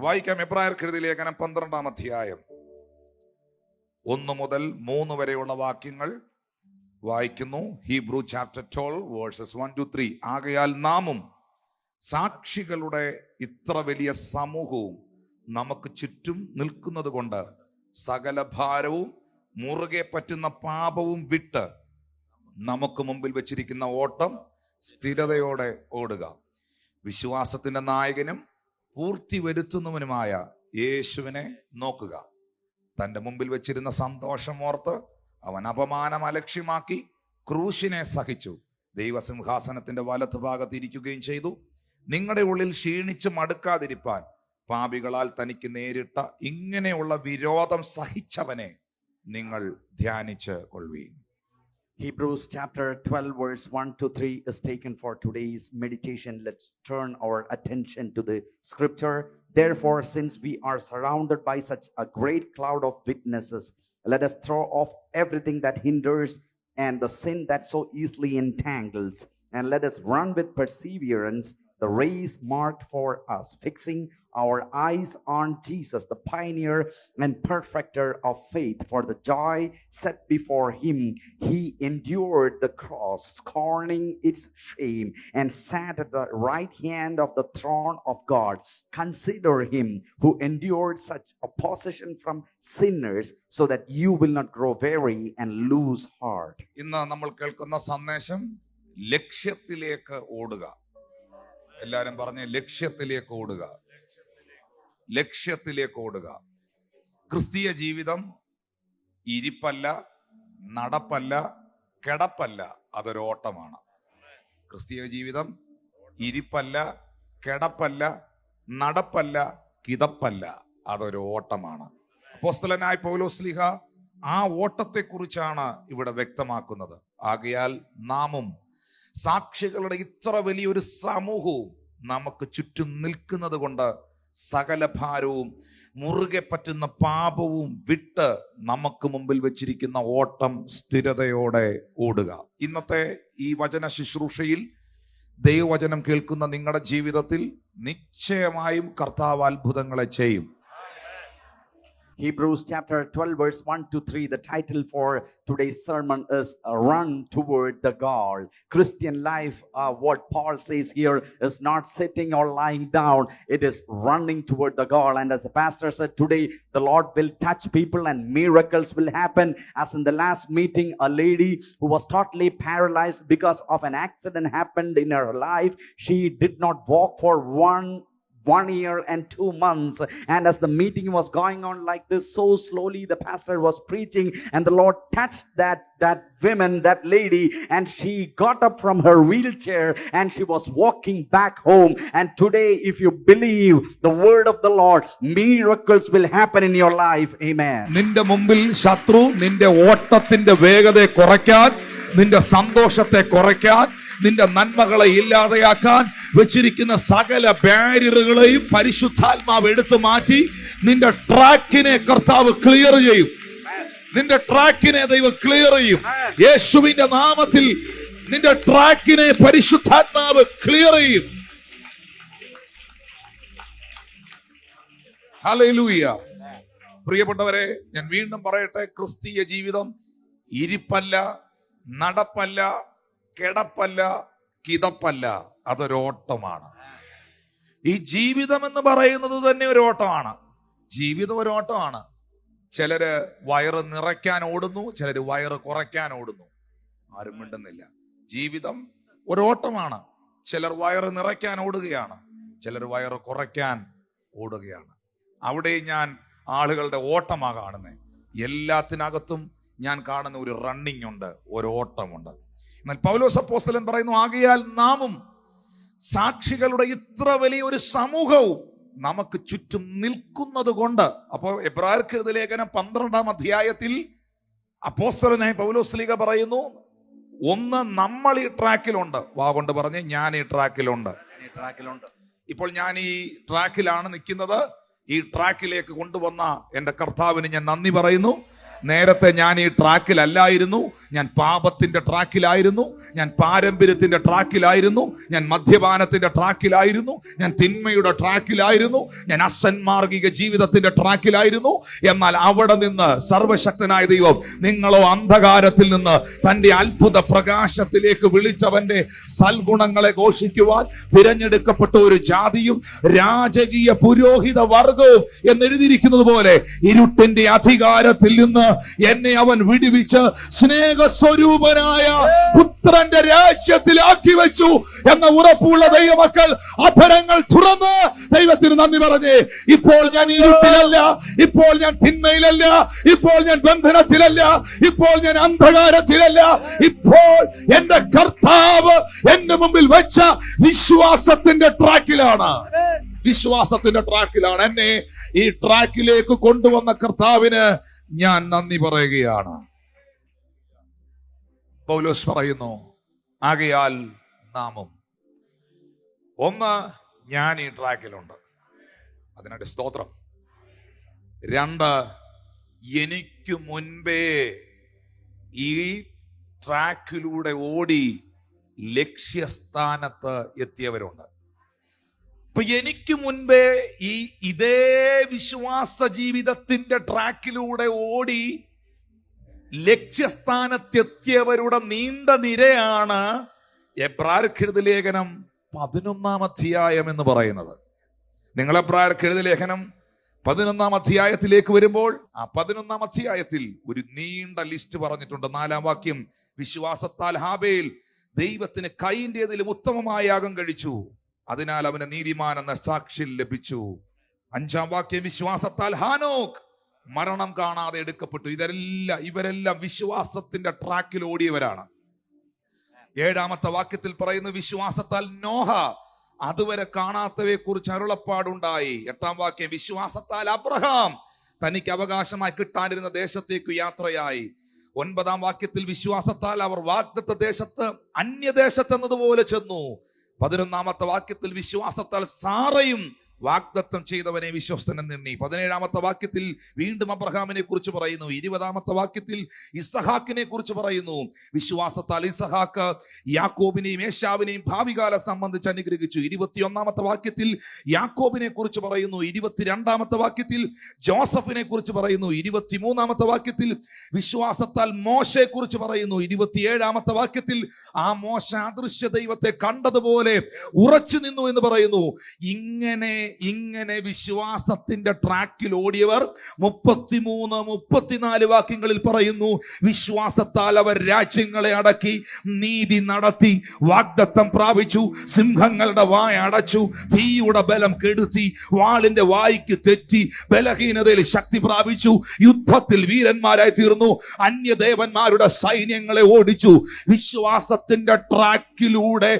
വായിക്കാം. എബ്രായർക്ക് എഴുതിയ ലേഖനം 12-ാം അധ്യായം 1 മുതൽ 3 വരെയുള്ള വാക്യങ്ങൾ വായിക്കുന്നു. Hebrew chapter 12 versus 1 to 3. ആകയാൽ നാമും സാക്ഷികളുടെ ഇത്ര വലിയ സമൂഹവും നമുക്ക് ചുറ്റും നിൽക്കുന്നത് കൊണ്ട് സകല ഭാരവും മുറുകെ പറ്റുന്ന പാപവും വിട്ട് നമുക്ക് മുമ്പിൽ വെച്ചിരിക്കുന്ന ഓട്ടം സ്ഥിരതയോടെ ഓടുക. വിശ്വാസത്തിന്റെ നായകനും പൂർത്തി വരുത്തുന്നവനുമായ യേശുവിനെ നോക്കുക. തൻ്റെ മുമ്പിൽ വെച്ചിരുന്ന സന്തോഷം ഓർത്ത് അവൻ അപമാനം അലക്ഷ്യമാക്കി ക്രൂശിനെ സഹിച്ചു, ദൈവസിംഹാസനത്തിന്റെ വലത്ത് ഭാഗത്ത് ഇരിക്കുകയും ചെയ്തു. നിങ്ങളുടെ ഉള്ളിൽ ക്ഷീണിച്ച് മടുക്കാതിരിപ്പാൻ പാപികളാൽ തനിക്ക് നേരിട്ട ഇങ്ങനെയുള്ള വിരോധം സഹിച്ചവനെ നിങ്ങൾ ധ്യാനിച്ച് കൊള്ളുവീൻ. Hebrews chapter 12 verse 1 to 3 is taken for today's meditation. Let's turn our attention to the scripture. Therefore, since we are surrounded by such a great cloud of witnesses, let us throw off everything that hinders and the sin that so easily entangles, and let us run with perseverance the race marked for us, fixing our eyes on Jesus, the pioneer and perfecter of faith. For the joy set before him, he endured the cross, scorning its shame, and sat at the right hand of the throne of God. Consider him who endured such opposition from sinners, so that you will not grow weary and lose heart. ഇന്ന് നമ്മൾ കേൾക്കുന്ന സന്ദേശം ലക്ഷ്യത്തിലേക്ക് ഓടുക. എല്ലാവരും പറഞ്ഞ് ലക്ഷ്യത്തിലേക്ക് ഓടുക, ലക്ഷ്യത്തിലേക്ക് ഓടുക. ക്രിസ്തീയ ജീവിതം ഇരിപ്പല്ല, നടപ്പല്ല, കിടപ്പല്ല, അതൊരു ഓട്ടമാണ്. ക്രിസ്തീയ ജീവിതം ഇരിപ്പല്ല, കിടപ്പല്ല, നടപ്പല്ല, കിതപ്പല്ല, അതൊരു ഓട്ടമാണ്. അപ്പോസ്തലനായ പൗലോസ്ലീഹ ആ ഓട്ടത്തെക്കുറിച്ചാണ് ഇവിടെ വ്യക്തമാക്കുന്നത്. ആകയാൽ നാമും സാക്ഷികളുടെ ഇത്ര വലിയൊരു സമൂഹവും നമുക്ക് ചുറ്റും നിൽക്കുന്നത് കൊണ്ട് സകല ഭാരവും മുറുകെ പറ്റുന്ന പാപവും വിട്ട് നമുക്ക് മുമ്പിൽ വെച്ചിരിക്കുന്ന ഓട്ടം സ്ഥിരതയോടെ ഓടുക. ഇന്നത്തെ ഈ വചന ശുശ്രൂഷയിൽ ദൈവവചനം കേൾക്കുന്ന നിങ്ങളുടെ ജീവിതത്തിൽ നിശ്ചയമായും കർത്താവ് അത്ഭുതങ്ങളെ ചെയ്യും. Hebrews chapter 12 verse 1 to 3. The title for today's sermon is Run Toward the Goal. Christian life, what Paul says here, is not sitting or lying down. It is running toward the goal. And as the pastor said, today the Lord will touch people and miracles will happen. As in the last meeting, a lady who was totally paralyzed because of an accident happened in her life. She did not walk for 1 year and 2 months. And as the meeting was going on like this, so slowly the pastor was preaching, and the Lord touched that woman, that lady, and she got up from her wheelchair and she was walking back home. And today, if you believe the word of the Lord, miracles will happen in your life. Amen. നിന്റെ മുമ്പിൽ ശത്രു നിന്റെ ഓട്ടത്തിന്റെ വേഗതയെ കുറയ്ക്കാൻ, നിന്റെ സന്തോഷത്തെ കുറയ്ക്കാൻ, നിന്റെ നന്മകളെ ഇല്ലാതെയാക്കാൻ വെച്ചിരിക്കുന്ന സകല ബാരിയറുകളെയും പരിശുദ്ധാത്മാവ് എടുത്തു മാറ്റി നിന്റെ ട്രാക്കിനെ കർത്താവ് ക്ലിയർ ചെയ്യും. നിന്റെ ട്രാക്കിനെ ദൈവം ക്ലിയർ ചെയ്യും. യേശുവിന്റെ നാമത്തിൽ നിന്റെ ട്രാക്കിനെ പരിശുദ്ധാത്മാവ് ക്ലിയർ ചെയ്യും. ഹല്ലേലൂയ. പ്രിയപ്പെട്ടവരെ, ഞാൻ വീണ്ടും പറയട്ടെ, ക്രിസ്തീയ ജീവിതം ഇരിപ്പല്ല, നടപ്പല്ല, കിടപ്പല്ല, കിതപ്പല്ല, അതൊരു ഓട്ടമാണ്. ഈ ജീവിതം എന്ന് പറയുന്നത് തന്നെ ഒരു ഓട്ടമാണ്. ജീവിതം ഒരു ഓട്ടമാണ്. ചിലര് വയറ് നിറയ്ക്കാൻ ഓടുന്നു, ചിലര് വയറ് കുറയ്ക്കാൻ ഓടുന്നു. ആരും മിണ്ടുന്നില്ല. ജീവിതം ഒരു ഓട്ടമാണ്. ചിലർ വയറ് നിറയ്ക്കാൻ ഓടുകയാണ്, ചിലർ വയറ് കുറയ്ക്കാൻ ഓടുകയാണ്. അവിടെ ഞാൻ ആളുകളുടെ ഓട്ടമാണ് കാണുന്നത്. എല്ലാത്തിനകത്തും ഞാൻ കാണുന്ന ഒരു റണ്ണിങ് ഉണ്ട്, ഒരു ഓട്ടമുണ്ട്. എന്നാൽ പൗലോസ് അപ്പോസ്തലൻ പറയുന്നു, ആകയാൽ നാമും സാക്ഷികളുടെ ഇത്ര വലിയ ഒരു സമൂഹവും നമുക്ക് ചുറ്റും നിൽക്കുന്നത് കൊണ്ട്. അപ്പോൾ എബ്രായർക്ക് എഴുതിയ ലേഖനം 12-ാം അധ്യായത്തിൽ അപ്പോസ്തലനായ പൗലോസ്ലീഹ പറയുന്നു, ഒന്ന് നമ്മൾ ഈ ട്രാക്കിലുണ്ട്. വാ കൊണ്ട് പറഞ്ഞ് ഞാൻ ഈ ട്രാക്കിലുണ്ട്. ഇപ്പോൾ ഞാൻ ഈ ട്രാക്കിലാണ് നിൽക്കുന്നത്. ഈ ട്രാക്കിലേക്ക് കൊണ്ടുവന്ന എൻ്റെ കർത്താവിന് ഞാൻ നന്ദി പറയുന്നു. നേരത്തെ ഞാൻ ഈ ട്രാക്കിലല്ലായിരുന്നു. ഞാൻ പാപത്തിന്റെ ട്രാക്കിലായിരുന്നു, ഞാൻ പാരമ്പര്യത്തിന്റെ ട്രാക്കിലായിരുന്നു, ഞാൻ മദ്യപാനത്തിന്റെ ട്രാക്കിലായിരുന്നു, ഞാൻ തിന്മയുടെ ട്രാക്കിലായിരുന്നു, ഞാൻ അസന്മാർഗിക ജീവിതത്തിന്റെ ട്രാക്കിലായിരുന്നു. എന്നാൽ അവിടെ നിന്ന് സർവശക്തനായ ദൈവം നിങ്ങളോ അന്ധകാരത്തിൽ നിന്ന് തന്റെ അത്ഭുത പ്രകാശത്തിലേക്ക് വിളിച്ചവന്റെ സൽഗുണങ്ങളെ ഘോഷിക്കുവാൻ തിരഞ്ഞെടുക്കപ്പെട്ട ഒരു ജാതിയും രാജകീയ പുരോഹിത വർഗവും എന്നെഴുതിയിരിക്കുന്നത് പോലെ ഇരുട്ടിന്റെ അധികാരത്തിൽ നിന്ന് എന്നെ അവൻ വിടുവിച്ച് സ്നേഹസ്വരൂപനായ പുത്രന്റെ രാജ്യത്തിലാക്കി വെച്ചു എന്ന ഉറപ്പുള്ള ദൈവമക്കൾ അധരങ്ങൾ തുറന്ന് ദൈവത്തിന് നന്ദി പറഞ്ഞേ. ഇപ്പോൾ ഞാൻ ഇരുട്ടിലല്ല, ഇപ്പോൾ ഞാൻ തിന്മയിലല്ല, ഇപ്പോൾ ഞാൻ ബന്ധനത്തിലല്ല, ഇപ്പോൾ ഞാൻ അന്ധകാരത്തിലല്ല. ഇപ്പോൾ എന്റെ കർത്താവ് എന്റെ മുമ്പിൽ വെച്ച വിശ്വാസത്തിന്റെ ട്രാക്കിലാണ്. വിശ്വാസത്തിന്റെ ട്രാക്കിലാണ്. എന്നെ ഈ ട്രാക്കിലേക്ക് കൊണ്ടുവന്ന കർത്താവിന് ഞാൻ നന്ദി പറയുകയാണ്. പൗലോസ് പറയുന്നു, ആകയാൽ നാമും. ഒന്ന്, ഞാൻ ഈ ട്രാക്കിലുണ്ട്, അതിനായിട്ട് സ്തോത്രം. രണ്ട്, എനിക്ക് മുൻപേ ഈ ട്രാക്കിലൂടെ ഓടി ലക്ഷ്യസ്ഥാനത്ത് എത്തിയവരുണ്ട്. അപ്പൊ എനിക്ക് മുൻപേ ഇതേ വിശ്വാസ ജീവിതത്തിന്റെ ട്രാക്കിലൂടെ ഓടി ലക്ഷ്യസ്ഥാനത്തെത്തിയവരുടെ നീണ്ട നിരയാണ് എബ്രായർക്കെഴുതിയ ലേഖനം 11-ാം അധ്യായം എന്ന് പറയുന്നത്. നിങ്ങൾ എബ്രായർക്കെഴുതിയ ലേഖനം 11-ാം അധ്യായത്തിലേക്ക് വരുമ്പോൾ ആ 11-ാം അധ്യായത്തിൽ ഒരു നീണ്ട ലിസ്റ്റ് പറഞ്ഞിട്ടുണ്ട്. 4-ാം വാക്യം, വിശ്വാസത്താൽ ഹാബേൽ ദൈവത്തിന് കൈന്റേതിലും ഉത്തമമായ യാഗം കഴിച്ചു, അതിനാൽ അവന് നീതിമാൻ എന്ന സാക്ഷ്യം ലഭിച്ചു. 5-ാം വാക്യം, വിശ്വാസത്താൽ ഹാനോക്ക് മരണം കാണാതെ എടുക്കപ്പെട്ടു. ഇവരെല്ലാം വിശ്വാസത്തിന്റെ ട്രാക്കിൽ ഓടിയവരാണ്. 7-ാമത്തെ വാക്യത്തിൽ പറയുന്നു, വിശ്വാസത്താൽ നോഹ അതുവരെ കാണാത്തവയെ കുറിച്ച് അരുളപ്പാടുണ്ടായി. 8-ാം വാക്യം, വിശ്വാസത്താൽ അബ്രഹാം തനിക്ക് അവകാശമായി കിട്ടാനിരുന്ന ദേശത്തേക്ക് യാത്രയായി. 9-ാം വാക്യത്തിൽ, വിശ്വാസത്താൽ അവർ വാഗ്ദത്ത ദേശത്ത് അന്യദേശത്ത് എന്നതുപോലെ ചെന്നു. 11-ാമത്തെ വാക്യത്തിൽ, വിശ്വാസത്താൽ സാറയും വാഗ്ദത്തം ചെയ്തവനെ വിശ്വസ്തനെന്ന് എണ്ണി. 17-ാമത്തെ വാക്യത്തിൽ വീണ്ടും അബ്രഹാമിനെ കുറിച്ച് പറയുന്നു. 20-ാമത്തെ വാക്യത്തിൽ ഇസഹാക്കിനെ കുറിച്ച് പറയുന്നു. വിശ്വാസത്താൽ ഇസഹാക്ക് യാക്കോബിനെയും ഏശാവിനെയും ഭാവികാലം സംബന്ധിച്ച് അനുഗ്രഹിച്ചു. 21-ാമത്തെ വാക്യത്തിൽ യാക്കോബിനെ കുറിച്ച് പറയുന്നു. 22-ാമത്തെ വാക്യത്തിൽ ജോസഫിനെ കുറിച്ച് പറയുന്നു. 23-ാമത്തെ വാക്യത്തിൽ വിശ്വാസത്താൽ മോശയെ കുറിച്ച് പറയുന്നു. 27-ാമത്തെ വാക്യത്തിൽ ആ മോശ അദൃശ്യ ദൈവത്തെ കണ്ടതുപോലെ ഉറച്ചു നിന്നു എന്ന് പറയുന്നു. ഇങ്ങനെ വിശ്വാസത്തിന്റെ ട്രാക്കിൽ ഓടിയവർ 33-34 വാക്യങ്ങളിൽ പറയുന്നു, വിശ്വാസത്താൽ അവർ രാജ്യങ്ങളെ അടക്കി, നീതി നടത്തി, വാഗ്ദത്തം പ്രാപിച്ചു, സിംഹങ്ങളുടെ വായ അടച്ചു, തീയുടെ ബലം കെടുത്തി, വാളിന്റെ വായ്ക്ക് തെറ്റി, ബലഹീനതയിൽ ശക്തി പ്രാപിച്ചു, യുദ്ധത്തിൽ വീരന്മാരായി തീർന്നു, അന്യദേവന്മാരുടെ സൈന്യങ്ങളെ ഓടിച്ചു. വിശ്വാസത്തിന്റെ ട്രാക്കിലൂടെ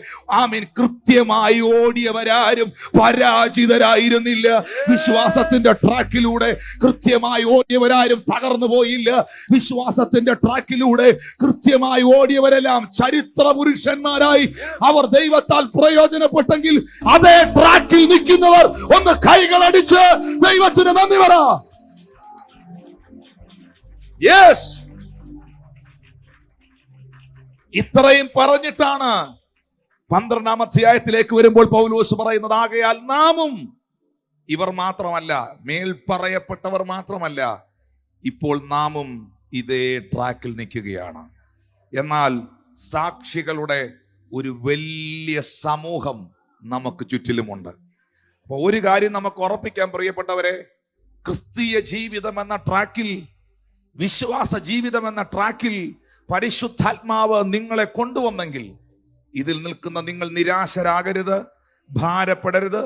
കൃത്യമായി ഓടിയവരാരും പരാജിതരായിരുന്നില്ല. വിശ്വാസത്തിന്റെ ട്രാക്കിലൂടെ കൃത്യമായി ഓടിയവരാരും തകർന്നു പോയില്ല. വിശ്വാസത്തിന്റെ ട്രാക്കിലൂടെ കൃത്യമായി ഓടിയവരെല്ലാം ചരിത്ര പുരുഷന്മാരായി അവർ ദൈവത്താൽ പ്രയോജനപ്പെട്ടെങ്കിൽ അതേ ട്രാക്കിൽ നിൽക്കുന്നവർ ഒന്ന് കൈകളടിച്ച് ദൈവത്തിന് നന്ദി പറ. യെസ്, ഇത്രയും പറഞ്ഞിട്ടാണ് 12-ാം അധ്യായത്തിലേക്ക് വരുമ്പോൾ പൗലോസ് പറയുന്നത്, ആകയാൽ നാമും. ഇവർ മാത്രമല്ല, മേൽപ്പറയപ്പെട്ടവർ മാത്രമല്ല, ഇപ്പോൾ നാമും ഇതേ ട്രാക്കിൽ നിൽക്കുകയാണ്. എന്നാൽ സാക്ഷികളുടെ ഒരു വലിയ സമൂഹം നമുക്ക് ചുറ്റിലുമുണ്ട്. അപ്പൊ ഒരു കാര്യം നമുക്ക് ഉറപ്പിക്കാൻ പ്രിയപ്പെട്ടവരെ, ക്രിസ്തീയ ജീവിതം എന്ന ട്രാക്കിൽ, വിശ്വാസ ജീവിതം എന്ന ട്രാക്കിൽ പരിശുദ്ധാത്മാവ് നിങ്ങളെ കൊണ്ടുവന്നെങ്കിൽ ഇതിൽ നിൽക്കുന്ന നിങ്ങൾ നിരാശരാകരുത്, ഭാരപ്പെടരുത്.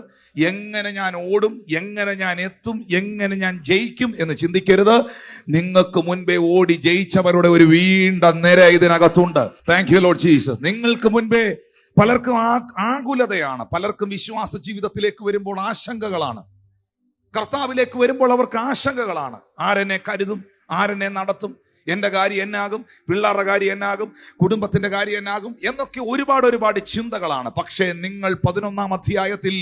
എങ്ങനെ ഞാൻ ഓടും, എങ്ങനെ ഞാൻ എത്തും, എങ്ങനെ ഞാൻ ജയിക്കും എന്ന് ചിന്തിക്കരുത്. നിങ്ങൾക്ക് മുൻപേ ഓടി ജയിച്ചവരുടെ ഒരു വീണ്ട നിര ഇതിനകത്തുണ്ട്. Thank you Lord Jesus. നിങ്ങൾക്ക് മുൻപേ പലർക്കും ആകുലതയാണ്, പലർക്കും വിശ്വാസ ജീവിതത്തിലേക്ക് വരുമ്പോൾ ആശങ്കകളാണ്, കർത്താവിലേക്ക് വരുമ്പോൾ അവർക്ക് ആശങ്കകളാണ്. ആരെന്നെ കരുതും, ആരെന്നെ നടത്തും, എൻ്റെ കാര്യം എന്നാകും, പിള്ളേരുടെ കാര്യം എന്നാകും, കുടുംബത്തിന്റെ കാര്യം എന്നാകും എന്നൊക്കെ ഒരുപാട് ചിന്തകളാണ്. പക്ഷേ നിങ്ങൾ 11-ാം അധ്യായത്തിൽ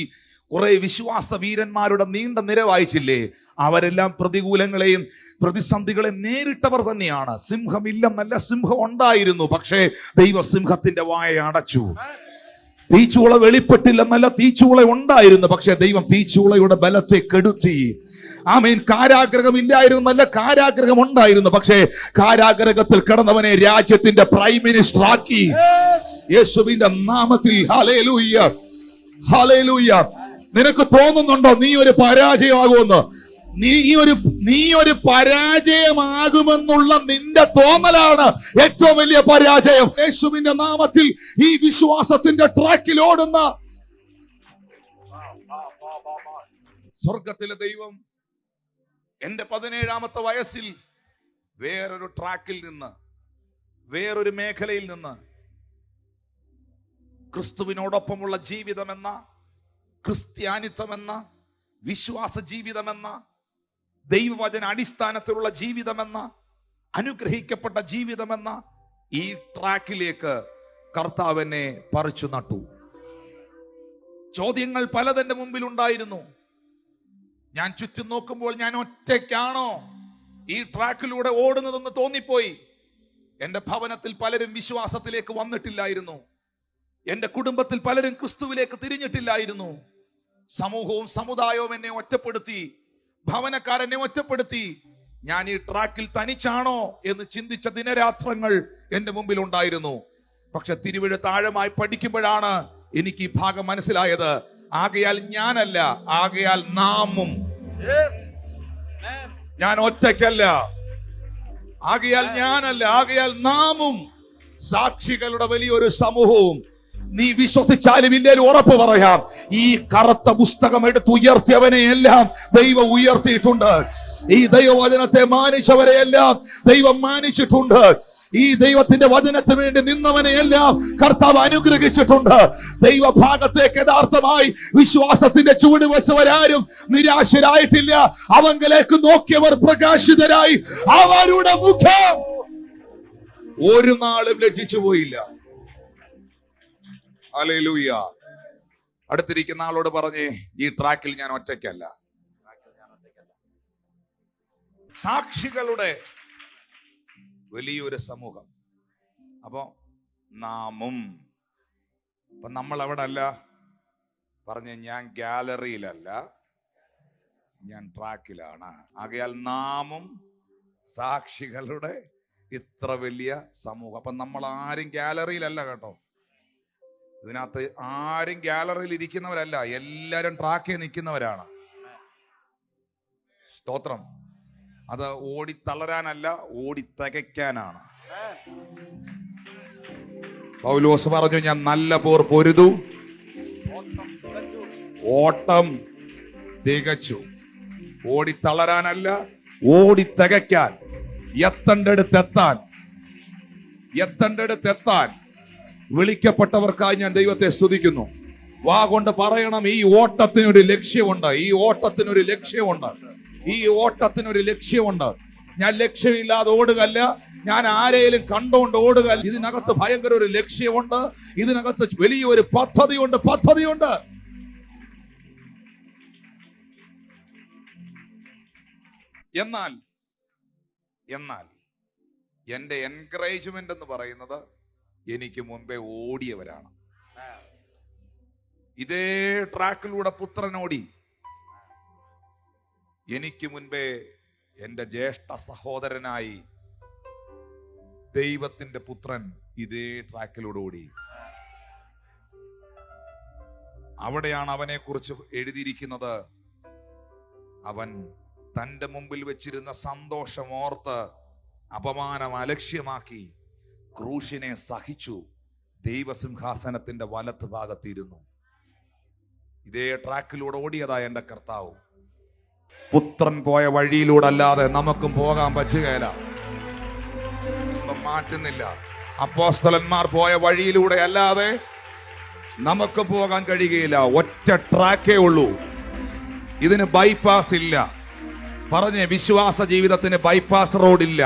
കുറെ വിശ്വാസ വീരന്മാരുടെ നീണ്ട നിര വായിച്ചില്ലേ? അവരെല്ലാം പ്രതികൂലങ്ങളെയും പ്രതിസന്ധികളെയും നേരിട്ടവർ തന്നെയാണ്. സിംഹമില്ലെന്നല്ല, സിംഹം ഉണ്ടായിരുന്നു, പക്ഷേ ദൈവസിംഹത്തിന്റെ വായ അടച്ചു. തീച്ചൂള വെളിപ്പെട്ടില്ലെന്നല്ല, തീച്ചൂള ഉണ്ടായിരുന്നു, പക്ഷേ ദൈവം തീച്ചൂളയുടെ ബലത്തെ കെടുത്തി. ആമേൻ. കാരാഗ്രഹം ഇല്ലായിരുന്നല്ല, കാരാഗ്രഹം ഉണ്ടായിരുന്നു, പക്ഷേ കാരാഗ്രഹത്തിൽ കിടന്നവനെ രാജ്യത്തിന്റെ പ്രൈം മിനിസ്റ്റർ ആക്കി. യേശുവിന്റെ നാമത്തിൽ ഹല്ലേലൂയ, ഹല്ലേലൂയ. നിനക്ക് തോന്നുന്നുണ്ടോ നീ ഒരു പരാജയമാകുമെന്ന്? നീ ഒരു പരാജയമാകുമെന്നുള്ള നിന്റെ തോന്നലാണ് ഏറ്റവും വലിയ പരാജയം. യേശുവിന്റെ നാമത്തിൽ ഈ വിശ്വാസത്തിന്റെ ട്രാക്കിൽ ഓടുന്ന സ്വർഗത്തിലെ ദൈവം എന്റെ 17ാമത്തെ വയസ്സിൽ വേറൊരു ട്രാക്കിൽ നിന്ന്, വേറൊരു മേഖലയിൽ നിന്ന് ക്രിസ്തുവിനോടൊപ്പമുള്ള ജീവിതമെന്ന, ക്രിസ്ത്യാനിത്വമെന്ന, വിശ്വാസ ജീവിതമെന്ന, ദൈവവചന അടിസ്ഥാനത്തിലുള്ള ജീവിതമെന്ന, അനുഗ്രഹിക്കപ്പെട്ട ജീവിതമെന്ന ഈ ട്രാക്കിലേക്ക് കർത്താവ് എന്നെ പറിച്ചു നട്ടു. ചോദ്യങ്ങൾ പലതെന്റെ മുമ്പിൽ ഉണ്ടായിരുന്നു. ഞാൻ ചുറ്റും നോക്കുമ്പോൾ ഞാൻ ഒറ്റയ്ക്കാണോ ഈ ട്രാക്കിലൂടെ ഓടുന്നതെന്ന് തോന്നിപ്പോയി. എന്റെ ഭവനത്തിൽ പലരും വിശ്വാസത്തിലേക്ക് വന്നിട്ടില്ലായിരുന്നു. എന്റെ കുടുംബത്തിൽ പലരും ക്രിസ്തുവിലേക്ക് തിരിഞ്ഞിട്ടില്ലായിരുന്നു. സമൂഹവും സമുദായവും എന്നെ ഒറ്റപ്പെടുത്തി, ഭവനക്കാരെന്നെ ഒറ്റപ്പെടുത്തി. ഞാൻ ഈ ട്രാക്കിൽ തനിച്ചാണോ എന്ന് ചിന്തിച്ച ദിനരാത്രങ്ങൾ എന്റെ മുമ്പിൽ ഉണ്ടായിരുന്നു. പക്ഷെ തിരുവെഴുത്ത് ആഴമായി പഠിക്കുമ്പോഴാണ് എനിക്ക് ഈ ഭാഗം മനസ്സിലായത്. ആകയാൽ ഞാനല്ല, ആകയാൽ നാമും. ഞാൻ ഒറ്റയ്ക്കല്ല, ആകയാൽ ഞാനല്ല, ആകയാൽ നാമും, സാക്ഷികളുടെ വലിയൊരു സമൂഹവും. നീ വിശ്വസിച്ചാലും ഇല്ലേലും ഉറപ്പ് പറയാം, ഈ കറുത്ത പുസ്തകം എടുത്ത് ഉയർത്തിയവനെ എല്ലാം ദൈവം ഉയർത്തിയിട്ടുണ്ട്. ഈ ദൈവവചനത്തെ മാനിച്ചവരെ എല്ലാം ദൈവം മാനിച്ചിട്ടുണ്ട്. ഈ ദൈവത്തിന്റെ വചനത്തിന് വേണ്ടി നിന്നവനെ എല്ലാം കർത്താവ് അനുഗ്രഹിച്ചിട്ടുണ്ട്. ദൈവഭാഗത്തേക്ക് യഥാർത്ഥമായി വിശ്വാസത്തിന്റെ ചുവട് വെച്ചവരാരും നിരാശരായിട്ടില്ല. അവങ്കിലേക്ക് നോക്കിയവർ പ്രകാശിതരായി. അവരുടെ മുഖം ഒരു നാളും ലജ്ജിച്ചു പോയില്ല. ഹല്ലേലൂയ. അടുത്തിരിക്കുന്ന ആളോട് പറഞ്ഞേ, ഈ ട്രാക്കിൽ ഞാൻ ഒറ്റയ്ക്കല്ല. സാക്ഷികളുടെ വലിയൊരു സമൂഹം. അപ്പോ നാമും, അപ്പൊ നമ്മൾ എവിടെ അല്ല പറഞ്ഞ, ഞാൻ ഗാലറിയിലല്ല, ഞാൻ ട്രാക്കിലാണ്. ആകയാൽ നാമും സാക്ഷികളുടെ ഇത്ര വലിയ സമൂഹം. അപ്പൊ നമ്മൾ ആരും ഗാലറിയിലല്ല കേട്ടോ. ഇതിനകത്ത് ആരും ഗാലറിയിൽ ഇരിക്കുന്നവരല്ല, എല്ലാരും ട്രാക്കിൽ നിൽക്കുന്നവരാണ്. സ്തോത്രം. അത് ഓടിത്തളരാനല്ല, ഓടിത്തകയ്ക്കാനാണ്. പൗലോസ് പറഞ്ഞു, ഞാൻ നല്ല പോർ പൊരുതു, ഓട്ടം തികച്ചു. ഓടിത്തളരാനല്ല, ഓടിത്തകയ്ക്കാൻ, എത്തേണ്ടടുത്തെത്താൻ വിളിക്കപ്പെട്ടവർക്കായി ഞാൻ ദൈവത്തെ സ്തുതിക്കുന്നു. വാ കൊണ്ട് പറയണം, ഈ ഓട്ടത്തിനൊരു ലക്ഷ്യമുണ്ട്, ഈ ഓട്ടത്തിനൊരു ലക്ഷ്യമുണ്ട്, ഈ ഓട്ടത്തിനൊരു ലക്ഷ്യമുണ്ട്. ഞാൻ ലക്ഷ്യമില്ലാതെ ഓടുകയല്ല, ഞാൻ ആരെയും കണ്ടുകൊണ്ട് ഓടുക. ഇതിനകത്ത് ഭയങ്കര ഒരു ലക്ഷ്യമുണ്ട്, ഇതിനകത്ത് വലിയൊരു പദ്ധതിയുണ്ട്. എന്നാൽ എന്റെ എൻകറേജ്മെന്റ് എന്ന് പറയുന്നത് എനിക്ക് മുമ്പേ ഓടിയവരാണ്. ഇതേ ട്രാക്കിലൂടെ പുത്രൻ ഓടി. എനിക്ക് മുൻപേ എന്റെ ജ്യേഷ്ഠ സഹോദരനായി ദൈവത്തിന്റെ പുത്രൻ ഇതേ ട്രാക്കിലൂടെ ഓടി. അവിടെയാണ് അവനെ കുറിച്ച് എഴുതിയിരിക്കുന്നത്, അവൻ തന്റെ മുമ്പിൽ വെച്ചിരുന്ന സന്തോഷമോർത്ത് അപമാനം അലക്ഷ്യമാക്കി ക്രൂശിനെ സഹിച്ചു, ദൈവസിംഹാസനത്തിന്റെ വലത്ത് ഭാഗത്തിരുന്നു. ഇതേ ട്രാക്കിലൂടെ ഓടിയതായ എന്റെ കർത്താവ്. പുത്രൻ പോയ വഴിയിലൂടെ അല്ലാതെ നമുക്കും പോകാൻ പറ്റുകയില്ല. ഒന്നും മാറ്റുന്നില്ല. അപ്പോസ്തലന്മാർ പോയ വഴിയിലൂടെ അല്ലാതെ നമുക്ക് പോകാൻ കഴിയുകയില്ല. ഒറ്റ ട്രാക്കേ ഉള്ളൂ. ഇതിന് ബൈപ്പാസ് ഇല്ല. പറഞ്ഞേ, വിശ്വാസ ജീവിതത്തിന് ബൈപ്പാസ് റോഡില്ല.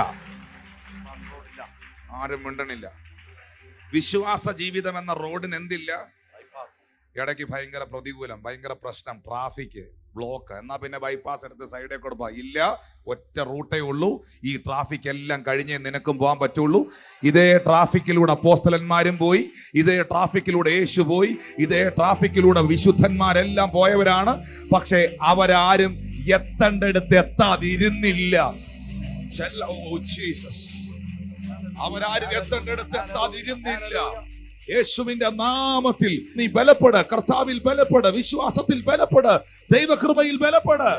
ആരും മിണ്ടണില്ല. വിശ്വാസ ജീവിതം എന്ന റോഡിന് എന്തില്ല? ഇടയ്ക്ക് ഭയങ്കര പ്രതികൂലം, ഭയങ്കര പ്രശ്നം, ട്രാഫിക് ബ്ലോക്ക്. എന്നാ പിന്നെ ബൈപ്പാസ് എടുത്ത് സൈഡിൽ കൊടുപ്പാ. ഇല്ല, ഒറ്റ റൂട്ടേ ഉള്ളൂ. ഈ ട്രാഫിക് എല്ലാം കഴിഞ്ഞേ നിനക്കും പോകാൻ പറ്റുള്ളൂ. ഇതേ ട്രാഫിക്കിലൂടെ അപ്പോസ്തലന്മാരും പോയി, ഇതേ ട്രാഫിക്കിലൂടെ യേശു പോയി, ഇതേ ട്രാഫിക്കിലൂടെ വിശുദ്ധന്മാരെല്ലാം പോയവരാണ്. പക്ഷെ അവരാരും എത്തേണ്ടടുത്ത് എത്താതിരുന്നില്ല. അവരാരും എത്തേണ്ടടുത്ത് എത്താതിരുന്നില്ല. യേശുവിന്റെ നാമത്തിൽ നീ ബലപ്പെട്, കർത്താവിൽ ബലപ്പെട്, വിശ്വാസത്തിൽ ബലപ്പെട്, ദൈവകൃപയിൽ ബലപ്പെട്.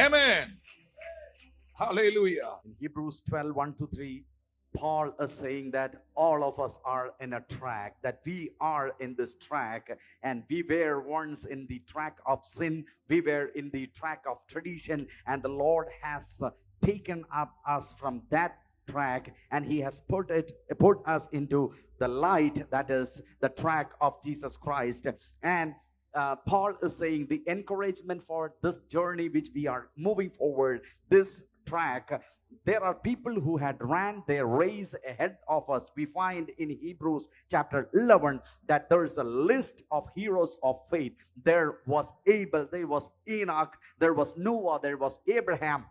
ആമേൻ. Hallelujah. In Hebrews 12:1-3, Paul is saying that all of us are in a track, that we are in this track, and we were once in the track of sin, we were in the track of tradition, and the Lord has taken up us from that track, and he has put us into the light, that is the track of Jesus Christ. And Paul is saying the encouragement for this journey which we are moving forward, this track, there are people who had ran their race ahead of us. We find in Hebrews chapter 11 that there is a list of heroes of faith. There was Abel, there was Enoch, there was Noah, there was Abraham,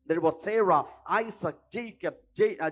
there was Sarah, Isaac, Jacob,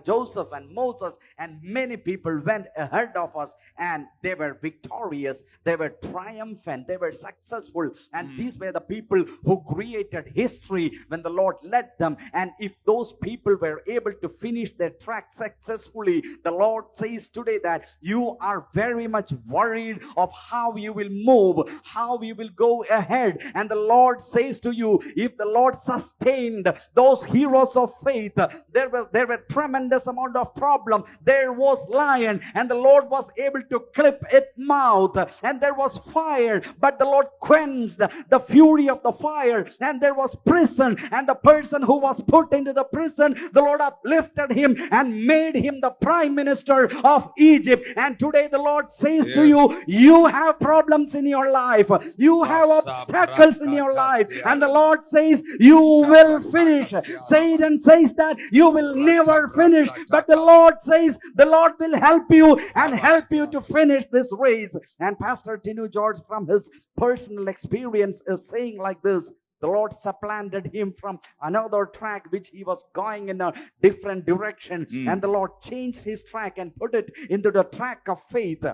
Joseph, and Moses, and many people went ahead of us, and they were victorious, they were triumphant, they were successful, and these were the people who created history when the Lord led them. And if those people were able to finish their track successfully, the Lord says today that you are very much worried of how you will move, how you will go ahead. And the Lord says to you, if the Lord sustained those heroes of faith, there were tremendous amount of problem. There was lion, and the Lord was able to clip its mouth, and there was fire, but the Lord quenched the fury of the fire. And there was prison, and the person who was put into the prison, the Lord uplifted him and made him the prime minister of Egypt. And today the Lord says to you, you have problems in your life, you have obstacles in your life, and the Lord says you will finish. Satan says that you will never finish, but the Lord says the Lord will help you and help you to finish this race. And Pastor Tinu George, from his personal experience, is saying like this: the Lord supplanted him from another track which he was going in a different direction, and the Lord changed his track and put it into the track of faith.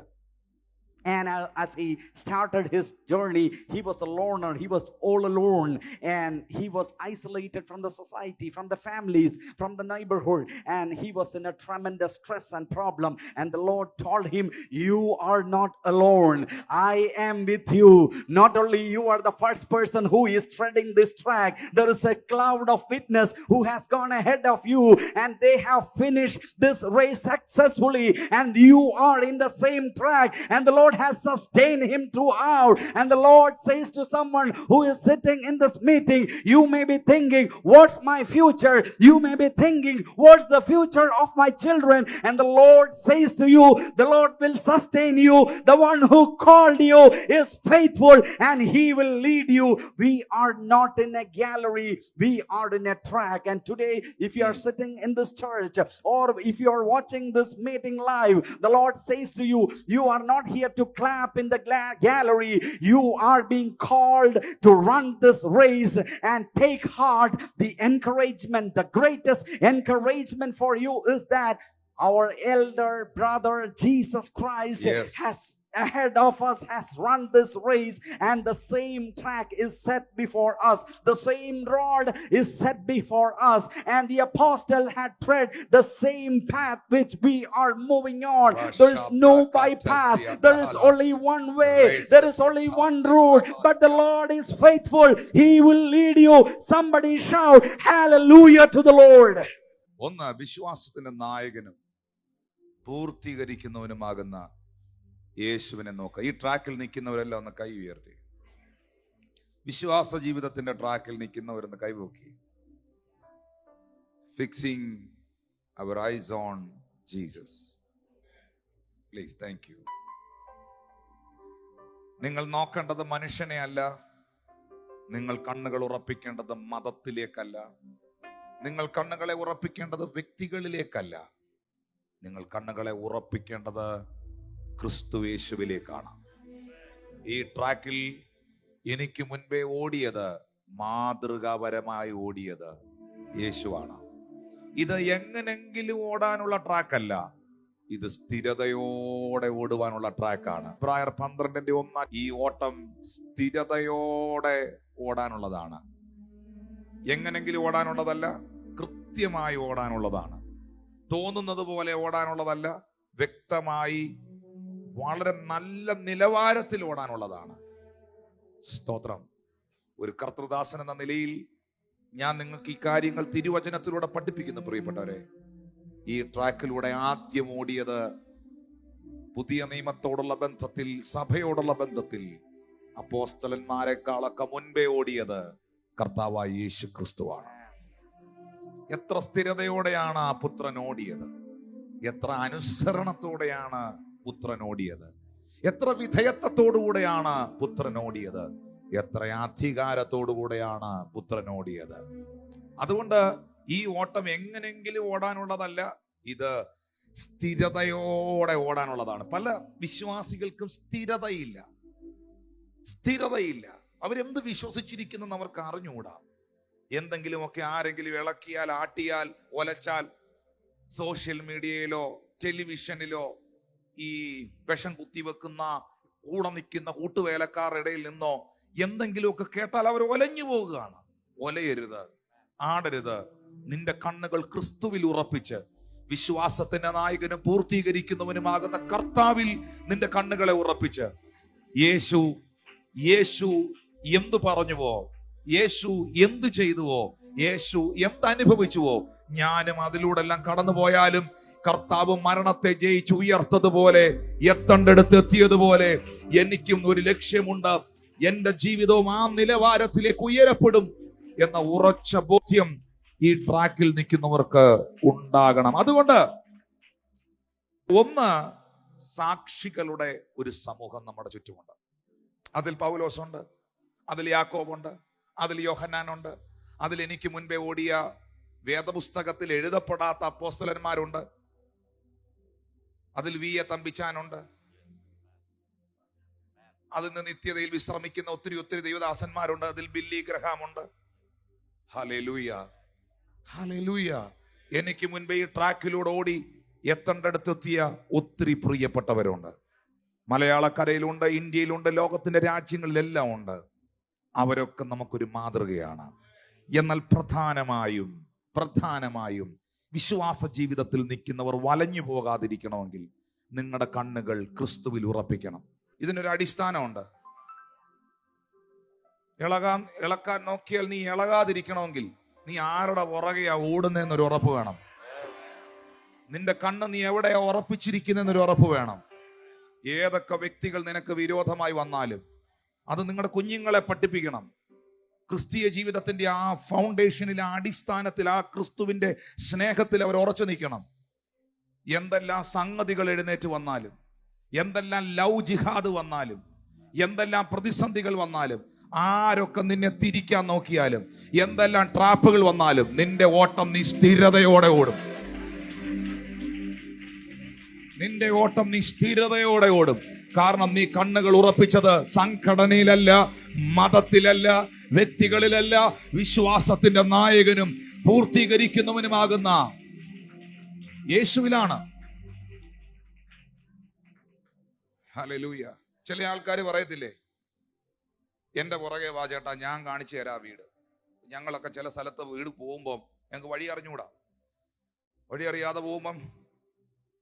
And as he started his journey, he was a loner, he was all alone, and he was isolated from the society, from the families, from the neighborhood, and he was in a tremendous stress and problem. And the Lord told him, you are not alone, I am with you. Not only you are the first person who is treading this track, there is a cloud of witness who has gone ahead of you, and they have finished this race successfully, and you are in the same track, and the Lord has sustained him throughout. And the Lord says to someone who is sitting in this meeting, you may be thinking, what's my future? You may be thinking, what's the future of my children? And the Lord says to you, the Lord will sustain you. The one who called you is faithful, and he will lead you. We are not in a gallery, we are in a track. And today, if you are sitting in this church, or if you are watching this meeting live, the Lord says to you, you are not here to clap in the gallery. You are being called to run this race, and take heart. The encouragement, the greatest encouragement for you is that our elder brother Jesus Christ has ahead of us, has run this race, and the same track is set before us, the same rod is set before us, and the apostle had tread the same path which we are moving on. There is no bypass, there is only one way, there is only one route, but the Lord is faithful, he will lead you. Somebody shout hallelujah to the Lord. ഒന്ന്, വിശ്വാസത്തിന്റെ നായകനും പൂർത്തീകരിക്കുന്നവനുമാകുന്ന യേശുവിനെ നോക്കുക. ഈ ട്രാക്കിൽ നിൽക്കുന്നവരെല്ലാം ഒന്ന് കൈ ഉയർത്തി. വിശ്വാസ ജീവിതത്തിന്റെ ട്രാക്കിൽ നിൽക്കുന്നവരൊന്ന് കൈപോക്കി. Fixing our eyes on Jesus. Please, thank you. നിങ്ങൾ നോക്കേണ്ടത് മനുഷ്യനെ അല്ല, നിങ്ങൾ കണ്ണുകൾ ഉറപ്പിക്കേണ്ടത് മതത്തിലേക്കല്ല, നിങ്ങൾ കണ്ണുകളെ ഉറപ്പിക്കേണ്ടത് വ്യക്തികളിലേക്കല്ല, നിങ്ങൾ കണ്ണുകളെ ഉറപ്പിക്കേണ്ടത് ക്രിസ്തുയേശുവിലേക്കാണ്. ഈ ട്രാക്കിൽ എനിക്ക് മുൻപേ ഓടിയത്, മാതൃകാപരമായി ഓടിയത് യേശുവാണ്. ഇത് എങ്ങനെങ്കിലും ഓടാനുള്ള ട്രാക്കല്ല, ഇത് സ്ഥിരതയോടെ ഓടുവാനുള്ള ട്രാക്കാണ്. ഇബ്രായർ 12:1 ഈ ഓട്ടം സ്ഥിരതയോടെ ഓടാനുള്ളതാണ്. എങ്ങനെങ്കിലും ഓടാനുള്ളതല്ല, കൃത്യമായി ഓടാനുള്ളതാണ്. തോന്നുന്നത് പോലെ ഓടാനുള്ളതല്ല, വ്യക്തമായി വളരെ നല്ല നിലവാരത്തിൽ ഓടാനുള്ളതാണ്. സ്തോത്രം. ഒരു കർത്തൃദാസൻ എന്ന നിലയിൽ ഞാൻ നിങ്ങൾക്ക് ഈ കാര്യങ്ങൾ തിരുവചനത്തിലൂടെ പഠിപ്പിക്കുന്നു പ്രിയപ്പെട്ടവരെ. ഈ ട്രാക്കിലൂടെ ആദ്യം ഓടിയത്, പുതിയ നിയമത്തോടുള്ള ബന്ധത്തിൽ, സഭയോടുള്ള ബന്ധത്തിൽ അപ്പോസ്തലന്മാരെക്കാളൊക്കെ മുൻപേ ഓടിയത് കർത്താവായ യേശു ക്രിസ്തുവാണ്. എത്ര സ്ഥിരതയോടെയാണ് ആ പുത്രൻ ഓടിയത്, എത്ര അനുസരണത്തോടെയാണ് പുത്രൻ ഓടിയത്, എത്ര വിധേയത്വത്തോടുകൂടെയാണ് പുത്രൻ ഓടിയത്, എത്ര അധികാരത്തോടുകൂടെയാണ് പുത്രൻ ഓടിയത്. അതുകൊണ്ട് ഈ ഓട്ടം എങ്ങനെങ്കിലും ഓടാനുള്ളതല്ല, ഇത് സ്ഥിരതയോടെ ഓടാനുള്ളതാണ്. പല വിശ്വാസികൾക്കും സ്ഥിരതയില്ല. അവരെന്ത് വിശ്വസിച്ചിരിക്കുന്നെന്ന് അവർക്ക് അറിഞ്ഞുകൂടാ. എന്തെങ്കിലുമൊക്കെ ആരെങ്കിലും ഇളക്കിയാൽ, ആട്ടിയാൽ, ഒലച്ചാൽ, സോഷ്യൽ മീഡിയയിലോ ടെലിവിഷനിലോ ഈ വിഷം കുത്തിവെക്കുന്ന കൂടെ നിൽക്കുന്ന കൂട്ടുവേലക്കാരുടെ ഇടയിൽ നിന്നോ എന്തെങ്കിലുമൊക്കെ കേട്ടാൽ അവർ ഒലഞ്ഞു പോവുകയാണ്. ഒലയരുത്, ആടരുത്. നിന്റെ കണ്ണുകൾ ക്രിസ്തുവിൽ ഉറപ്പിച്ച്, വിശ്വാസത്തിന്റെ നായകനും പൂർത്തീകരിക്കുന്നവനുമാകുന്ന കർത്താവിൽ നിന്റെ കണ്ണുകളെ ഉറപ്പിച്ച്, യേശു എന്തു പറഞ്ഞുവോ, യേശു എന്തു ചെയ്തുവോ, യേശു എന്തനുഭവിച്ചുവോ, ഞാനും അതിലൂടെ എല്ലാം കടന്നുപോയാലും കർത്താവ് മരണത്തെ ജയിച്ച് ഉയർത്തതുപോലെ, എത്തേണ്ടടുത്ത് എത്തിയതുപോലെ എനിക്കും ഒരു ലക്ഷ്യമുണ്ട്. എന്റെ ജീവിതവും ആ നിലവാരത്തിലേക്ക് ഉയരപ്പെടും എന്ന ഉറച്ച ബോധ്യം ഈ ട്രാക്കിൽ നിൽക്കുന്നവർക്ക് ഉണ്ടാകണം. അതുകൊണ്ട് ഒന്ന്, സാക്ഷികളുടെ ഒരു സമൂഹം നമ്മുടെ ചുറ്റുമുണ്ട്. അതിൽ പൗലോസുണ്ട്, അതിൽ യാക്കോബുണ്ട്, അതിൽ യോഹന്നാനുണ്ട്, അതിൽ എനിക്ക് മുൻപേ ഓടിയ വേദപുസ്തകത്തിൽ എഴുതപ്പെടാത്ത അപ്പോസ്തലന്മാരുണ്ട്, അതിൽ വി എ തമ്പിച്ചാനുണ്ട്, അതിൽ നിന്ന് നിത്യതയിൽ വിശ്രമിക്കുന്ന ഒത്തിരി ദൈവദാസന്മാരുണ്ട്, അതിൽ ബില്ലി ഗ്രഹാമുണ്ട്. Hallelujah, hallelujah. എനിക്ക് മുൻപേ ഈ ട്രാക്കിലൂടെ ഓടി എത്തേണ്ടടുത്തെത്തിയ ഒത്തിരി പ്രിയപ്പെട്ടവരുണ്ട്. മലയാളക്കരയിലുണ്ട്, ഇന്ത്യയിലുണ്ട്, ലോകത്തിന്റെ രാജ്യങ്ങളിലെല്ലാം ഉണ്ട്. അവരൊക്കെ നമുക്കൊരു മാതൃകയാണ്. എന്നാൽ പ്രധാനമായും വിശ്വാസ ജീവിതത്തിൽ നിൽക്കുന്നവർ വലഞ്ഞു പോകാതിരിക്കണമെങ്കിൽ നിങ്ങളുടെ കണ്ണുകൾ ക്രിസ്തുവിൽ ഉറപ്പിക്കണം. ഇതിനൊരു അടിസ്ഥാനമുണ്ട്. ഇളക്കാൻ നോക്കിയാൽ നീ ഇളകാതിരിക്കണമെങ്കിൽ നീ ആരുടെ പുറകെയാ ഓടുന്നതെന്നൊരു ഉറപ്പ് വേണം. നിന്റെ കണ്ണ് നീ എവിടെയാ ഉറപ്പിച്ചിരിക്കുന്നതെന്നൊരു ഉറപ്പ് വേണം. ഏതൊക്കെ വ്യക്തികൾ നിനക്ക് വിരോധമായി വന്നാലും അത് നിങ്ങളുടെ കുഞ്ഞുങ്ങളെ പഠിപ്പിക്കണം. ക്രിസ്തീയ ജീവിതത്തിന്റെ ആ ഫൗണ്ടേഷനിൽ, ആ അടിസ്ഥാനത്തിൽ, ആ ക്രിസ്തുവിന്റെ സ്നേഹത്തിൽ അവർ ഉറച്ചു നിൽക്കണം. എന്തെല്ലാം സംഗതികൾ എഴുന്നേറ്റ് വന്നാലും, എന്തെല്ലാം ലവ് ജിഹാദ് വന്നാലും, എന്തെല്ലാം പ്രതിസന്ധികൾ വന്നാലും, ആരൊക്കെ നിന്നെ തിരിക്കാൻ നോക്കിയാലും, എന്തെല്ലാം ട്രാപ്പുകൾ വന്നാലും, നിന്റെ ഓട്ടം നീ സ്ഥിരതയോടെ ഓടും. നിന്റെ ഓട്ടം നീ സ്ഥിരതയോടെ ഓടും. കാരണം നീ കണ്ണുകൾ ഉറപ്പിച്ചത് സംഘടനയിലല്ല, മതത്തിലല്ല, വ്യക്തികളിലല്ല, വിശ്വാസത്തിന്റെ നായകനും പൂർത്തീകരിക്കുന്നവനുമാകുന്ന യേശുവിലാണ്. ഹല്ലേലൂയ. ചില ആൾക്കാർ പറയത്തില്ലേ, എന്റെ പുറകെ വാ ചേട്ടാ, ഞാൻ കാണിച്ചു തരാം വീട്. ഞങ്ങളൊക്കെ ചില സ്ഥലത്ത് വീട് പോകുമ്പോൾ ഞങ്ങൾക്ക് വഴി അറിഞ്ഞുകൂടാ. വഴി അറിയാതെ പോകുമ്പം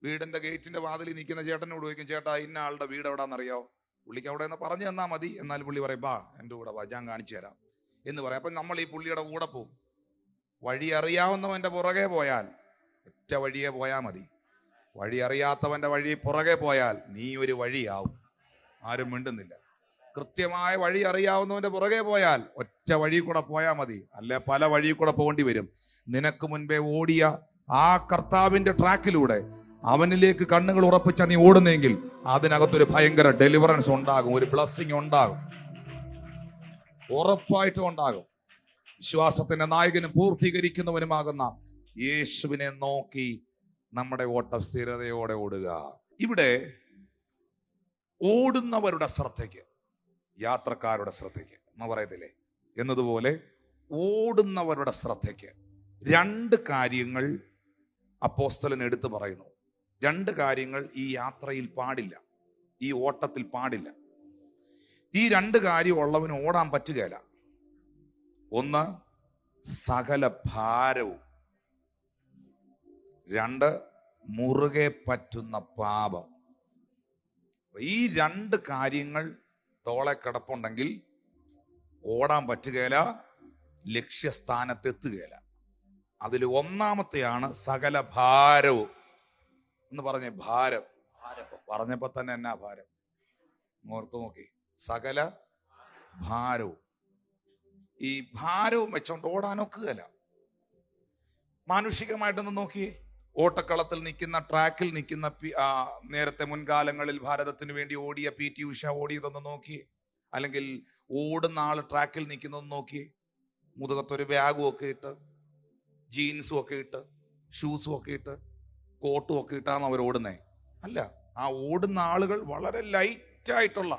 വീടിന്റെ ഗേറ്റിന്റെ വാതിലിൽ നിൽക്കുന്ന ചേട്ടനോട് ചോദിക്കും, ചേട്ടാ ഇന്ന ആളുടെ വീട് എവിടാന്നറിയോ? പുള്ളിക്ക് അവിടെ നിന്ന് പറഞ്ഞു തന്നാൽ മതി. എന്നാൽ പുള്ളി പറയും, വാ എൻ്റെ കൂടെ വാ, ഞാൻ കാണിച്ചു തരാം എന്ന് പറയാം. അപ്പം നമ്മൾ ഈ പുള്ളിയുടെ കൂടെ പോകും. വഴി അറിയാവുന്നവൻ്റെ പുറകെ പോയാൽ ഒറ്റ വഴിയെ പോയാൽ മതി. വഴി അറിയാത്തവൻ്റെ വഴി പുറകെ പോയാൽ നീ ഒരു വഴിയാവും. ആരും മിണ്ടുന്നില്ല. കൃത്യമായ വഴി അറിയാവുന്നവൻ്റെ പുറകെ പോയാൽ ഒറ്റ വഴി കൂടെ പോയാൽ മതി. അല്ലെ പല വഴി കൂടെ പോകേണ്ടി വരും. നിനക്ക് മുൻപേ ഓടിയ ആ കർത്താവിന്റെ ട്രാക്കിലൂടെ അവനിലേക്ക് കണ്ണുകൾ ഉറപ്പിച്ച നീ ഓടുന്നെങ്കിൽ അതിനകത്തൊരു ഭയങ്കര ഡെലിവറൻസ് ഉണ്ടാകും, ഒരു ബ്ലെസ്സിങ് ഉണ്ടാകും, ഉറപ്പായിട്ടും ഉണ്ടാകും. വിശ്വാസത്തിന്റെ നായകനും പൂർത്തീകരിക്കുന്നവനുമാകുന്ന യേശുവിനെ നോക്കി നമ്മുടെ ഓട്ടം സ്ഥിരതയോടെ ഓടുക. ഇവിടെ ഓടുന്നവരുടെ ശ്രദ്ധയ്ക്ക്, യാത്രക്കാരുടെ ശ്രദ്ധയ്ക്ക് എന്ന് പറയത്തില്ലേ എന്നതുപോലെ ഓടുന്നവരുടെ ശ്രദ്ധയ്ക്ക് രണ്ട് കാര്യങ്ങൾ അപ്പോസ്തലൻ എടുത്തു പറയുന്നു. രണ്ട് കാര്യങ്ങൾ ഈ യാത്രയിൽ പാടില്ല, ഈ ഓട്ടത്തിൽ പാടില്ല. ഈ രണ്ട് കാര്യം ഉള്ളവന് ഓടാൻ പറ്റുകയില്ല. ഒന്ന്, സകല ഭാരവും. രണ്ട്, മുറുകെ പറ്റുന്ന പാപം. ഈ രണ്ട് കാര്യങ്ങൾ തോളെ കിടപ്പുണ്ടെങ്കിൽ ഓടാൻ പറ്റുകയില്ല, ലക്ഷ്യസ്ഥാനത്തെത്തുകയില്ല. അതിൽ ഒന്നാമത്തെയാണ് സകല ഭാരവും എന്ന് പറഞ്ഞേ. ഭാരം പറഞ്ഞപ്പോ തന്നെ എന്നാ ഭാരം ഓർത്തു നോക്കി. സകല ഭാരവും. ഈ ഭാരവും വെച്ചോണ്ട് ഓടാനൊക്കുകയില്ല. മാനുഷികമായിട്ടൊന്ന് നോക്കിയേ. ഓട്ടക്കളത്തിൽ നിൽക്കുന്ന, ട്രാക്കിൽ നിൽക്കുന്ന, നേരത്തെ മുൻകാലങ്ങളിൽ ഭാരതത്തിന് വേണ്ടി ഓടിയ PT ഉഷ ഓടിയതൊന്ന് നോക്കിയേ. അല്ലെങ്കിൽ ഓടുന്ന ആൾ ട്രാക്കിൽ നിൽക്കുന്നതൊന്ന് നോക്കിയേ. മുതുകത്തൊരു ബാഗും ഒക്കെ ഇട്ട്, ജീൻസും ഒക്കെ ഇട്ട്, ഷൂസും ഒക്കെ ഇട്ട്, കോട്ടും ഒക്കെ ഇട്ടാണ് അവർ ഓടുന്നേ. അല്ല, ആ ഓടുന്ന ആളുകൾ വളരെ ലൈറ്റായിട്ടുള്ള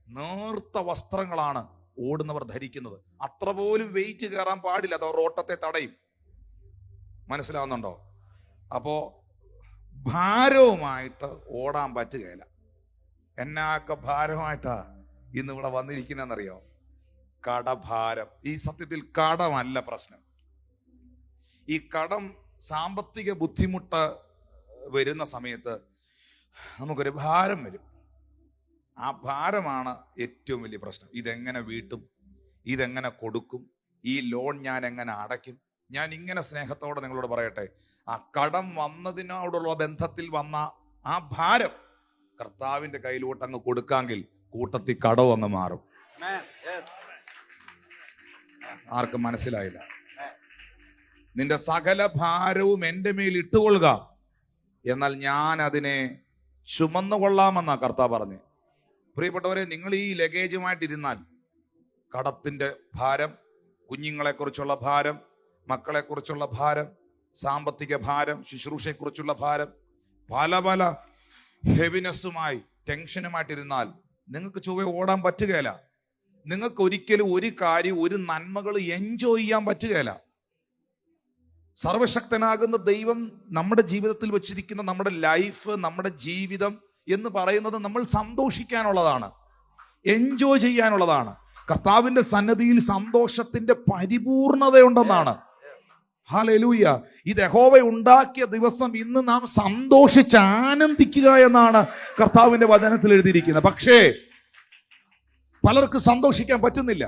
നേർത്ത വസ്ത്രങ്ങളാണ് ഓടുന്നവർ ധരിക്കുന്നത്. അത്ര പോലും വെയിറ്റ് കയറാൻ പാടില്ല, അത് അവർ ഓട്ടത്തെ തടയും. മനസ്സിലാവുന്നുണ്ടോ? അപ്പോ ഭാരവുമായിട്ട് ഓടാൻ പറ്റുകയില്ല. എന്നൊക്കെ ഭാരമായിട്ടാ ഇന്നിവിടെ വന്നിരിക്കുന്നറിയോ? കടഭാരം. ഈ സത്യത്തിൽ കടമല്ല പ്രശ്നം. ഈ കടം, സാമ്പത്തിക ബുദ്ധിമുട്ട് വരുന്ന സമയത്ത് നമുക്കൊരു ഭാരം വരും. ആ ഭാരമാണ് ഏറ്റവും വലിയ പ്രശ്നം. ഇതെങ്ങനെ വീട്ടും, ഇതെങ്ങനെ കൊടുക്കും, ഈ ലോൺ ഞാൻ എങ്ങനെ അടയ്ക്കും. ഞാൻ ഇങ്ങനെ സ്നേഹത്തോടെ നിങ്ങളോട് പറയട്ടെ, ആ കടം വന്നതിനോടുള്ള ബന്ധത്തിൽ വന്ന ആ ഭാരം കർത്താവിന്റെ കയ്യിലോട്ട് അങ്ങ് കൊടുക്കാമെങ്കിൽ കൂട്ടത്തിൽ കടവും അങ്ങ് മാറും. ആർക്കും മനസ്സിലായില്ല? നിന്റെ സകല ഭാരവും എൻ്റെ മേൽ ഇട്ടുകൊള്ളുക, എന്നാൽ ഞാൻ അതിനെ ചുമന്നുകൊള്ളാമെന്നാ കർത്താവ് പറഞ്ഞേ. പ്രിയപ്പെട്ടവരെ, നിങ്ങൾ ഈ ലഗേജുമായിട്ടിരുന്നാൽ കടത്തിന്റെ ഭാരം, കുഞ്ഞുങ്ങളെക്കുറിച്ചുള്ള ഭാരം, മക്കളെക്കുറിച്ചുള്ള ഭാരം, സാമ്പത്തിക ഭാരം, ശുശ്രൂഷയെക്കുറിച്ചുള്ള ഭാരം, പല പല ഹെവിനെസ്സുമായി, ടെൻഷനുമായിട്ടിരുന്നാൽ നിങ്ങൾക്ക് ചൊവ്വേ ഓടാൻ പറ്റുകയില്ല. നിങ്ങൾക്ക് ഒരിക്കലും ഒരു കാര്യം, ഒരു നന്മകൾ എൻജോയ് ചെയ്യാൻ പറ്റുകയില്ല. സർവശക്തനാകുന്ന ദൈവം നമ്മുടെ ജീവിതത്തിൽ വെച്ചിരിക്കുന്ന നമ്മുടെ ലൈഫ്, നമ്മുടെ ജീവിതം എന്ന് പറയുന്നത് നമ്മൾ സന്തോഷിക്കാനുള്ളതാണ്, എൻജോയ് ചെയ്യാനുള്ളതാണ്. കർത്താവിന്റെ സന്നദ്ധിയിൽ സന്തോഷത്തിന്റെ പരിപൂർണതയുണ്ടെന്നാണ്. ഹല്ലേലൂയ. ഇത് യഹോവ ഉണ്ടാക്കിയ ദിവസം ഇന്ന് നാം സന്തോഷിച്ച് ആനന്ദിക്കുക എന്നാണ് കർത്താവിന്റെ വചനത്തിൽ എഴുതിയിരിക്കുന്നത്. പക്ഷേ പലർക്കും സന്തോഷിക്കാൻ പറ്റുന്നില്ല.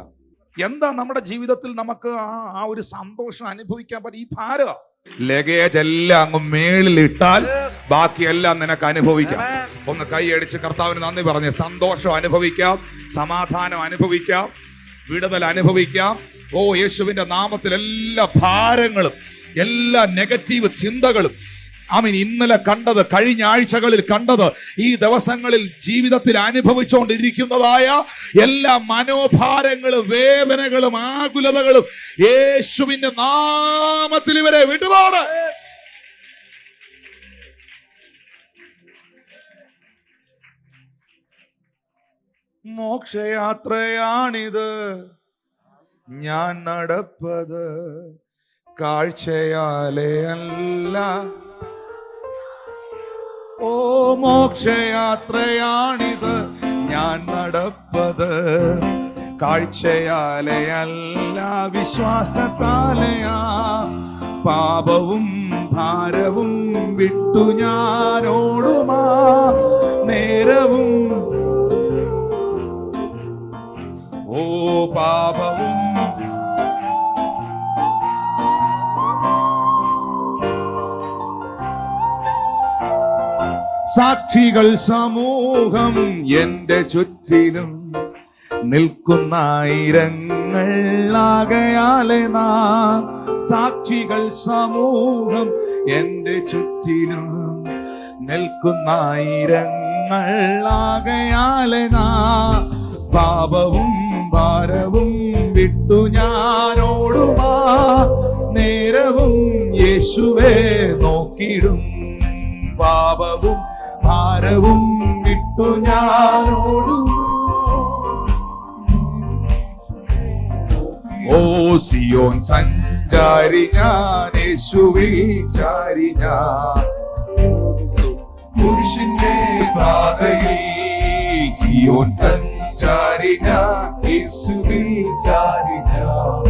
എന്താ നമ്മുടെ ജീവിതത്തിൽ നമുക്ക് ആ ഒരു സന്തോഷം അനുഭവിക്കാൻ പറ്റും? ഈ ഭാര ലഗേജ് എല്ലാം അങ്ങ് മേളിലിട്ടാൽ ബാക്കിയെല്ലാം നിനക്ക് അനുഭവിക്കാം. ഒന്ന് കൈയടിച്ച് കർത്താവിന് നന്ദി പറഞ്ഞ് സന്തോഷം അനുഭവിക്കാം, സമാധാനം അനുഭവിക്കാം, വിടുതൽ അനുഭവിക്കാം. ഓ, യേശുവിന്റെ നാമത്തിൽ എല്ലാ ഭാരങ്ങളും, എല്ലാ നെഗറ്റീവ് ചിന്തകളും, ഇന്നലെ കണ്ടത്, കഴിഞ്ഞ ആഴ്ചകളിൽ കണ്ടത്, ഈ ദിവസങ്ങളിൽ ജീവിതത്തിൽ അനുഭവിച്ചുകൊണ്ടിരിക്കുന്നതായ എല്ലാ മനോഭാരങ്ങളും, വേദനകളും, ആകുലതകളും യേശുവിന്റെ നാമത്തിൽ ഇവരെ വിട്ടുപോട്. മോക്ഷയാത്രയാണിത് ഞാൻ നടപ്പത്, കാഴ്ചയാലേ അല്ല. ഓ, മോക്ഷയാത്രയാണിത് ഞാൻ നടപ്പത്, കാഴ്ചയാലേ അല്ല, വിശ്വാസത്താലയാ. പാപവും ഭാരവും വിട്ടു ഞാനോടുമാ നേരവും. ഓ, പാപവും സാക്ഷികൾ സമൂഹം എന്റെ ചുറ്റിലും നിൽക്കുന്നായിരങ്ങൾ ആകയാലെ നാം. സാക്ഷികൾ സമൂഹം എന്റെ ചുറ്റിലും നിൽക്കുന്നായിരങ്ങൾ ആകയാലെ നാം. പാപവും ഭാരവും വിട്ടു ഞാനോടുമാ നേരവും യേശുവേ നോക്കിടും. പാപവും ഭാരവും വിട്ടു ഞാനോടും. ഓ സിയോൻ സഞ്ചാരി ഞാൻ, യേശുവിൽ ചാരി ഞാൻ, പുരുഷന്റെ പാതയിൽ. സിയോൻ സഞ്ചാരി ഞാൻ, യേശുവിൽ ചാരി ഞാൻ,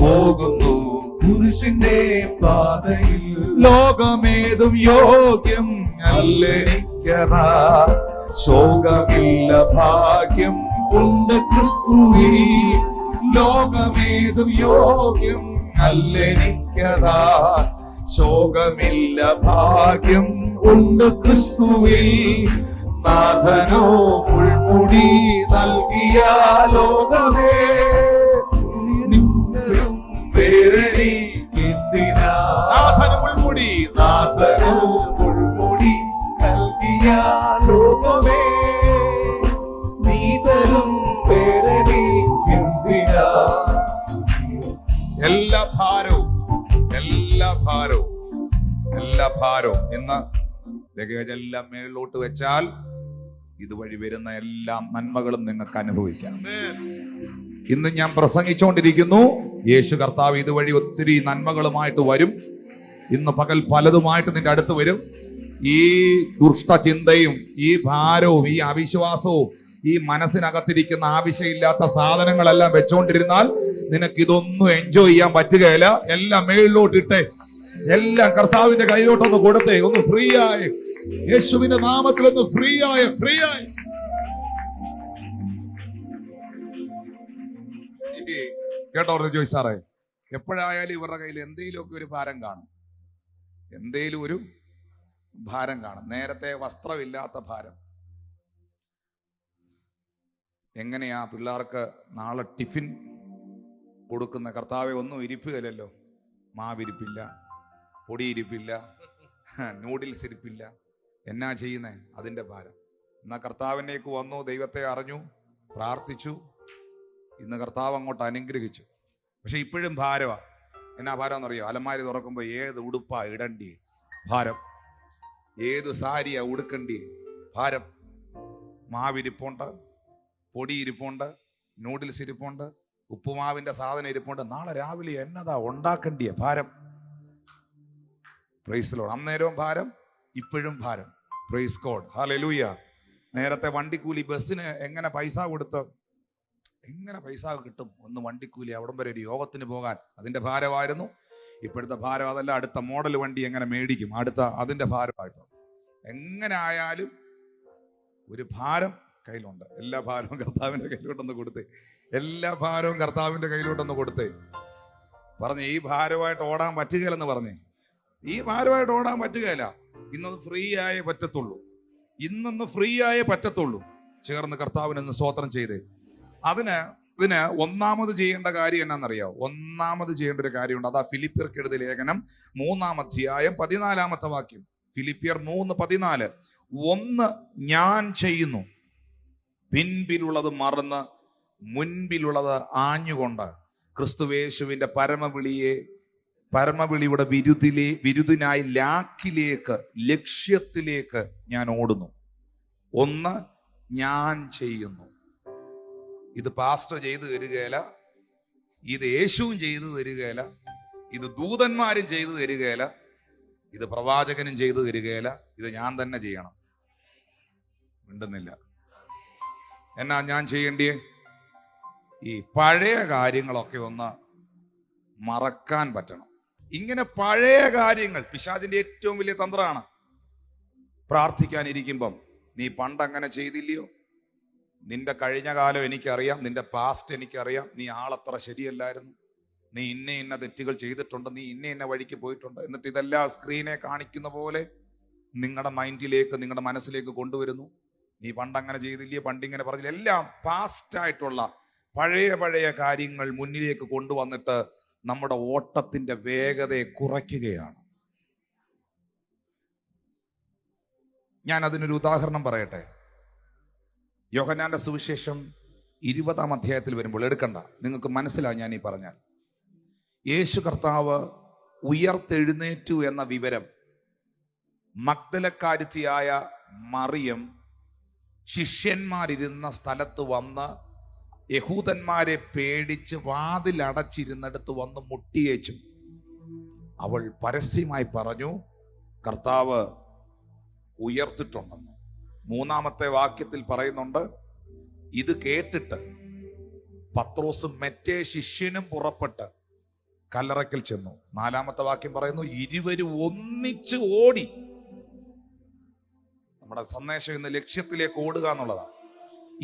പോകുന്നു പുരുഷന്റെ പാതയിൽ. ലോകമേതും യോഗ്യം അല്ലെനിക്കതാ, ശോകമില്ല ഭാഗ്യം ഉണ്ട് ക്രിസ്തുവിൽ. ലോകമേതും യോഗ്യം അല്ലെനിക്കതാ, ശോകമില്ല ഭാഗ്യം ഉണ്ട് ക്രിസ്തുവിൽ. നാഥനോ മുൾമുടി നൽകിയ ലോകമേ, നിന്നും വേറെനിക്കെന്തിനാ. നാഥനോ മുൾമുടി, നാഥനോ മുൾമുടി നൽകിയ ലോകമേ, നീതരും വേറെനിക്കെന്തിനാ. എല്ലാ ഭാരവും ഇന്ന് ലഗേജ് എല്ലാം മേളിലോട്ട് വെച്ചാൽ ഇതുവഴി വരുന്ന എല്ലാ നന്മകളും നിങ്ങൾക്ക് അനുഭവിക്കാം. ഇന്ന് ഞാൻ പ്രസംഗിച്ചുകൊണ്ടിരിക്കുന്നു, യേശു കർത്താവ് ഇതുവഴി ഒത്തിരി നന്മകളുമായിട്ട് വരും. ഇന്ന് പകൽ പലതുമായിട്ട് നിന്റെ അടുത്ത് വരും. ഈ ദുഷ്ടചിന്തയും ഈ ഭാരവും ഈ അവിശ്വാസവും ഈ മനസ്സിനകത്തിരിക്കുന്ന ആവശ്യമില്ലാത്ത സാധനങ്ങളെല്ലാം വെച്ചോണ്ടിരുന്നാൽ നിനക്ക് ഇതൊന്നും എൻജോയ് ചെയ്യാൻ പറ്റുകയില്ല. എല്ലാം മേളിലോട്ടിട്ടെ, എല്ലാം കർത്താവിന്റെ കയ്യിലോട്ടൊന്ന് കൊടുത്തേ, ഒന്ന് ഫ്രീ ആയി, യേശുവിന്റെ നാമത്തിൽ ഒന്ന് ഫ്രീ ആയി. കേട്ടോ ജോയ് സാറേ, എപ്പോഴായാലും ഇവരുടെ കയ്യിൽ എന്തെങ്കിലുമൊക്കെ ഒരു ഭാരം കാണും, നേരത്തെ വസ്ത്രമില്ലാത്ത ഭാരം. എങ്ങനെയാ പിള്ളേർക്ക് നാളെ ടിഫിൻ കൊടുക്കുന്ന? കർത്താവെ ഒന്നും ഇരിപ്പില്ലല്ലോ, മാവിരിപ്പില്ല, പൊടിയിരിപ്പില്ല, നൂഡിൽസ് ഇരിപ്പില്ല, എന്നാ ചെയ്യുന്നേ? അതിൻ്റെ ഭാരം. എന്നാൽ കർത്താവിനേക്ക് വന്നു, ദൈവത്തെ അറിഞ്ഞു, പ്രാർത്ഥിച്ചു, ഇന്ന് കർത്താവ് അങ്ങോട്ട് അനുഗ്രഹിച്ചു. പക്ഷെ ഇപ്പോഴും ഭാരമാണ്. എന്നാ ഭാരം എന്നറിയോ? അലമാരി തുറക്കുമ്പോൾ ഏത് ഉടുപ്പാ ഇടണ്ടി ഭാരം, ഏത് സാരിയാ ഉടുക്കണ്ടി ഭാരം. മാവിരിപ്പുണ്ട്, പൊടിയിരിപ്പുണ്ട്, നൂഡിൽസ് ഇരിപ്പുണ്ട്, ഉപ്പുമാവിന്റെ സാധനം ഇരിപ്പുണ്ട്. നാളെ രാവിലെ എന്നതാ ഉണ്ടാക്കണ്ടിയ ഭാരം. Praise Lord. അന്നേരവും ഭാരം, ഇപ്പോഴും ഭാരം. Praise God, hallelujah. നേരത്തെ വണ്ടിക്കൂലി, ബസ്സിന് എങ്ങനെ പൈസ കൊടുത്ത് എങ്ങനെ പൈസ കിട്ടും? ഒന്ന് വണ്ടിക്കൂലി, അവിടം വരെ ഒരു യോഗത്തിന് പോകാൻ, അതിന്റെ ഭാരമായിരുന്നു. ഇപ്പോഴത്തെ ഭാരം അതല്ല, അടുത്ത മോഡൽ വണ്ടി എങ്ങനെ മേടിക്കും, അതിന്റെ ഭാരമായിട്ട്. എങ്ങനെ ആയാലും ഒരു ഭാരം കയ്യിലുണ്ട്. എല്ലാ ഭാരവും കർത്താവിന്റെ കയ്യിലോട്ടൊന്ന് കൊടുത്തേ, എല്ലാ ഭാരവും കർത്താവിന്റെ കയ്യിലോട്ടൊന്ന് കൊടുത്തേ. പറഞ്ഞേ, ഈ ഭാരമായിട്ട് ഓടാൻ പറ്റുകയില്ലെന്ന് പറഞ്ഞേ. ഈ ഭാരമായിട്ട് ഓടാൻ പറ്റുകയില്ല. ഇന്നത് ഫ്രീ ആയേ പറ്റത്തുള്ളൂ. ഇന്നൊന്ന് ഫ്രീ ആയേ പറ്റത്തുള്ളൂ. ചേർന്ന് കർത്താവിനൊന്ന് സ്തോത്രം ചെയ്തേ. ഇതിന് ഒന്നാമത് ചെയ്യേണ്ട കാര്യം എന്നാണെന്നറിയാമോ? ഒന്നാമത് ചെയ്യേണ്ട ഒരു കാര്യമുണ്ട്. അതാ ഫിലിപ്പിയർക്ക് എഴുതിയ ലേഖനം 3-ാം അധ്യായം 14-ാമത്തെ വാക്യം. ഫിലിപ്പിയർ 3:14. ഒന്ന് ഞാൻ ചെയ്യുന്നു, പിൻപിലുള്ളത് മറന്ന് മുൻപിലുള്ളത് ആഞ്ഞുകൊണ്ട് ക്രിസ്തുവേശുവിന്റെ പരമവിളിയുടെ വിരുദിനായി ലക്ഷ്യത്തിലേക്ക് ഞാൻ ഓടുന്നു. ഒന്ന് ഞാൻ ചെയ്യുന്നു. ഇത് പാസ്റ്റർ ചെയ്തു തരികയില്ല, ഇത് യേശുവും ചെയ്തു തരികയില്ല, ഇത് ദൂതന്മാരും ചെയ്തു തരികയില്ല, ഇത് പ്രവാചകനും ചെയ്തു തരികയില്ല. ഇത് ഞാൻ തന്നെ ചെയ്യണം. മിണ്ടുന്നില്ല. എന്നാ ഞാൻ ചെയ്യേണ്ടിയേ? ഈ പഴയ കാര്യങ്ങളൊക്കെ ഒന്ന് മറക്കാൻ പറ്റണം. ഇങ്ങനെ പഴയ കാര്യങ്ങൾ പിശാചിന്റെ ഏറ്റവും വലിയ തന്ത്രമാണ്. പ്രാർത്ഥിക്കാനിരിക്കുമ്പം നീ പണ്ടങ്ങനെ ചെയ്തില്ലയോ, നിന്റെ കഴിഞ്ഞ കാലം എനിക്കറിയാം, നിന്റെ പാസ്റ്റ് എനിക്കറിയാം, നീ ആളത്ര ശരിയല്ലായിരുന്നു, നീ ഇന്ന തെറ്റുകൾ ചെയ്തിട്ടുണ്ട്, നീ ഇന്ന വഴിക്ക് പോയിട്ടുണ്ട്. എന്നിട്ട് ഇതെല്ലാം സ്ക്രീനെ കാണിക്കുന്ന പോലെ നിങ്ങളുടെ മൈൻഡിലേക്ക്, നിങ്ങളുടെ മനസ്സിലേക്ക് കൊണ്ടുവരുന്നു. നീ പണ്ടങ്ങനെ ചെയ്തില്ലേ, പണ്ടിങ്ങനെ പറഞ്ഞില്ല. എല്ലാം പാസ്റ്റായിട്ടുള്ള പഴയ കാര്യങ്ങൾ മുന്നിലേക്ക് കൊണ്ടുവന്നിട്ട് നമ്മുടെ ഓട്ടത്തിന്റെ വേഗതയെ കുറയ്ക്കുകയാണ്. ഞാൻ അതിനൊരു ഉദാഹരണം പറയട്ടെ. യോഹന്നാന്റെ സുവിശേഷം 20-ാം അധ്യായത്തിൽ വരുമ്പോൾ, എടുക്കണ്ട, നിങ്ങൾക്ക് മനസ്സിലാവും ഞാൻ ഈ പറഞ്ഞാൽ. യേശു കർത്താവ് ഉയർത്തെഴുന്നേറ്റു എന്ന വിവരം മഗ്ദലക്കാരത്തിയായ മറിയം ശിഷ്യന്മാരിരുന്ന സ്ഥലത്ത് വന്ന് യഹൂദന്മാരെ പേടിച്ച് വാതിലടച്ചിരുന്നിടത്ത് വന്ന് മുട്ടിയേച്ചു. അവൾ പരസ്യമായി പറഞ്ഞു, കർത്താവ് ഉയർത്തിട്ടുണ്ടെന്ന്. 3-ാമത്തെ വാക്യത്തിൽ പറയുന്നുണ്ട്, ഇത് കേട്ടിട്ട് പത്രോസും മറ്റേ ശിഷ്യനും പുറപ്പെട്ട് കല്ലറയ്ക്കൽ ചെന്നു. 4-ാമത്തെ വാക്യം പറയുന്നു, ഇരുവരും ഒന്നിച്ച് ഓടി. നമ്മുടെ സന്ദേശം ഇന്ന് ലക്ഷ്യത്തിലേക്ക് ഓടുക എന്നുള്ളതാണ്.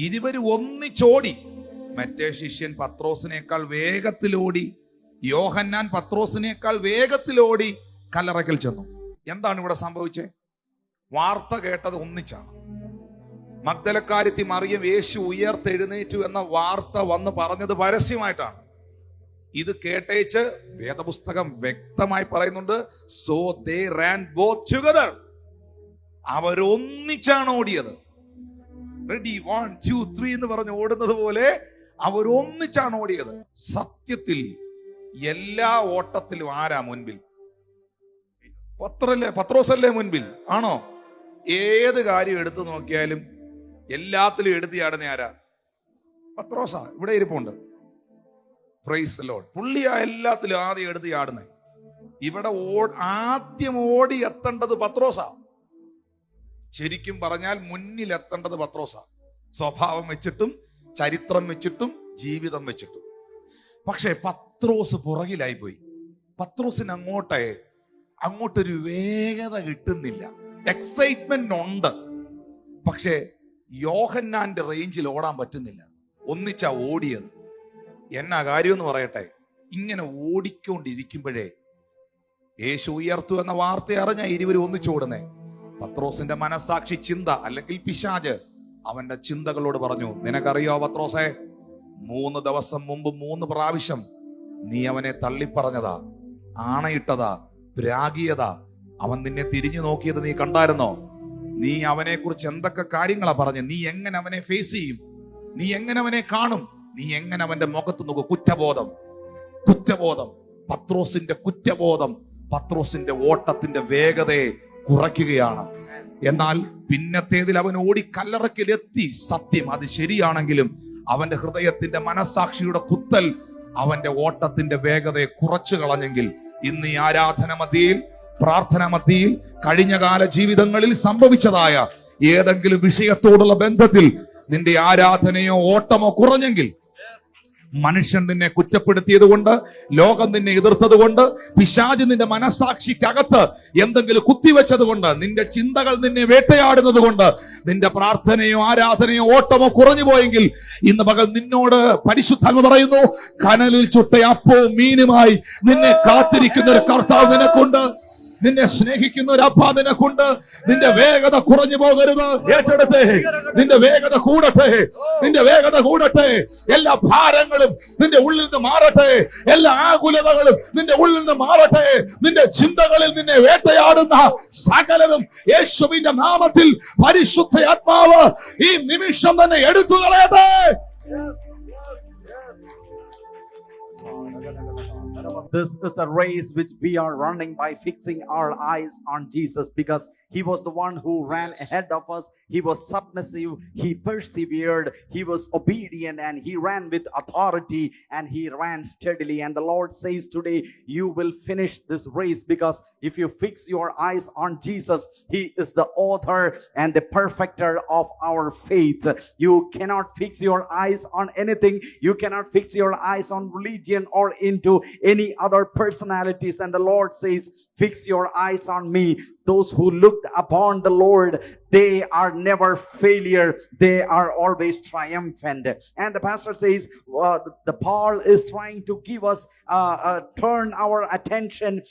ഇരുവരും ഒന്നിച്ചോടി. മറ്റേ ശിഷ്യൻ പത്രോസിനേക്കാൾ വേഗത്തിലോടി, യോഹന്നാൻ പത്രോസിനേക്കാൾ വേഗത്തിലോടി കല്ലറയ്ക്കൽ ചെന്നു. എന്താണ് ഇവിടെ സംഭവിച്ചത്? വാർത്ത കേട്ടത് ഒന്നിച്ചാണ്. മഗ്ദലക്കാരത്തി മറിയം യേശു ഉയർത്തെഴുന്നേറ്റു എന്ന വാർത്ത വന്ന് പറഞ്ഞത് പരസ്യമായിട്ടാണ്. ഇത് കേട്ടേച്ച് വേദപുസ്തകം വ്യക്തമായി പറയുന്നുണ്ട്, so they ran both together. അവരൊന്നിച്ചാണ് ഓടിയത്. റെഡി 1 2 3 എന്ന് പറഞ്ഞ് ഓടുന്നത് പോലെ അവരൊന്നിച്ചാണ് ഓടിയത്. സത്യത്തിൽ എല്ലാ ഓട്ടത്തിലും ആരാ മുൻപിൽ? പത്രോസല്ലേ മുൻപിൽ? ആണോ? ഏത് കാര്യം എടുത്തു നോക്കിയാലും എല്ലാത്തിലും എടുത്ത് ചാടുന്ന ആരാ? പത്രോസാ. ഇവിടെ ഇരിപ്പുണ്ട്. Praise the Lord. പുള്ളിയാ എല്ലാത്തിലും ആദ്യം എടുത്ത് ചാടുന്നേ. ഇവിടെ ആദ്യം ഓടി എത്തേണ്ടത് പത്രോസാ. ശരിക്കും പറഞ്ഞാൽ മുന്നിൽ എത്തേണ്ടത് പത്രോസാ. സ്വഭാവം വെച്ചിട്ടും ചരിത്രം വെച്ചിട്ടും ജീവിതം വെച്ചിട്ടും. പക്ഷേ പത്രോസ് പുറകിലായി പോയി. പത്രോസിന് അങ്ങോട്ടൊരു വേഗത കിട്ടുന്നില്ല. എക്സൈറ്റ്മെന്റ് ഉണ്ട്, പക്ഷേ യോഹന്നാന്റെ റേഞ്ചിൽ ഓടാൻ പറ്റുന്നില്ല. ഒന്നിച്ചാ ഓടിയത്. എന്നാ കാര്യം എന്ന് പറയട്ടെ, ഇങ്ങനെ ഓടിക്കൊണ്ടിരിക്കുമ്പോഴേ യേശു ഉയർത്തു എന്ന വാർത്ത അറിഞ്ഞ ഇരുവരും ഒന്നിച്ചോടുന്നേ. പത്രോസിന്റെ മനസാക്ഷി ചിന്ത അല്ലെങ്കിൽ പിശാച് അവന്റെ ചിന്തകളോട് പറഞ്ഞു, നിനക്കറിയോ പത്രോസേ, 3 ദിവസം മുമ്പ് 3 പ്രാവശ്യം നീ അവനെ തള്ളിപ്പറഞ്ഞതാ, ആണയിട്ടതാ, പ്രാഗിയതാ. അവൻ നിന്നെ തിരിഞ്ഞു നോക്കിയത് നീ കണ്ടായിരുന്നോ? നീ അവനെ കുറിച്ച് എന്തൊക്കെ കാര്യങ്ങളാ പറഞ്ഞു? നീ എങ്ങനെ അവനെ ഫേസ് ചെയ്യും? നീ എങ്ങനെ അവനെ കാണും? നീ എങ്ങനെ അവന്റെ മുഖത്ത് നോക്കും? കുറ്റബോധം. പത്രോസിന്റെ കുറ്റബോധം പത്രോസിന്റെ ഓട്ടത്തിന്റെ വേഗതയെ കുറയ്ക്കുകയാണ്. എന്നാൽ പിന്നത്തേതിൽ അവൻ ഓടി കല്ലറയ്ക്കലെത്തി. സത്യം, അത് ശരിയാണെങ്കിലും അവന്റെ ഹൃദയത്തിന്റെ മനസാക്ഷിയുടെ കുത്തൽ അവന്റെ ഓട്ടത്തിന്റെ വേഗതയെ കുറച്ചു കളഞ്ഞെങ്കിൽ ഇന്ന് ഈ ആരാധന മധ്യയിൽ, പ്രാർത്ഥന മധ്യയിൽ, കഴിഞ്ഞകാല ജീവിതങ്ങളിൽ സംഭവിച്ചതായ ഏതെങ്കിലും വിഷയത്തോടുള്ള ബന്ധത്തിൽ നിന്റെ ആരാധനയോ ഓട്ടമോ കുറഞ്ഞെങ്കിൽ, മനുഷ്യൻ നിന്നെ കുറ്റപ്പെടുത്തിയത് കൊണ്ട്, ലോകം നിന്നെ എതിർത്തത് കൊണ്ട്, പിശാച് നിന്റെ മനസാക്ഷിക്കകത്ത് എന്തെങ്കിലും കുത്തിവെച്ചത് കൊണ്ട്, നിന്റെ ചിന്തകൾ നിന്നെ വേട്ടയാടുന്നത് കൊണ്ട്, നിന്റെ പ്രാർത്ഥനയോ ആരാധനയോ ഓട്ടമോ കുറഞ്ഞു പോയെങ്കിൽ ഇന്ന് പകൽ നിന്നോട് പരിശുദ്ധാത്മ പറയുന്നു, കനലിൽ ചുട്ട അപ്പവും മീനുമായി നിന്നെ കാത്തിരിക്കുന്ന ഒരു കർത്താവ് നിനക്കുണ്ട്. നിന്നെ സ്നേഹിക്കുന്ന ഒരു അപ്പ നിനക്കുണ്ട്. നിന്റെ വേഗത കുറഞ്ഞു പോകരുത്. ഏറ്റെടുത്തേ, നിന്റെ വേഗത കൂടട്ടെ. എല്ലാ ഭാരങ്ങളും നിന്റെ ഉള്ളിൽ നിന്ന് മാറട്ടെ. എല്ലാ ആകുലതകളും നിന്റെ ഉള്ളിൽ നിന്ന് മാറട്ടെ. നിന്റെ ചിന്തകളിൽ നിന്നെ വേട്ടയാടുന്ന സകലതും യേശുവിന്റെ നാമത്തിൽ പരിശുദ്ധ ആത്മാവ് ഈ നിമിഷം തന്നെ എടുത്തു കളയട്ടെ. This is a race which we are running by fixing our eyes on Jesus, because he was the one who ran ahead of us. He was submissive, he persevered, he was obedient, and he ran with authority, and he ran steadily. And the Lord says today, you will finish this race, because if you fix your eyes on Jesus, he is the author and the perfecter of our faith. You cannot fix your eyes on anything. You cannot fix your eyes on religion or into any other personalities. And the Lord says, fix your eyes on me. Those who looked upon the Lord, they are never failure. They are always triumphant. And the pastor says, the Paul is trying to give us turn our attention,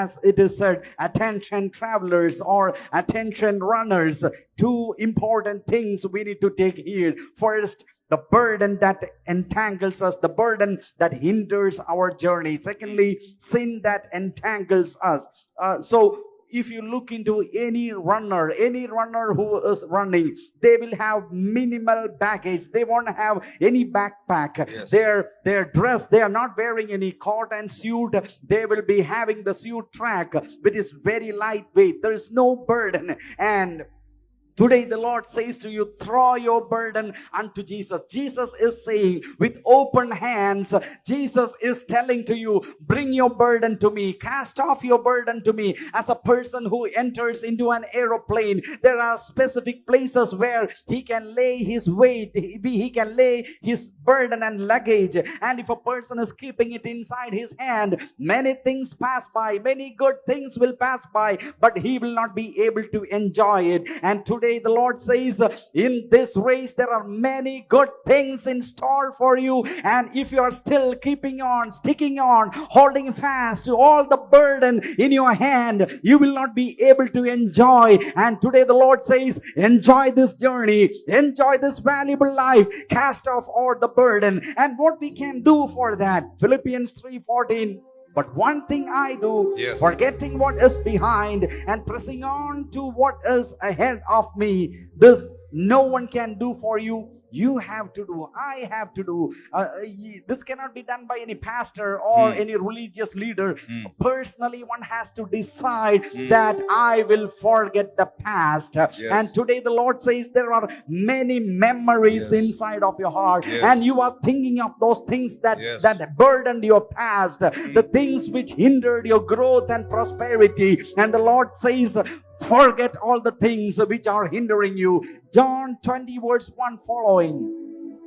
as it is said, attention travelers or attention runners. 2 important things we need to take here. First, the burden that entangles us, the burden that hinders our journey. Secondly, sin that entangles us. So if you look into any runner who is running, they will have minimal baggage. They won't have any backpack. Yes. Their dress, they are not wearing any coat and suit. They will be having the suit track, which is very lightweight. There is no burden. And today the Lord says to you, throw your burden unto Jesus. Jesus is saying with open hands, Jesus is telling to you, bring your burden to me, cast off your burden to me. As a person who enters into an aeroplane, there are specific places where he can lay his weight, he can lay his burden and luggage. And if a person is keeping it inside his hand, many things pass by, many good things will pass by, but he will not be able to enjoy it. And today the Lord says, in this race there are many good things in store for you, and if you are still keeping on, sticking on, holding fast to all the burden in your hand, you will not be able to enjoy. And today the Lord says, enjoy this journey, enjoy this valuable life, cast off all the burden. And what we can do for that, Philippians 3:14, but one thing I do, Yes. forgetting what is behind and pressing on to what is ahead of me. This no one can do for you. You have to do, I have to do. This cannot be done by any pastor or any religious leader. Personally, one has to decide that I will forget the past. And today the Lord says there are many memories Yes. inside of your heart, Yes. and you are thinking of those things that, Yes. that burdened your past, the things which hindered your growth and prosperity. And the Lord says, forget all the things which are hindering you. John 20 verse 1 following.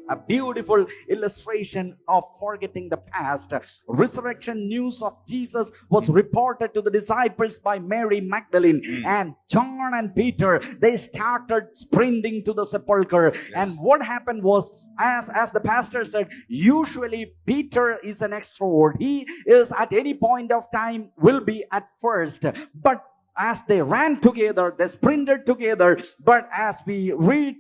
A beautiful illustration of forgetting the past. Resurrection news of Jesus was reported to the disciples by Mary Magdalene, and John and Peter, they started sprinting to the sepulchre. And what happened was, as the pastor said, usually Peter is an extrovert. He is at any point of time will be at first, but as they ran together, they sprinted together. But as we read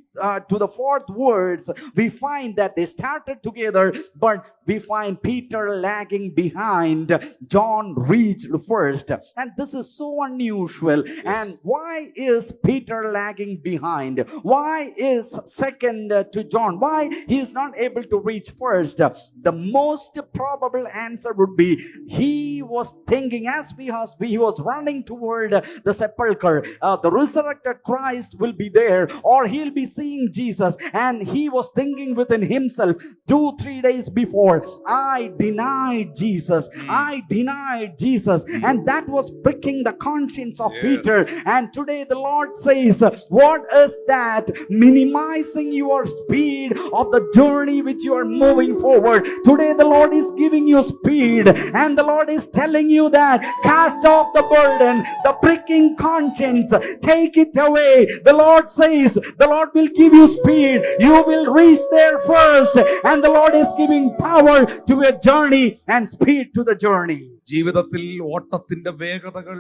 to the fourth words, we find that they started together, but we find Peter lagging behind. John reached first. And this is so unusual. Yes. And why is Peter lagging behind? Why is second to John? Why he is not able to reach first? The most probable answer would be, he was thinking as he was running toward the sepulchre, the resurrected Christ will be there, or he'll be seeing Jesus. And he was thinking within himself, 2-3 days before, I denied Jesus. I denied Jesus. And that was pricking the conscience of Yes. Peter. And today the Lord says, what is that? Minimizing your speed of the journey which you are moving forward. Today the Lord is giving you speed, and the Lord is telling you that cast off the burden, the pricking conscience, take it away. The Lord says, the Lord will give you speed. You will reach there first, and the Lord is giving power to a journey and speed to the journey. ജീവിതത്തിൽ ഓട്ടത്തിന്റെ വേഗതകൾ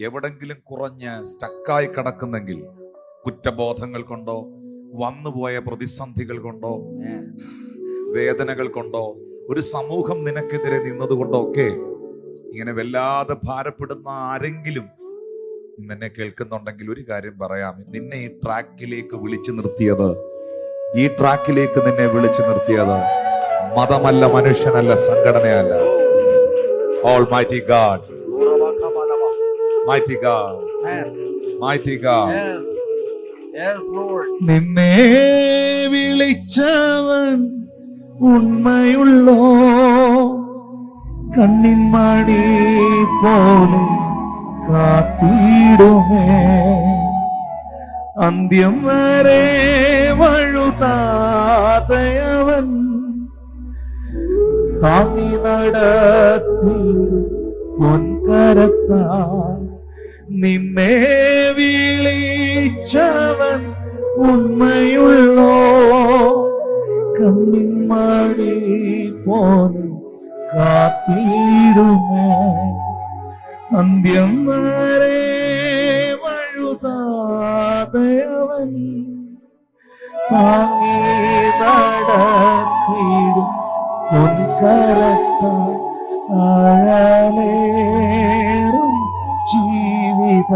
എവിടെങ്കിലും കുറഞ്ഞ് സ്റ്റക്കായി കിടക്കുന്നെങ്കിൽ, കുറ്റബോധങ്ങൾ കൊണ്ടോ വന്നുപോയ പ്രതിസന്ധികൾ കൊണ്ടോ വേദനകൾ കൊണ്ടോ ഒരു സമൂഹം നിനക്കെതിരെ നിന്നതുകൊണ്ടോ ഒക്കെ ഇങ്ങനെ വല്ലാതെ ഭാരപ്പെടുന്ന ആരെങ്കിലും ഇന്നെന്നെ കേൾക്കുന്നുണ്ടെങ്കിൽ ഒരു കാര്യം പറയാം. നിന്നെ ഈ ട്രാക്കിലേക്ക് വിളിച്ചു നിർത്തിയത്, ഈ ട്രാക്കിലേക്ക് നിന്നെ വിളിച്ചു നിർത്തിയത് മതമല്ല, മനുഷ്യനല്ല, സംഘടനയല്ല. Almighty God, mighty God, mighty God. Yes, yes, Lord. നിന്നെ വിളിച്ചവൻ ഉണ്മയുള്ളോ, കണ്ണിൻ മണി പോലെ കാത്തിടുമേ, അന്ത്യം വരെ വഴുതാതയവൻ താങ്ങി നടത്തിടും പൊൻകരത്താൽ. നിന്നെ വിളിച്ചവൻ ഉണ്മയുള്ളോ, കണ്ണിൻ മണി പോലെ കാത്തിടുമേ, അന്ത്യം വരെ വഴുതാതയവൻ താങ്ങി നടത്തിടും പൊൻകരത്താൽ. ആഴമേറും ജീവിത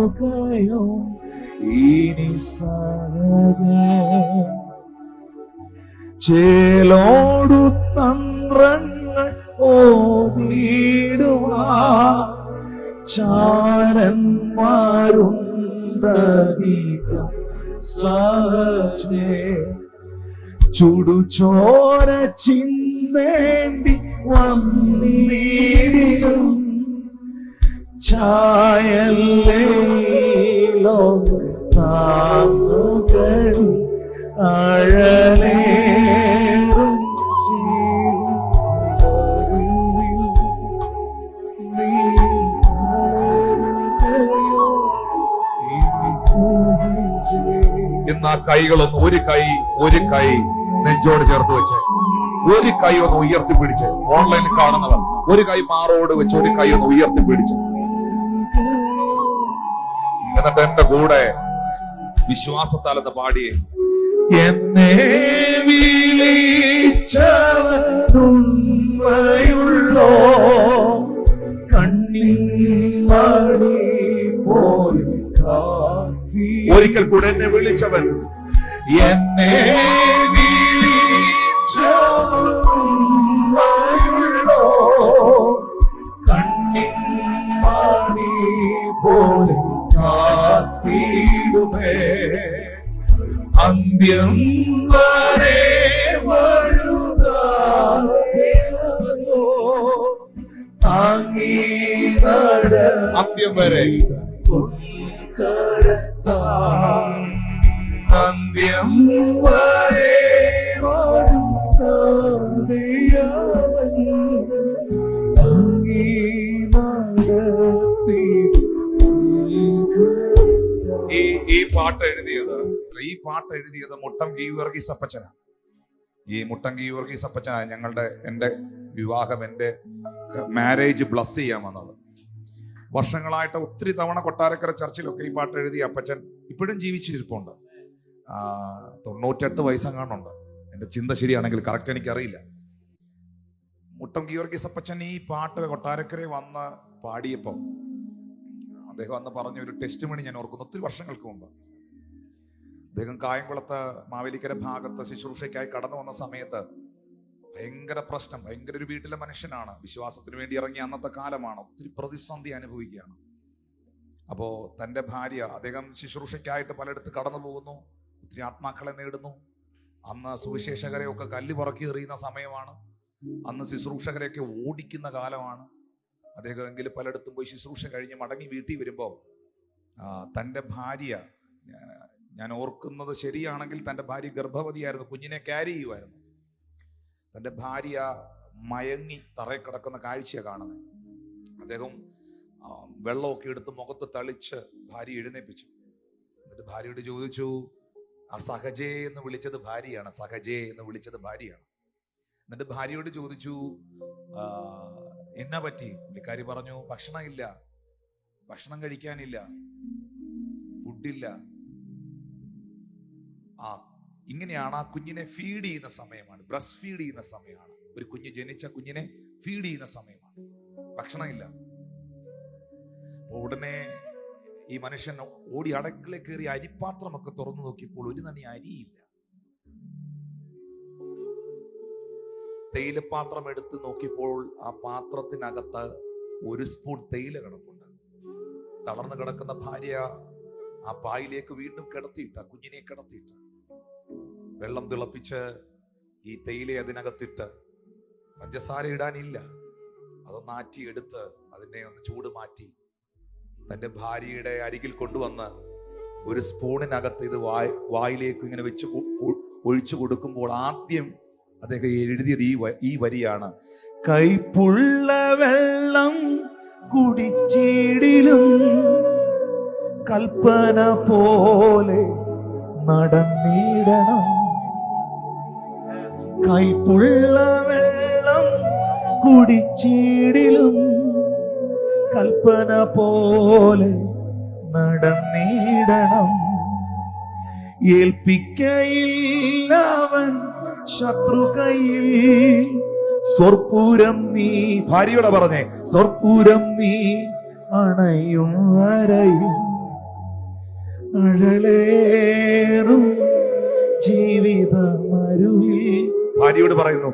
കാണുകയോ ഇനി സഹജം. ചേലോടു തന്ത്രങ്ങൾ ഓടിടുവാ ചാരന്മാരുണ്ടധികം സഹജേ. ചുടുചോര ചിന്തേണ്ടി വന്നിടിയും ചായല്ലേ ലോകത്താമുകളിൽ അഴലേറും ഇന്ന് ആ കൈകളൊന്ന് ഒരു കൈ നെഞ്ചോട് ചേർത്ത് വെച്ച് ഒരു കൈ ഒന്ന് ഉയർത്തിപ്പിടിച്ച്, ഓൺലൈനിൽ കാണുന്നവർ ഒരു കൈ മാറോട് വെച്ച് ഒരു കൈ ഒന്ന് ഉയർത്തിപ്പിടിച്ച്, എന്നിട്ട് എന്റെ കൂടെ വിശ്വാസത്താൽ എന്ന് പാടിയേ. എന്നെ വിളിച്ചവനുള്ളോ കണ്ണിന്മണി പോയി കാത്തി. ഒരിക്കൽ കൂടെ എന്നെ വിളിച്ചവൻ, എന്നെ വിളിച്ചവനുള്ളോ കണ്ണിന്മണി പോലെ കാത്തിടുമേ. അന്ത്യം വരെ വഴുതാതെയോ താങ്ങി നട അന്ത്യം വരെ അന്ത്യം വരെ വഴുതാതെയോ താങ്ങി ഈ പാട്ട് എഴുതിയത് മുട്ടം ഗീവർഗീസ് അപ്പച്ചനാണ്. ഈ മുട്ടം ഗീവർഗീസ് അപ്പച്ചനാണ് എൻ്റെ വിവാഹം, എൻ്റെ മാരേജ് ബ്ലസ് ചെയ്യാൻ വന്നത്. വർഷങ്ങളായിട്ട് ഒത്തിരി തവണ കൊട്ടാരക്കര ചർച്ചിലൊക്കെ ഈ പാട്ട് എഴുതിയ അപ്പച്ചൻ ഇപ്പോഴും ജീവിച്ചിരിപ്പുണ്ട്. 98 വയസ്സെങ്ങാണ്ടുണ്ട്, എൻ്റെ ചിന്ത ശരിയാണെങ്കിൽ, കറക്റ്റ് എനിക്കറിയില്ല. മുട്ടം ഗീവർഗീസ് അപ്പച്ചൻ ഈ പാട്ട് കൊട്ടാരക്കര വന്ന് പാടിയപ്പോൾ അദ്ദേഹം അന്ന് പറഞ്ഞ ഒരു ടെസ്റ്റ് മണി ഞാൻ ഓർക്കുന്നു. ഒത്തിരി വർഷങ്ങൾക്ക് മുമ്പ് അദ്ദേഹം കായംകുളത്ത് മാവേലിക്കര ഭാഗത്ത് ശുശ്രൂഷയ്ക്കായി കടന്നു വന്ന സമയത്ത് ഭയങ്കര പ്രശ്നം, ഭയങ്കര ഒരു വീട്ടിലെ മനുഷ്യനാണ്, വിശ്വാസത്തിന് വേണ്ടി ഇറങ്ങിയ അന്നത്തെ കാലമാണ്, ഒത്തിരി പ്രതിസന്ധി അനുഭവിക്കുകയാണ്. അപ്പോൾ തൻ്റെ ഭാര്യ, അദ്ദേഹം ശുശ്രൂഷയ്ക്കായിട്ട് പലയിടത്ത് കടന്നു പോകുന്നു, ഒത്തിരി ആത്മാക്കളെ നേടുന്നു. അന്ന് സുവിശേഷകരെയൊക്കെ കല്ല് പറക്കി എറിയുന്ന സമയമാണ്, അന്ന് ശുശ്രൂഷകരെയൊക്കെ ഓടിക്കുന്ന കാലമാണ്. അദ്ദേഹം എങ്കിലും പലയിടത്തും പോയി ശുശ്രൂഷ കഴിഞ്ഞ് മടങ്ങി വീട്ടിൽ വരുമ്പോൾ തൻ്റെ ഭാര്യ, ഞാൻ ഓർക്കുന്നത് ശരിയാണെങ്കിൽ തൻ്റെ ഭാര്യ ഗർഭവതിയായിരുന്നു, കുഞ്ഞിനെ ക്യാരി ചെയ്യുമായിരുന്നു. തൻ്റെ ഭാര്യ മയങ്ങി തറയിൽ കിടക്കുന്ന കാഴ്ചയാണ് കാണുന്നത്. അദ്ദേഹം വെള്ളമൊക്കെ എടുത്ത് മുഖത്ത് തളിച്ച് ഭാര്യ എഴുന്നേപ്പിച്ചു. എന്നിട്ട് ഭാര്യയോട് ചോദിച്ചു, ആ സഹജേ എന്ന് വിളിച്ചത് ഭാര്യയാണ്, സഹജേ എന്ന് വിളിച്ചത് ഭാര്യയാണ്. എന്നിട്ട് ഭാര്യയോട് ചോദിച്ചു, എന്നാ പറ്റി? പുള്ളിക്കാരി പറഞ്ഞു, ഭക്ഷണം ഇല്ല, ഭക്ഷണം കഴിക്കാനില്ല, ഫുഡില്ല. ഇങ്ങനെയാണ് ആ കുഞ്ഞിനെ ഫീഡ് ചെയ്യുന്ന സമയമാണ്, ബ്രസ്റ്റ് ഫീഡ് ചെയ്യുന്ന സമയമാണ്. ഒരു കുഞ്ഞ് ജനിച്ച കുഞ്ഞിനെ ഫീഡ് ചെയ്യുന്ന സമയമാണ്, ഭക്ഷണമില്ല. ഉടനെ ഈ മനുഷ്യൻ ഓടി അടുക്കളയിൽ കയറി അരിപ്പാത്രമൊക്കെ തുറന്നു നോക്കിയപ്പോൾ ഒരു നണി അരിയില്ല. തേയിലപ്പാത്രം എടുത്ത് നോക്കിയപ്പോൾ ആ പാത്രത്തിനകത്ത് ഒരു സ്പൂൺ തേയില കിടപ്പുണ്ട്. തളർന്നു കിടക്കുന്ന ഭാര്യ ആ പായിലേക്ക് വീണ്ടും കിടത്തിയിട്ട കുഞ്ഞിനെ കിടത്തിയിട്ട് വെള്ളം തിളപ്പിച്ച് ഈ തേയില അതിനകത്തിട്ട്, പഞ്ചസാര ഇടാനില്ല, അതൊന്ന് ആറ്റിയെടുത്ത് അതിനെ ഒന്ന് ചൂട് മാറ്റി തൻ്റെ ഭാര്യയുടെ അരികിൽ കൊണ്ടുവന്ന് ഒരു സ്പൂണിനകത്ത് ഇത് വായിലേക്ക് ഇങ്ങനെ വെച്ച് ഒഴിച്ചു കൊടുക്കുമ്പോൾ ആദ്യം അദ്ദേഹം എഴുതിയത് ഈ വരിയാണ്: കൈപ്പുള്ള വെള്ളം കുടിച്ചിടിലും കൽപ്പന പോലെ നടന്നിടണം. കൈപ്പുള്ള വെള്ളം കുടിച്ചിടിലും കൽപ്പന പോലെ നടന്നിടണം. ഏൽപ്പിക്കയില്ലവൻ ശത്രു കയ്യിൽ, സ്വർപ്പൂരം നീ, ഭാര്യയോടെ പറഞ്ഞേ, സ്വർപ്പൂരം നീ അണയും വരയും അഴലേറും ജീവിതമരുവിൽ ഭാര്യയോട് പറയുന്നു,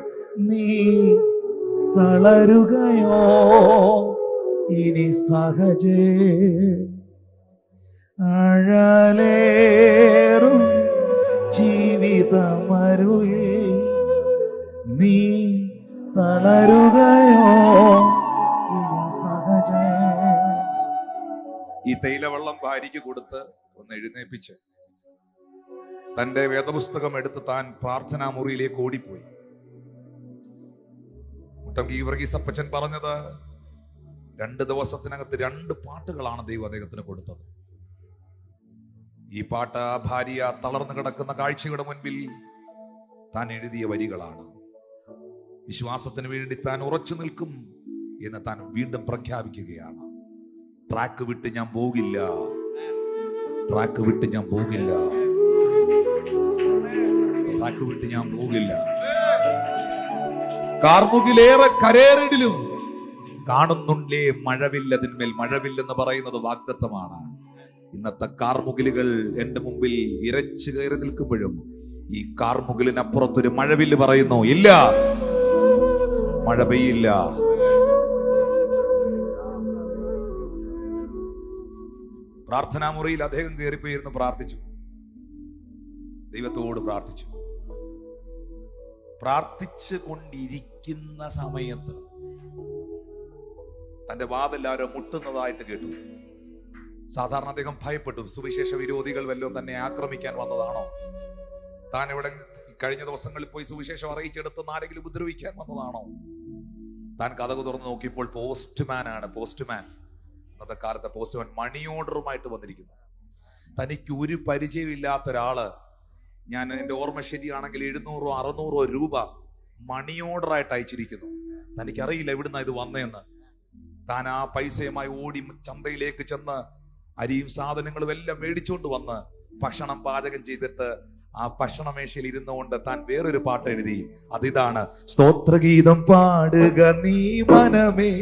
നീ തളരുകയോ ഇനി സഹജേ. അഴലേറും ജീവിതമരുവിൽ നീ തളരുകയോ ഇനി സഹജേ. ഈ തൈലവെള്ളം ഭാര്യയ്ക്ക് കൊടുത്ത് ഒന്ന് എഴുന്നേപ്പിച്ച് തന്റെ വേദപുസ്തകം എടുത്ത് താൻ പ്രാർത്ഥനാ മുറിയിലേക്ക് ഓടിപ്പോയി. മുട്ടം ഗീവർഗീസ് അപ്പച്ചൻ പറഞ്ഞത് 2 ദിവസത്തിനകത്ത് 2 പാട്ടുകളാണ് ദൈവം അദ്ദേഹത്തിന് കൊടുത്തത്. ഈ പാട്ട് ആ ഭാര്യ തളർന്നു കിടക്കുന്ന കാഴ്ചയുടെ മുൻപിൽ താൻ എഴുതിയ വരികളാണ്. വിശ്വാസത്തിന് വേണ്ടി താൻ ഉറച്ചു നിൽക്കും എന്ന് താൻ വീണ്ടും പ്രഖ്യാപിക്കുകയാണ്. ട്രാക്ക് വിട്ട് ഞാൻ പോകില്ല, ട്രാക്ക് വിട്ട് ഞാൻ പോകില്ല, ട്രാക്ക് വിട്ട് ഞാൻ പോകില്ല. കാർമുകിലേറെ കരേറിടിലും കാണുന്നുണ്ടേ മഴവില്ലതിന്മേൽ. മഴവില്ലെന്ന് പറയുന്നത് വാഗ്ദത്തമാണ്. ഇന്നത്തെ കാർമുകിലുകൾ എന്റെ മുമ്പിൽ ഇരച്ചു കയറി നിൽക്കുമ്പോഴും ഈ കാർമുകിലിനപ്പുറത്തൊരു മഴവില്ല് പറയുന്നു, ഇല്ല, മഴ പെയ്യില്ല. പ്രാർത്ഥനാ മുറിയിൽ അദ്ദേഹം കയറിപ്പോയിരുന്നു, പ്രാർത്ഥിച്ചു, ദൈവത്തോട് പ്രാർത്ഥിച്ചു. പ്രാർത്ഥിച്ചു കൊണ്ടിരിക്കുന്ന സമയത്ത് തന്റെ വാതെല്ലാവരും മുട്ടുന്നതായിട്ട് കേട്ടു. സാധാരണ അദ്ദേഹം ഭയപ്പെട്ടു. സുവിശേഷ വിരോധികൾ വല്ലതും തന്നെ ആക്രമിക്കാൻ വന്നതാണോ? താൻ ഇവിടെ കഴിഞ്ഞ ദിവസങ്ങളിൽ പോയി സുവിശേഷം അറിയിച്ചെടുത്ത് ആരെങ്കിലും ഉപദ്രവിക്കാൻ വന്നതാണോ? താൻ കതക് തുറന്ന് നോക്കിയപ്പോൾ പോസ്റ്റ്മാൻ ആണ്. പോസ്റ്റ്മാൻ, അന്നത്തെ കാലത്തെ പോസ്റ്റ്മാൻ മണി ഓർഡറുമായിട്ട് വന്നിരിക്കുന്നു. തനിക്ക് ഒരു പരിചയമില്ലാത്ത ഒരാള്, ഞാൻ എൻ്റെ ഓർമ്മ ശരിയാണെങ്കിൽ 700 600 രൂപ മണി ഓർഡറായിട്ട് അയച്ചിരിക്കുന്നു. തനിക്കറിയില്ല എവിടുന്ന ഇത് വന്നതെന്ന്. താൻ ആ പൈസയുമായി ഓടി ചന്തയിലേക്ക് ചെന്ന് അരിയും സാധനങ്ങളും എല്ലാം മേടിച്ചുകൊണ്ട് വന്ന് ഭക്ഷണം പാചകം ചെയ്തിട്ട് ആ ഭക്ഷണമേശയിൽ ഇരുന്നുകൊണ്ട് താൻ വേറൊരു പാട്ട് എഴുതി. അതിതാണ്, സ്തോത്രഗീതം പാടുക നീ മനമേ,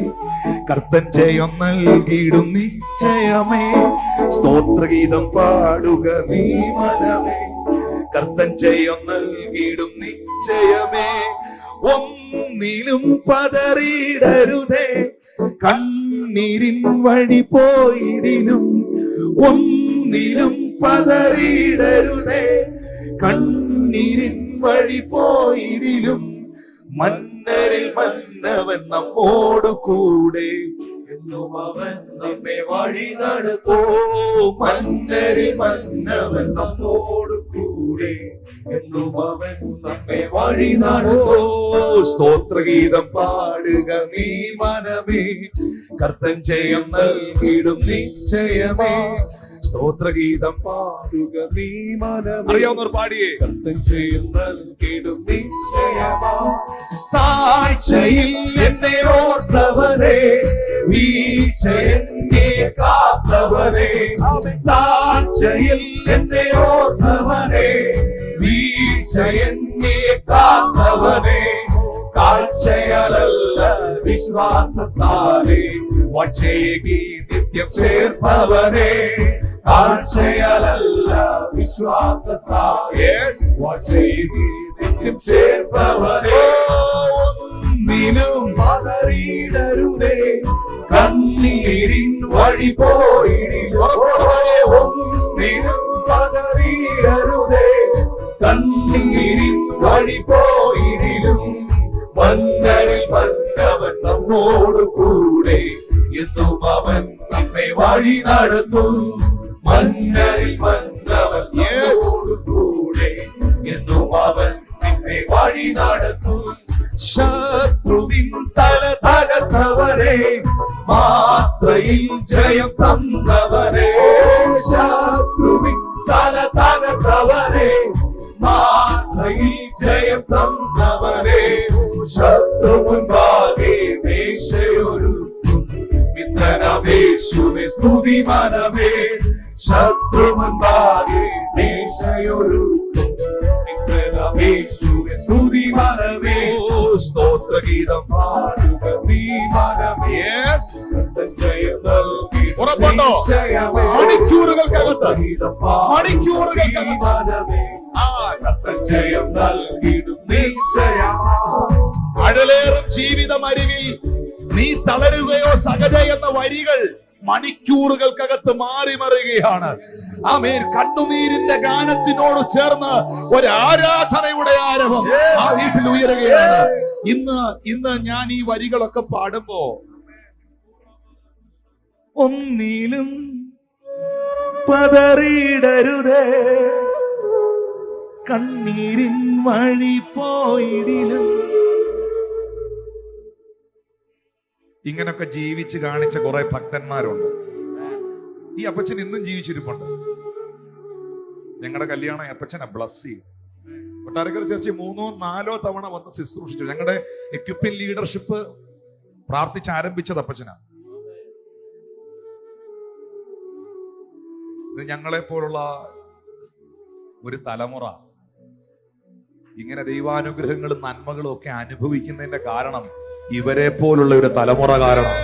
കർത്തൻ ജയം നൽകിയിടും നിശ്ചയമേ. സ്തോത്രഗീതം പാടുക നീ മനമേ, കർത്തൻ ജയം നൽകിയിടും നിശ്ചയമേ. ഒന്നിലും പതറിയിടരുതേ, കണ്ണീരിൻ വഴി പോയിടിലും. ഒന്നിലും പതറിയിടരുതേ, കണ്ണീരിൻ വഴി പോയിടിലും. മന്നരിൽ മന്നവൻ നമ്മോടു കൂടെ, എന്നും അവൻ നമ്മെ വഴി നടത്തോ. മന്നരിൽ മന്നവൻ നമ്മോടു കൂടെ, എന്നും അവൻ നമ്മെ വഴി നടത്തോ. സ്തോത്രഗീതം പാടുക നീ മനമേ, കർത്തൻ ജയം നൽകിയിടും നിശ്ചയമേ. സ്തോത്രഗീതം പാടുക നീ മനമേ, അറിയാവുന്നവർ പാടിയേ. കർത്തൻ ജയം നൽകിയിടും നിശ്ചയമാ. താഴ്ചയിൽ എന്നെ ഓർത്തവരെ, വീഴ്ച എന്നെ കാത്തവരെ. താഴ്ചയിൽ എന്നെ ഓർത്തവരെ, വീഴ്ച എന്നെ കാത്തവരെ. കാഴ്ചയല്ല വിശ്വാസത്താലെ, വച്ചേകി നിത്യം ചേർത്തവരെ. കാഴ്ചയല്ല വിശ്വാസത്താലെ, വച്ചേകി നിത്യം ചേർത്തവരെ. ഒന്നിലും പതറിയിടരുതേ, കണ്ണീരിൻ വഴി പോയിടിലോ. ഒന്നിലും പതറിയിടരുതേ, കണ്ണീരിൻ വഴി പോയിടിലും. മന്നരിൽ വന്നവൻ നമ്മോടു കൂടെ, എന്നും അവൻ നമ്മെ വഴി നടത്തും. മന്നരിൽ വന്നവൻ നമ്മോടു കൂടെ, എന്നും അവൻ നമ്മെ വഴി നടത്തും. ശത്രുവിൻ തല തകർത്തവരെ, മാത്രയിൽ ജയം തന്നവരെ. ശത്രുവിൻ തല തകർത്തവരെ, മാത്രയിൽ ജയം തന്നവരെ. ശത്രു മുൻപാകെ മേശയൊരുക്കും, മിത്രനമേശുവേ സ്തുതി മനമേ. ശത്രു മുൻപാകെ മേശയൊരുക്കും, മിത്രനമേശുവേ സ്തുതി മനമേ. സ്തോത്രഗീതം പാടുക നീ മനമേ, ജയം നൽകി. മണിക്കൂറുകൾക്കകത്ത് മണിക്കൂറുകൾ അഴലേറും ജീവിതമരുവിൽ നീ തളരുകയോ സഹജ എന്ന വരികൾ മണിക്കൂറുകൾക്കകത്ത് മാറി മറിയുകയാണ്. ആമേൻ. കണ്ണുനീരിന്റെ ഗാനത്തിനോട് ചേർന്ന് ഒരു ആരാധനയുടെ ആരവം ആ വീട്ടിൽ ഉയരുകയാണ്. ഇന്ന് ഞാൻ ഈ വരികളൊക്കെ പാടുമ്പോ ഒന്നിലും പതറിയിടരുതേ, കണ്ണീരിൻ വഴി പോയിടിലും. ഇങ്ങനൊക്കെ ജീവിച്ച് കാണിച്ച കുറെ ഭക്തന്മാരുണ്ട്. ഈ അപ്പച്ചൻ ഇന്നും ജീവിച്ചിരിപ്പുണ്ട്. ഞങ്ങളുടെ കല്യാണം അപ്പച്ചനെ ബ്ലസ് ചെയ്യും. കൊട്ടാരക്കര ചർച്ചിൽ 3-4 തവണ വന്ന് ശുശ്രൂഷിച്ചു. ഞങ്ങളുടെ എക്വിപ്പിംഗ് ലീഡർഷിപ്പ് പ്രാർത്ഥിച്ച് ആരംഭിച്ചത് അപ്പച്ചനാണ്. ഇത് ഞങ്ങളെ പോലുള്ള ഒരു തലമുറ ഇങ്ങനെ ദൈവാനുഗ്രഹങ്ങളും നന്മകളും ഒക്കെ അനുഭവിക്കുന്നതിന്റെ കാരണം ഇവരെ പോലുള്ള ഒരു തലമുറ കാരണം.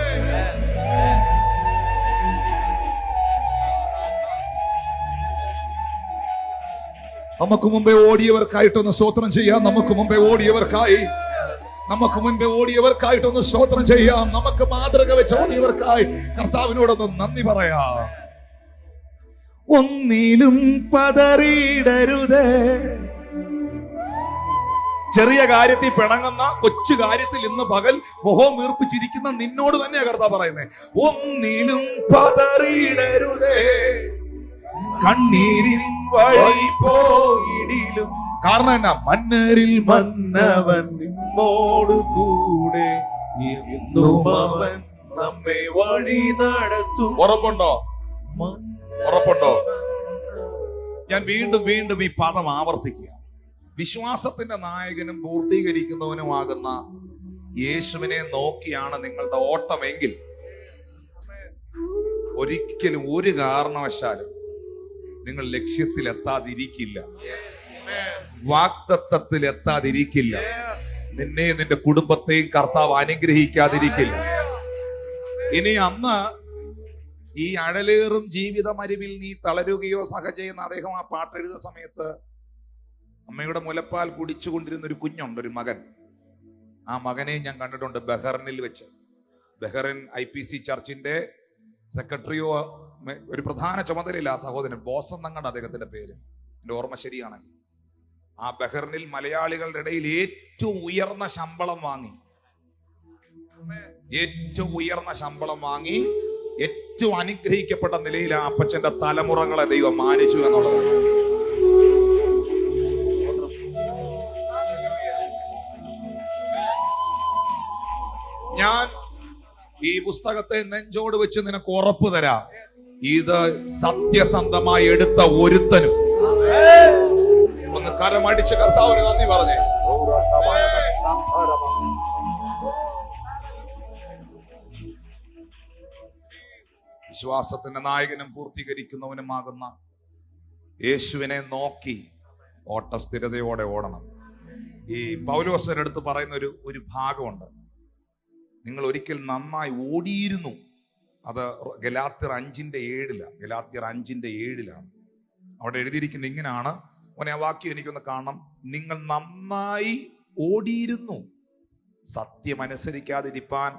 നമുക്ക് മുമ്പേ ഓടിയവർക്കായിട്ടൊന്ന് സ്തോത്രം ചെയ്യാം. നമുക്ക് മുമ്പേ ഓടിയവർക്കായിട്ടൊന്ന് സ്തോത്രം ചെയ്യാം. നമുക്ക് മാതൃക വെച്ച് ഓടിയവർക്കായി കർത്താവിനോടൊന്ന് നന്ദി പറയാം. ഒന്നിലും പതറിയിടരുതേ. ചെറിയ കാര്യത്തിൽ പിണങ്ങുന്ന, കൊച്ചു കാര്യത്തിൽ ഇന്ന് പകൽ മുഖം വീർപ്പിച്ചിരിക്കുന്ന നിന്നോട് തന്നെയാ കർത്താവ് പറയുന്നത്. ഒന്നിലും പതറിയിടരുതേ, കണ്ണീരിൻ വഴി പോയിടിലും. കാരണം എന്നാ? മന്നരിൽ മന്നവൻ നിന്നോട് കൂടെ, എന്നും അവൻ നമ്മെ വഴി നടത്തും. ഉറപ്പുണ്ടോ? ഞാൻ വീണ്ടും ഈ പദം ആവർത്തിക്കുക. വിശ്വാസത്തിന്റെ നായകനും പൂർത്തീകരിക്കുന്നവനുമാകുന്ന യേശുവിനെ നോക്കിയാണ് നിങ്ങളുടെ ഓട്ടമെങ്കിൽ ഒരിക്കലും ഒരു കാരണവശാലും നിങ്ങൾ ലക്ഷ്യത്തിൽ എത്താതിരിക്കില്ല, വാഗ്ദത്തത്തിൽ എത്താതിരിക്കില്ല, നിന്നെ നിന്റെ കുടുംബത്തെയും കർത്താവ് അനുഗ്രഹിക്കാതിരിക്കില്ല. ഇനി അന്ന് ഈ അഴലേറും ജീവിതമരുവിൽ നീ തളരുകയോ സഹജയെന്ന് അദ്ദേഹം ആ പാട്ടെഴുതുന്ന സമയത്ത് അമ്മയുടെ മുലപ്പാൽ കുടിച്ചുകൊണ്ടിരുന്ന ഒരു കുഞ്ഞുണ്ട്, ഒരു മകൻ. ആ മകനെ ഞാൻ കണ്ടിട്ടുണ്ട് ബഹ്റിനിൽ വെച്ച്. ബഹ്റിൻ IPC ചർച്ചിന്റെ സെക്രട്ടറിയോ ഒരു പ്രധാന ചുമതലയില്ല ആ സഹോദരൻ. ബോസ് എന്നങ്ങാണ്ട് അദ്ദേഹത്തിന്റെ പേര്, എന്റെ ഓർമ്മ ശരിയാണെങ്കിൽ. ആ ബഹ്റിനിൽ മലയാളികളുടെ ഇടയിൽ ഏറ്റവും ഉയർന്ന ശമ്പളം വാങ്ങി ഏറ്റവും അനുഗ്രഹിക്കപ്പെട്ട നിലയിൽ ആ അപ്പച്ചന്റെ തലമുറകളെ ദൈവം മാനിച്ചു എന്നുള്ളതാണ്. ഞാൻ ഈ പുസ്തകത്തെ നെഞ്ചോട് വെച്ച് നിനക്ക് ഉറപ്പ് തരാം, ഇത് സത്യസന്ധമായി എടുത്ത ഒരുത്തനും. ഒന്ന് കരമടിച്ച് കർത്താവിന് നന്ദി പറഞ്ഞേ. വിശ്വാസത്തിന്റെ നായകനും പൂർത്തീകരിക്കുന്നവനുമാകുന്ന യേശുവിനെ നോക്കി ഓട്ടസ്ഥിരതയോടെ ഓടണം. ഈ പൗലോസിന്റെ അടുത്ത് പറയുന്ന ഒരു ഭാഗമുണ്ട്. നിങ്ങൾ ഒരിക്കൽ നന്നായി ഓടിയിരുന്നു. അത് ഗലാത്യർ 5:7 അവിടെ എഴുതിയിരിക്കുന്നത് ഇങ്ങനെയാണ്. മോനെ, ആ വാക്യം എനിക്കൊന്ന് കാണണം. നിങ്ങൾ നന്നായി ഓടിയിരുന്നു, സത്യം അനുസരിക്കാതിരിപ്പാൻ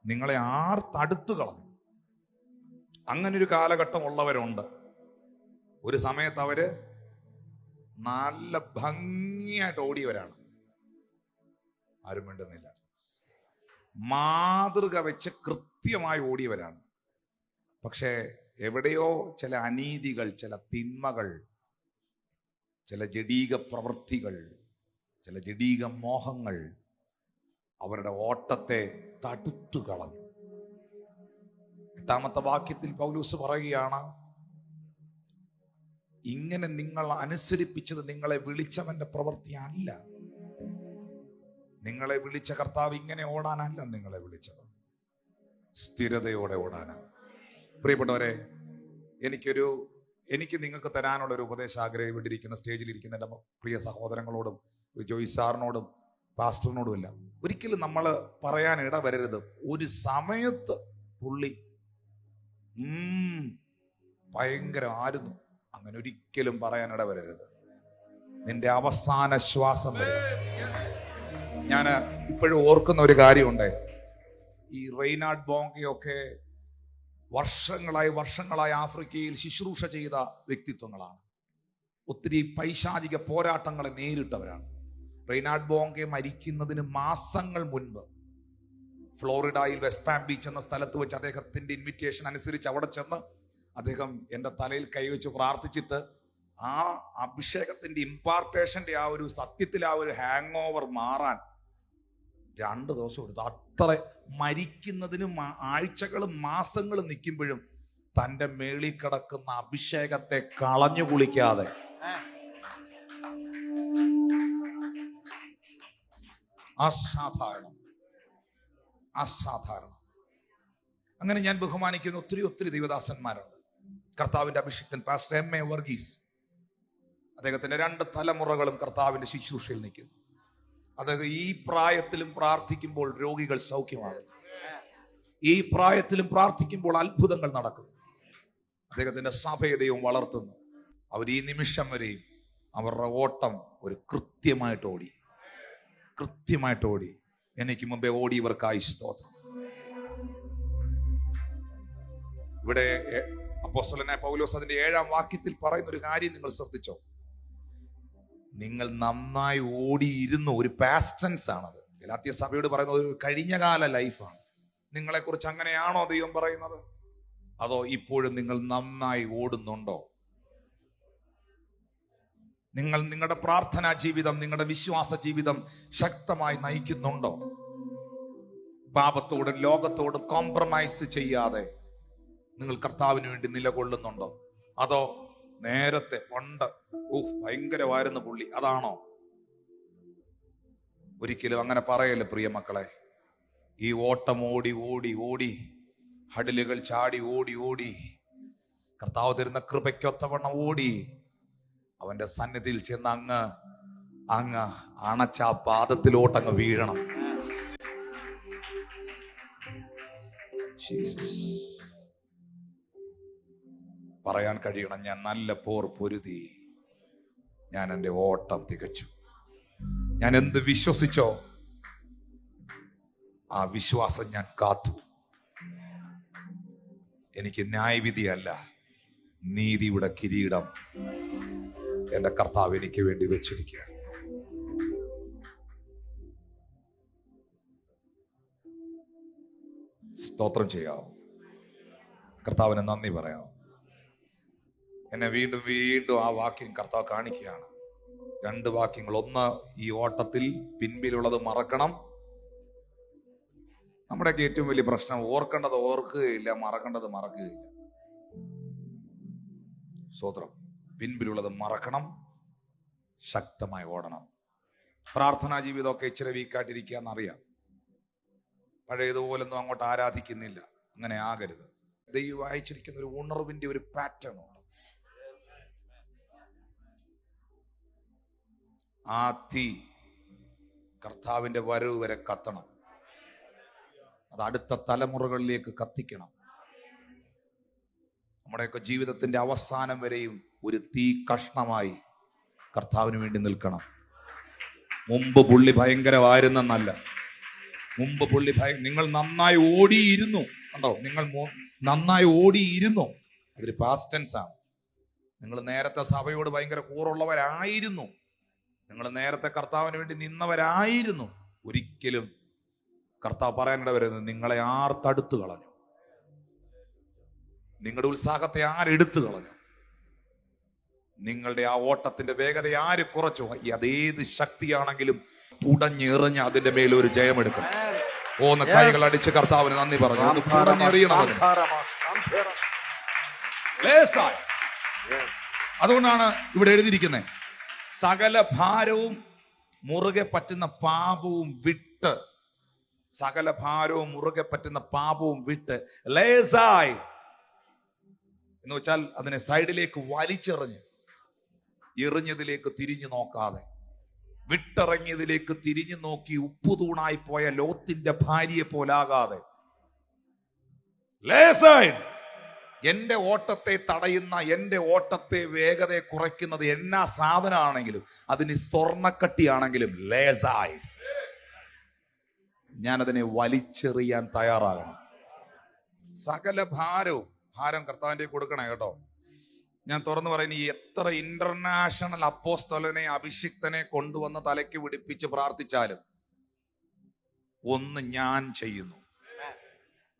നിങ്ങളെ ആർ തടുത്തു കളഞ്ഞു. അങ്ങനെ ഒരു കാലഘട്ടം ഉള്ളവരുണ്ട്. ഒരു സമയത്ത് അവര് നല്ല ഭംഗിയായിട്ട് ഓടിയവരാണ്, ആരും മിണ്ടുന്നില്ല. മാതൃക വെച്ച് കൃത്യമായി ഓടിയവരാണ്. പക്ഷേ എവിടെയോ ചില അനീതികൾ, ചില തിന്മകൾ, ചില ജഡീക പ്രവൃത്തികൾ, ചില ജഡീക മോഹങ്ങൾ അവരുടെ ഓട്ടത്തെ തടുത്തു കളഞ്ഞു. 8-ാമത്തെ വാക്യത്തിൽ പൗലോസ് പറയുകയാണ്, ഇങ്ങനെ നിങ്ങൾ അനുസരിപ്പിച്ചത് നിങ്ങളെ വിളിച്ചവന്റെ പ്രവൃത്തി അല്ല. നിങ്ങളെ വിളിച്ച കർത്താവ് ഇങ്ങനെ ഓടാനല്ല നിങ്ങളെ വിളിച്ചത്, സ്ഥിരതയോടെ ഓടാനാണ്. പ്രിയപ്പെട്ടവരെ, എനിക്ക് നിങ്ങൾക്ക് തരാനുള്ള ഒരു ഉപദേശം ആഗ്രഹപ്പെട്ടിരിക്കുന്ന സ്റ്റേജിലിരിക്കുന്ന എൻ്റെ പ്രിയ സഹോദരങ്ങളോടും ജോയിസ് സാറിനോടും പാസ്റ്ററിനോടും ഇല്ല. ഒരിക്കലും നമ്മൾ പറയാൻ ഇടവരരുത്, ഒരു സമയത്ത് പുള്ളി ഭയങ്കരമായിരുന്നു. അങ്ങനെ ഒരിക്കലും പറയാനിട വരരുത്. നിന്റെ അവസാന ശ്വാസം വരെ. ഞാൻ ഇപ്പോഴും ഓർക്കുന്ന ഒരു കാര്യമുണ്ട്. ഈ റെയ്നാർഡ് ബോങ്കയൊക്കെ വർഷങ്ങളായി ആഫ്രിക്കയിൽ ശുശ്രൂഷ ചെയ്ത വ്യക്തിത്വങ്ങളാണ്. ഒത്തിരി പൈശാചിക പോരാട്ടങ്ങളെ നേരിട്ടവരാണ്. റെയ്നാർഡ് ബോങ്കെ മരിക്കുന്നതിന് മാസങ്ങൾ മുൻപ് ഫ്ലോറിഡയിൽ വെസ്റ്റ് പാം ബീച്ച് എന്ന സ്ഥലത്ത് വെച്ച് അദ്ദേഹത്തിന്റെ ഇൻവിറ്റേഷൻ അനുസരിച്ച് അവിടെ ചെന്ന് അദ്ദേഹം എൻ്റെ തലയിൽ കൈവച്ച് പ്രാർത്ഥിച്ചിട്ട് ആ അഭിഷേകത്തിന്റെ ഇമ്പാർട്ടേഷന്റെ ആ ഒരു സത്യത്തിൽ ആ ഒരു ഹാങ് ഓവർ മാറാൻ 2 ദിവസം എടുത്തു. അത്ര മരിക്കുന്നതിനും ആഴ്ചകളും മാസങ്ങളും നിൽക്കുമ്പോഴും തൻ്റെ മേളിൽ കിടക്കുന്ന അഭിഷേകത്തെ കളഞ്ഞു കുളിക്കാതെ അസാധാരണം. അങ്ങനെ ഞാൻ ബഹുമാനിക്കുന്ന ഒത്തിരി ദൈവദാസന്മാരുണ്ട്. കർത്താവിന്റെ അഭിഷിക്തൻ പാസ്റ്റർ എം എ വർഗീസ്, അദ്ദേഹത്തിന്റെ 2 തലമുറകളും കർത്താവിന്റെ ശുശ്രൂഷയിൽ നിൽക്കുന്നു. അദ്ദേഹം ഈ പ്രായത്തിലും പ്രാർത്ഥിക്കുമ്പോൾ രോഗികൾ സൗഖ്യമാകും. ഈ പ്രായത്തിലും പ്രാർത്ഥിക്കുമ്പോൾ അത്ഭുതങ്ങൾ നടക്കും. അദ്ദേഹത്തിന്റെ സഭയെ ദൈവം വളർത്തുന്നു. അവർ ഈ നിമിഷം വരെയും അവരുടെ ഓട്ടം ഒരു കൃത്യമായിട്ട് ഓടി. എനിക്ക് മുമ്പേ ഓടിയവർക്കായി സ്തോത്രം. ഇവിടെ അപ്പോസ്തലനായ പൗലോസ് അതിന്റെ 7-ാം വാക്യത്തിൽ പറയുന്ന ഒരു കാര്യം നിങ്ങൾ ശ്രദ്ധിച്ചോ? നിങ്ങൾ നന്നായി ഓടിയിരുന്നു. ഒരു പാസ്റ്റ് ടെൻസ് ആണത്. ഗലാത്യ സഭയോട് പറയുന്നത് ഒരു കഴിഞ്ഞകാല ലൈഫാണ്. നിങ്ങളെക്കുറിച്ച് അങ്ങനെയാണോ ദൈവം പറയുന്നത്? അതോ ഇപ്പോഴും നിങ്ങൾ നന്നായി ഓടുന്നുണ്ടോ? നിങ്ങൾ നിങ്ങളുടെ പ്രാർത്ഥനാ ജീവിതം, നിങ്ങളുടെ വിശ്വാസ ജീവിതം ശക്തമായി നയിക്കുന്നുണ്ടോ? പാപത്തോടും ലോകത്തോടും കോംപ്രമൈസ് ചെയ്യാതെ നിങ്ങൾ കർത്താവിന് വേണ്ടി നിലകൊള്ളുന്നുണ്ടോ? അതോ നേരത്തെ പണ്ട് ഭയങ്കരമായിരുന്ന പുള്ളി അതാണോ? ഒരിക്കലും അങ്ങനെ പറയല്ലേ പ്രിയ മക്കളെ. ഈ ഓട്ടം ഓടി ഹഡിലുകൾ ചാടി ഓടി കർത്താവ് തരുന്ന കൃപയ്ക്കൊത്തവണ്ണം ഓടി അവന്റെ സന്നിധിയിൽ ചെന്ന് അങ്ങ് അണച്ച പാദത്തിലോട്ടങ്ങ് വീഴണം. പറയാൻ കഴിയണം, ഞാൻ നല്ല പോർ പൊരുതി, ഞാൻ എൻ്റെ ഓട്ടം തികച്ചു. ഞാൻ എന്ത് വിശ്വസിച്ചോ ആ വിശ്വാസം ഞാൻ കാത്തു. എനിക്ക് ന്യായവിധിയല്ല, നീതിയുടെ കിരീടം എൻ്റെ കർത്താവ് എനിക്ക് വേണ്ടി വെച്ചിരിക്കുക. സ്തോത്രം ചെയ്യാമോ? കർത്താവിന് നന്ദി പറയാമോ? എന്നെ വീണ്ടും ആ വാക്യം കർത്താവ് കാണിക്കുകയാണ്. 2 വാക്യങ്ങൾ. ഒന്ന്, ഈ ഓട്ടത്തിൽ പിൻപിലുള്ളത് മറക്കണം. നമ്മുടെയൊക്കെ ഏറ്റവും വലിയ പ്രശ്നം ഓർക്കേണ്ടത് ഓർക്കുകയില്ല, മറക്കേണ്ടത് മറക്കുകയില്ല. സ്തോത്രം. പിൻപിലുള്ളത് മറക്കണം, ശക്തമായി ഓടണം. പ്രാർത്ഥനാ ജീവിതമൊക്കെ ഇച്ചിരി വീക്കായിട്ടിരിക്കുക എന്നറിയാം. പഴയതുപോലൊന്നും അങ്ങോട്ട് ആരാധിക്കുന്നില്ല. അങ്ങനെ ആകരുത്. ദൈവം അയച്ചിരിക്കുന്ന ഒരു ഉണർവിന്റെ ഒരു പാറ്റേൺ ഉണ്ട്. ആ തീ കർത്താവിന്റെ വരവ് വരെ കത്തണം. അത് അടുത്ത തലമുറകളിലേക്ക് കത്തിക്കണം. നമ്മുടെയൊക്കെ ജീവിതത്തിന്റെ അവസാനം വരെയും ഒരു തീ കഷ്ണമായി കർത്താവിന് വേണ്ടി നിൽക്കണം. മുമ്പ് പുള്ളി ഭയങ്കരമായിരുന്നെന്നല്ല. മുമ്പ് പുള്ളി നിങ്ങൾ നന്നായി ഓടിയിരുന്നു. കണ്ടോ? നിങ്ങൾ നന്നായി ഓടിയിരുന്നു. അതൊരു പാസ്റ്റ് ടെൻസ് ആണ്. നിങ്ങൾ നേരത്തെ സഭയോട് ഭയങ്കര കൂറുള്ളവരായിരുന്നു. നിങ്ങൾ നേരത്തെ കർത്താവിന് വേണ്ടി നിന്നവരായിരുന്നു. ഒരിക്കലും കർത്താവ് പറയാനിട വരുന്നത് നിങ്ങളെ ആർ തടുത്തു കളഞ്ഞു? നിങ്ങളുടെ ഉത്സാഹത്തെ ആരെടുത്തു കളഞ്ഞു? നിങ്ങളുടെ ആ ഓട്ടത്തിന്റെ വേഗത ആര് കുറച്ചു? അതേത് ശക്തിയാണെങ്കിലും കുടഞ്ഞെറിഞ്ഞ് അതിന്റെ മേൽ ഒരു ജയമെടുക്കണം. ഓന്ന് കൈകൾ അടിച്ച് കർത്താവിന് നന്ദി പറഞ്ഞു. അത് കുടഞ്ഞെറിയണം. അതുകൊണ്ടാണ് ഇവിടെ എഴുതിയിരിക്കുന്നത്, സകല ഭാരവും മുറുകെ പറ്റുന്ന പാപവും വിട്ട്, സകല ഭാരവും മുറുകെ പറ്റുന്ന പാപവും വിട്ട് ലേസായി എന്ന് വെച്ചാൽ അതിനെ സൈഡിലേക്ക് വലിച്ചെറിഞ്ഞ്, എറിഞ്ഞതിലേക്ക് തിരിഞ്ഞു നോക്കാതെ, വിട്ടിറങ്ങിയതിലേക്ക് തിരിഞ്ഞു നോക്കി ഉപ്പുതൂണായി പോയ ലോത്തിന്റെ ഭാര്യയെ പോലാകാതെ ലേസായി എന്റെ ഓട്ടത്തെ തടയുന്ന, എന്റെ ഓട്ടത്തെ വേഗതയെ കുറയ്ക്കുന്നത് എന്നാ സാധനമാണെങ്കിലും, അതിന് സ്വർണ്ണക്കട്ടിയാണെങ്കിലും ലേസായി ഞാനതിനെ വലിച്ചെറിയാൻ തയ്യാറാകണം. സകല ഭാരം കർത്താവിന്റെ കൊടുക്കണേ കേട്ടോ. ഞാൻ തുറന്നു പറയുന്ന, ഈ എത്ര ഇന്റർനാഷണൽ അപ്പോസ്തലനെ അഭിഷിക്തനെ കൊണ്ടുവന്ന് തലയ്ക്ക് പിടിപ്പിച്ച് പ്രാർത്ഥിച്ചാലും ഒന്ന് ഞാൻ ചെയ്യുന്നു,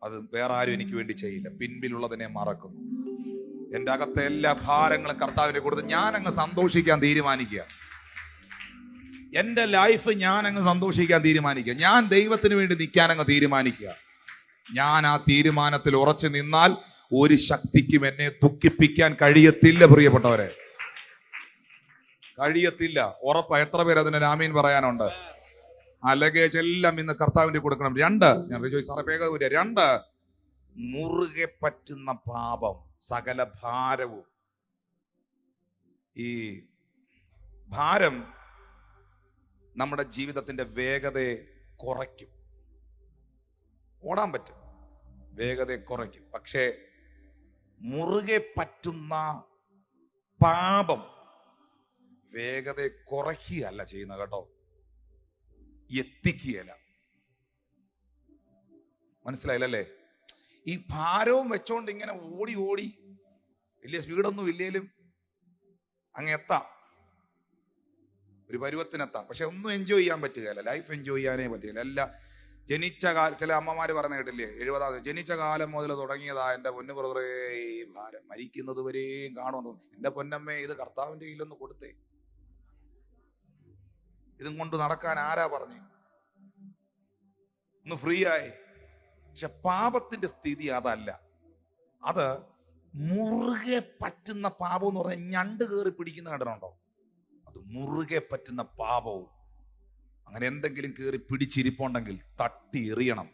അത് വേറെ ആരും എനിക്ക് വേണ്ടി ചെയ്യില്ല. പിൻപിലുള്ളതിനെ മറക്കുന്നു. എൻ്റെ അകത്തെ എല്ലാ ഭാരങ്ങളും കർത്താവിനെ കൊടുത്ത് ഞാൻ അങ്ങ് സന്തോഷിക്കാൻ തീരുമാനിക്കുക. എൻ്റെ ലൈഫ് ഞാൻ അങ്ങ് സന്തോഷിക്കാൻ തീരുമാനിക്കുക. ഞാൻ ദൈവത്തിന് വേണ്ടി നിൽക്കാൻ അങ്ങ് തീരുമാനിക്കുക. ഞാൻ ആ തീരുമാനത്തിൽ ഉറച്ചു നിന്നാൽ ഒരു ശക്തിക്കും എന്നെ ദുഃഖിപ്പിക്കാൻ കഴിയത്തില്ല. പ്രിയപ്പെട്ടവരെ, കഴിയത്തില്ല. ഉറപ്പാ. എത്ര പേര് അതിന് ആമീൻ പറയാനുണ്ട്? ആ ലഗേജ് എല്ലാം ഇന്ന് കർത്താവിന്റെ കൊടുക്കണം. 2, ഞാൻ റിജോയ് സാറെ വേഗം 2, മുറുകെ പറ്റുന്ന പാപം, സകല ഭാരവും. ഈ ഭാരം നമ്മുടെ ജീവിതത്തിന്റെ വേഗതയെ കുറയ്ക്കും. ഓടാൻ പറ്റും, വേഗതയെ കുറയ്ക്കും. പക്ഷേ മുറുകെ പറ്റുന്ന പാപം വേഗതയെ കുറയ്ക്കുകയല്ല ചെയ്യുന്നത് കേട്ടോ, എത്തിക്കുകയല്ല. മനസ്സിലായില്ലല്ലേ? ഈ ഭാരവും വെച്ചോണ്ട് ഇങ്ങനെ ഓടി വലിയ സ്പീഡൊന്നും ഇല്ലേലും അങ്ങ് എത്താം, ഒരു പരുവത്തിനെത്താം. പക്ഷെ ഒന്നും എൻജോയ് ചെയ്യാൻ പറ്റുകയല്ല. ലൈഫ് എൻജോയ് ചെയ്യാനേ പറ്റുകയില്ല. എല്ലാം ജനിച്ച കാലം, ചില അമ്മമാര് പറഞ്ഞ കേട്ടില്ലേ, 70 ജനിച്ച കാലം മുതൽ തുടങ്ങിയതാ എൻ്റെ പൊന്നു ബ്രദറേ ഈ ഭാരം, മരിക്കുന്നത് വരെയും കാണുമെന്ന് തോന്നുന്നു. എൻ്റെ പൊന്നമ്മേ, ഇത് കർത്താവിന്റെ കയ്യിലൊന്ന് കൊടുത്തേ. ഇതും കൊണ്ട് നടക്കാൻ ആരാ പറഞ്ഞു? ഒന്ന് ഫ്രീ ആയി. പക്ഷെ പാപത്തിന്റെ സ്ഥിതി അതല്ല. അത് മുറുകെ പറ്റുന്ന പാപം എന്ന് പറഞ്ഞാൽ ഞണ്ട് കയറി പിടിക്കുന്ന കണ്ടിട്ടുണ്ടോ? അത് മുറുകെ പറ്റുന്ന പാപവും. അങ്ങനെ എന്തെങ്കിലും കയറി പിടിച്ചിരിപ്പുണ്ടെങ്കിൽ തട്ടി എറിയണം.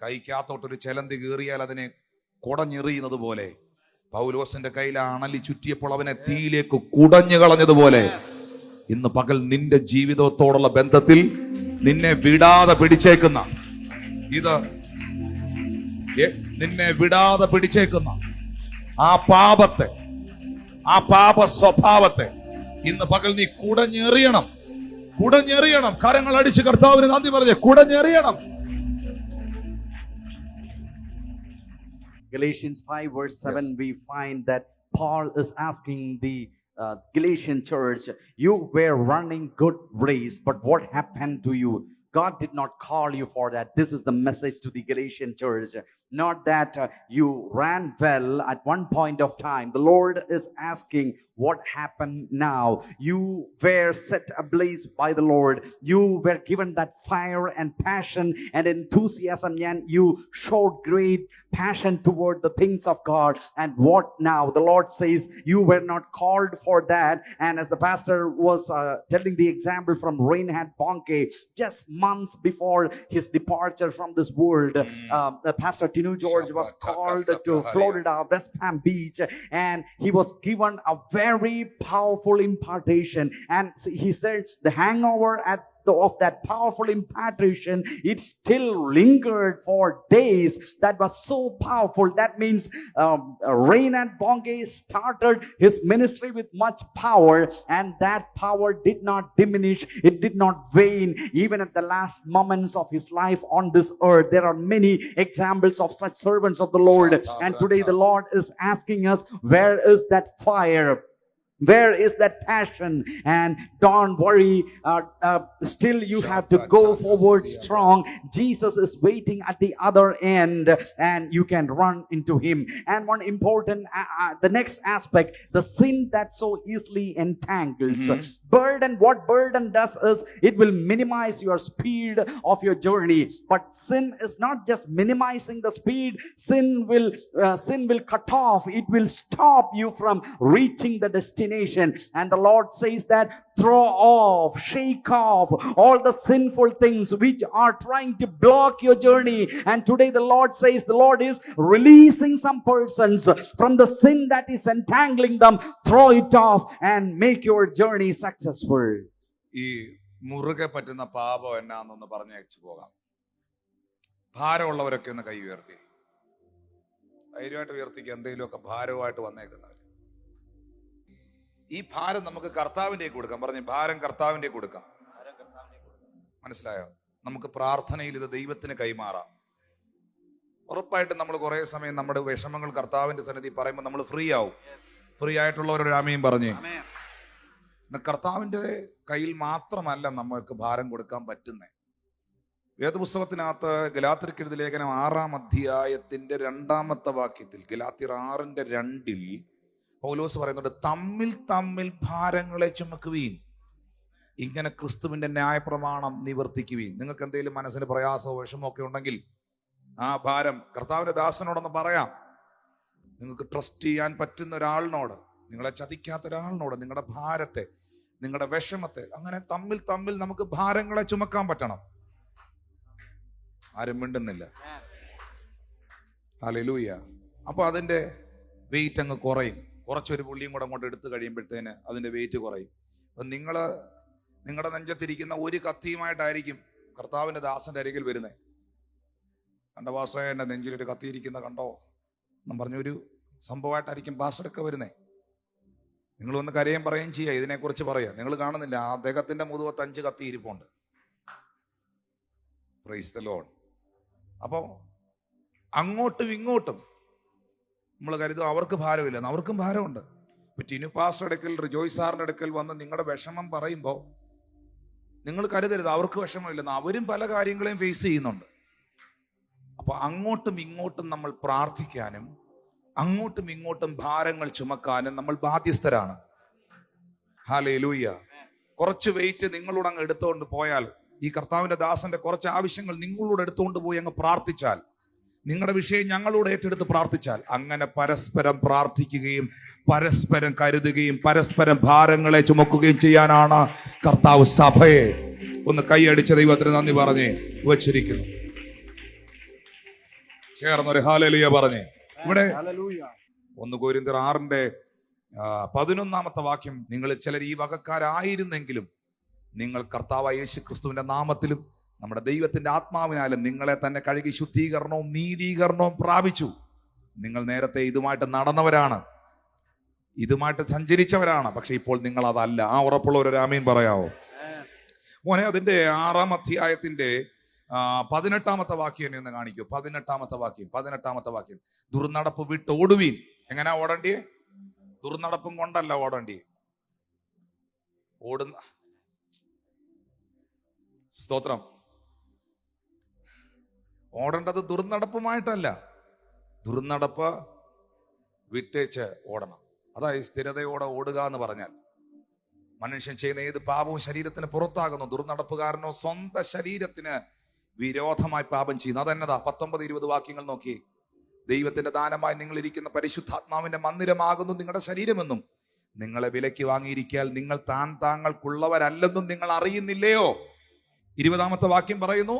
കൈക്കകത്തോട്ടൊരു ചെലന്തി കയറിയാൽ അതിനെ കുടഞ്ഞെറിയുന്നത് പോലെ, പൗലോസിന്റെ കയ്യിൽ അണലി ചുറ്റിയപ്പോൾ അവനെ തീയിലേക്ക് കുടഞ്ഞു കളഞ്ഞതുപോലെ, ഇന്ന് പകൽ നിന്റെ ജീവിതത്തോടുള്ള ബന്ധത്തിൽ നിന്നെ വിടാതെ പിടിച്ചേക്കുന്ന, ഇത് നിന്നെ വിടാതെ പിടിച്ചേക്കുന്ന ആ പാപത്തെ, ആ പാപ സ്വഭാവത്തെ ഇന്ന് പകൽ നീ കുടഞ്ഞെറിയണം. കരങ്ങൾ അടിച്ച് കർത്താവിന് നന്ദി പറഞ്ഞ് കുടഞ്ഞെറിയണം. Galatians 5 verse 7, we find that Paul is asking the Galatian church, you were running good race, but what happened to you? God did not call you for that. This is the message to the Galatian church. Not that you ran well at one point of time. The Lord is asking, what happened now? You were set ablaze by the Lord. You were given that fire and passion and enthusiasm, and you showed great passion toward the things of God. And what now? The Lord says you were not called for that. And as the pastor was telling the example from Reinhard Bonnke, just months before his departure from this world, Pastor Tinu George was called to Florida, West Palm Beach, and he was given a very powerful impartation. And he said the hangover of that powerful impartation, it still lingered for days. That was so powerful. That means Reinhard Bonnke started his ministry with much power, and that power did not diminish, it did not wane. Even at the last moments of his life on this earth, there are many examples of such servants of the Lord. And today the Lord is asking us, where is that fire? Where is that passion? And don't worry, still you have to go forward strong. Jesus is waiting at the other end, and you can run into him. And one important, the next aspect, the sin that so easily entangles. Burden, what burden does is it will minimize your speed of your journey. But sin is not just minimizing the speed. Sin will cut off. It will stop you from reaching the destination. And the Lord says that throw off, shake off all the sinful things which are trying to block your journey. And today the Lord says, the Lord is releasing some persons from the sin that is entangling them. Throw it off and make your journey successful. ഈ മുറുകെ പറ്റുന്ന പാപം എന്നാന്നൊന്ന് പറഞ്ഞയച്ചു പോകാം. ഭാരമുള്ളവരൊക്കെ ഒന്ന് കൈ ഉയർത്തി. ധൈര്യമായിട്ട് ഉയർത്തിക്കുക. എന്തെങ്കിലുമൊക്കെ ഭാരവുമായിട്ട് വന്നേക്കുന്നവർ. ഈ ഭാരം നമുക്ക് കർത്താവിൻ്റെ കൊടുക്കാം. പറഞ്ഞു, ഭാരം കർത്താവിൻ്റെ കൊടുക്കാം. മനസ്സിലായോ? നമുക്ക് പ്രാർത്ഥനയിൽ ഇത് ദൈവത്തിന് കൈമാറാം. ഉറപ്പായിട്ടും നമ്മൾ കുറെ സമയം നമ്മുടെ വിഷമങ്ങൾ കർത്താവിന്റെ സന്നിധി പറയുമ്പോൾ നമ്മൾ ഫ്രീ ആവും. ഫ്രീ ആയിട്ടുള്ളവരൊരു ആമേൻ പറഞ്ഞേ. കർത്താവിന്റെ കയ്യിൽ മാത്രമല്ല നമ്മൾക്ക് ഭാരം കൊടുക്കാൻ പറ്റുന്നേ. വേദപുസ്തകത്തിനകത്ത് ഗലാത്യർക്ക് എഴുതിയ ലേഖനം 6-ാം അധ്യായത്തിന്റെ 2-ാമത്തെ വാക്യത്തിൽ, ഗലാത്യർ 6:2 പൗലോസ് പറയുന്നുണ്ട്, തമ്മിൽ തമ്മിൽ ഭാരങ്ങളെ ചുമക്കുവീൻ, ഇങ്ങനെ ക്രിസ്തുവിന്റെ ന്യായപ്രമാണം നിവർത്തിക്കുവീൻ. നിങ്ങൾക്ക് എന്തെങ്കിലും മനസ്സിന് പ്രയാസമോ വിഷമോ ഒക്കെ ഉണ്ടെങ്കിൽ ആ ഭാരം കർത്താവിന്റെ ദാസനോടൊന്ന് പറയാം. നിങ്ങൾക്ക് ട്രസ്റ്റ് ചെയ്യാൻ പറ്റുന്ന ഒരാളിനോട്, നിങ്ങളെ ചതിക്കാത്ത ഒരാളിനോട് നിങ്ങളുടെ ഭാരത്തെ, നിങ്ങളുടെ വിഷമത്തെ, അങ്ങനെ തമ്മിൽ തമ്മിൽ നമുക്ക് ഭാരങ്ങളെ ചുമക്കാൻ പറ്റണം. ആരും മിണ്ടുന്നില്ല. ഹല്ലേലൂയ. അപ്പൊ അതിന്റെ വെയിറ്റ് അങ്ങ് കുറയും. കുറച്ചൊരു പുള്ളിയും കൂടെ അങ്ങോട്ട് എടുത്തു കഴിയുമ്പോഴത്തേന് അതിന്റെ വെയിറ്റ് കുറയും. അപ്പൊ നിങ്ങളുടെ നെഞ്ചത്തിരിക്കുന്ന ഒരു കത്തിയുമായിട്ടായിരിക്കും കർത്താവിന്റെ ദാസന്റെ അരികിൽ വരുന്നത്. കണ്ട പാസ്റ്ററെ, എൻ്റെ നെഞ്ചിലൊരു കത്തിയിരിക്കുന്ന കണ്ടോ എന്നും പറഞ്ഞൊരു സംഭവമായിട്ടായിരിക്കും പാസ്റ്ററൊക്കെ വരുന്നത്. നിങ്ങൾ ഒന്ന് കരയും പറയുകയും ചെയ്യുക, ഇതിനെക്കുറിച്ച് പറയുക. നിങ്ങൾ കാണുന്നില്ല, അദ്ദേഹത്തിന്റെ മുതുകത്ത് 5 കത്തി ഇരിപ്പുണ്ട്. Praise the Lord. അപ്പോൾ അങ്ങോട്ടും ഇങ്ങോട്ടും നമ്മൾ കരുതും അവർക്ക് ഭാരമില്ലെന്ന്. അവർക്കും ഭാരമുണ്ട്. ഇപ്പൊ ടിനു പാസ്റ്റർ അടുക്കൽ, റിജോയ് സാറിന്റെ അടുക്കൽ വന്ന് നിങ്ങളുടെ വിഷമം പറയുമ്പോൾ നിങ്ങൾ കരുതരുത് അവർക്ക് വിഷമമില്ലെന്ന്. അവരും പല കാര്യങ്ങളെയും ഫേസ് ചെയ്യുന്നുണ്ട്. അപ്പൊ അങ്ങോട്ടും ഇങ്ങോട്ടും നമ്മൾ പ്രാർത്ഥിക്കാനും അങ്ങോട്ടും ഇങ്ങോട്ടും ഭാരങ്ങൾ ചുമക്കാനും നമ്മൾ ബാധ്യസ്ഥരാണ്. ഹല്ലേലൂയ. കുറച്ച് വെയിറ്റ് നിങ്ങളോട് അങ്ങ് എടുത്തുകൊണ്ട് പോയാൽ, ഈ കർത്താവിന്റെ ദാസന്റെ കുറച്ച് ആവശ്യങ്ങൾ നിങ്ങളോട് എടുത്തുകൊണ്ട് പോയി അങ്ങ് പ്രാർത്ഥിച്ചാൽ, നിങ്ങളുടെ വിഷയം ഞങ്ങളോട് ഏറ്റെടുത്ത് പ്രാർത്ഥിച്ചാൽ, അങ്ങനെ പരസ്പരം പ്രാർത്ഥിക്കുകയും പരസ്പരം കരുതുകയും പരസ്പരം ഭാരങ്ങളെ ചുമക്കുകയും ചെയ്യാനാണ് കർത്താവ് സഭയെ, ഒന്ന് കൈയടിച്ച ദൈവത്തിന് നന്ദി പറഞ്ഞേ, വച്ചിരിക്കുന്നു. ചേർന്നൊരു ഹല്ലേലൂയ പറഞ്ഞേ. ഇവിടെ 1 കൊരിന്ത്യർ 6:11 വാക്യം, നിങ്ങൾ ചിലർ ഈ വകക്കാരായിരുന്നെങ്കിലും നിങ്ങൾ കർത്താവായ യേശു ക്രിസ്തുവിന്റെ നാമത്തിലും നമ്മുടെ ദൈവത്തിന്റെ ആത്മാവിനാലും നിങ്ങളെ തന്നെ കഴുകി ശുദ്ധീകരണവും നീതീകരണവും പ്രാപിച്ചു. നിങ്ങൾ നേരത്തെ ഇതുമായിട്ട് നടന്നവരാണ്, ഇതുമായിട്ട് സഞ്ചരിച്ചവരാണ്, പക്ഷെ ഇപ്പോൾ നിങ്ങൾ അതല്ല. ആ ഉറപ്പുള്ള ഒരു ആമേൻ പറയാവോ മോനെ? അതിന്റെ 6-ാം അധ്യായത്തിന്റെ 18-ാമത്തെ വാക്യം എന്നെ ഒന്ന് കാണിക്കൂ. 18-ാമത്തെ വാക്യം, ദുർനടപ്പ് വിട്ട് ഓടുവീൻ. എങ്ങനെയാ ഓടണ്ടിയേ? ദുർനടപ്പും കൊണ്ടല്ല ഓടണ്ടിയേ. ഓടുന്ന സ്തോത്രം, ഓടേണ്ടത് ദുർനടപ്പുമായിട്ടല്ല, ദുർനടപ്പ് വിട്ടേച്ച് ഓടണം. അതായത് സ്ഥിരതയോടെ ഓടുക എന്ന് പറഞ്ഞാൽ, മനുഷ്യൻ ചെയ്യുന്ന ഏത് പാപവും ശരീരത്തിന് പുറത്താകുന്നു. ദുർനടപ്പുകാരനോ സ്വന്തം ശരീരത്തിന് വിരോധമായി പാപം ചെയ്യുന്നു. അതെന്നതാ? 19-20 വാക്യങ്ങൾ നോക്കി. ദൈവത്തിന്റെ ദാനമായി നിങ്ങൾ ഇരിക്കുന്ന പരിശുദ്ധാത്മാവിന്റെ മന്ദിരമാകുന്നു നിങ്ങളുടെ ശരീരമെന്നും നിങ്ങളെ വിലയ്ക്ക് വാങ്ങിയിരിക്കാൻ നിങ്ങൾ താങ്കൾക്കുള്ളവരല്ലെന്നും നിങ്ങൾ അറിയുന്നില്ലയോ? 20-ാമത്തെ വാക്യം പറയുന്നു,